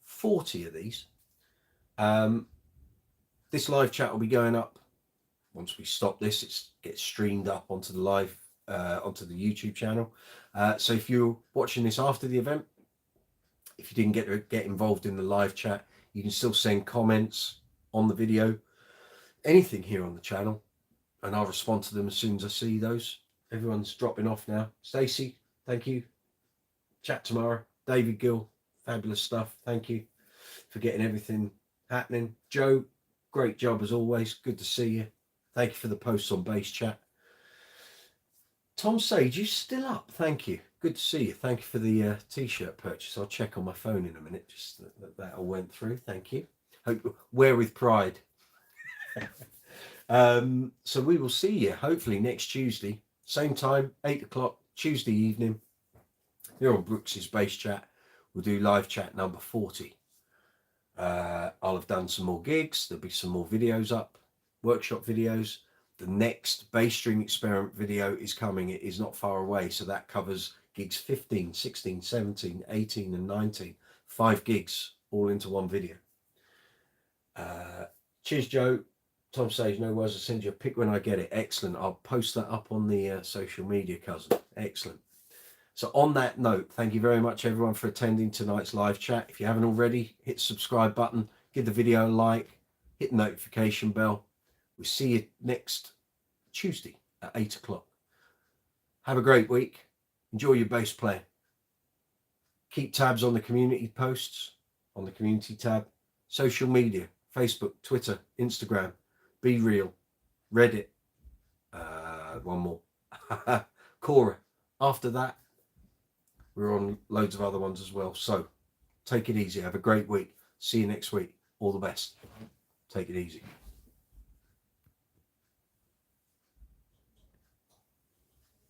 40 of these. This live chat will be going up once we stop this. It gets streamed up onto the onto the YouTube channel. So if you're watching this after the event, if you didn't get involved in the live chat, you can still send comments on the video, anything here on the channel, and I'll respond to them as soon as I see those. Everyone's dropping off now. Stacey, thank you. Chat tomorrow. David Gill, fabulous stuff. Thank you for getting everything happening. Joe, great job as always. Good to see you. Thank you for the posts on Base Chat. Tom Sage, you still up? Thank you. Good to see you. Thank you for the t-shirt purchase. I'll check on my phone in a minute. Just that all went through. Thank you. Hope wear with pride. So we will see you hopefully next Tuesday, same time, 8 o'clock, Tuesday evening. Here on Brooks's Base Chat, we'll do live chat number 40. I'll have done some more gigs. There'll be some more videos up, workshop videos. The next bass string experiment video is coming. It is not far away. So that covers gigs 15, 16, 17, 18 and 19. 5 gigs all into one video. Cheers, Joe. Tom Sage, no worries. I'll send you a pic when I get it. Excellent. I'll post that up on the social media, cousin. Excellent. So on that note, thank you very much, everyone, for attending tonight's live chat. If you haven't already, hit the subscribe button, give the video a like, hit the notification bell. We'll see you next Tuesday at 8 o'clock. Have a great week. Enjoy your bass playing. Keep tabs on the community posts, on the community tab. Social media, Facebook, Twitter, Instagram, Be Real, Reddit, one more, Quora. After that, we're on loads of other ones as well. So take it easy. Have a great week. See you next week. All the best. Take it easy.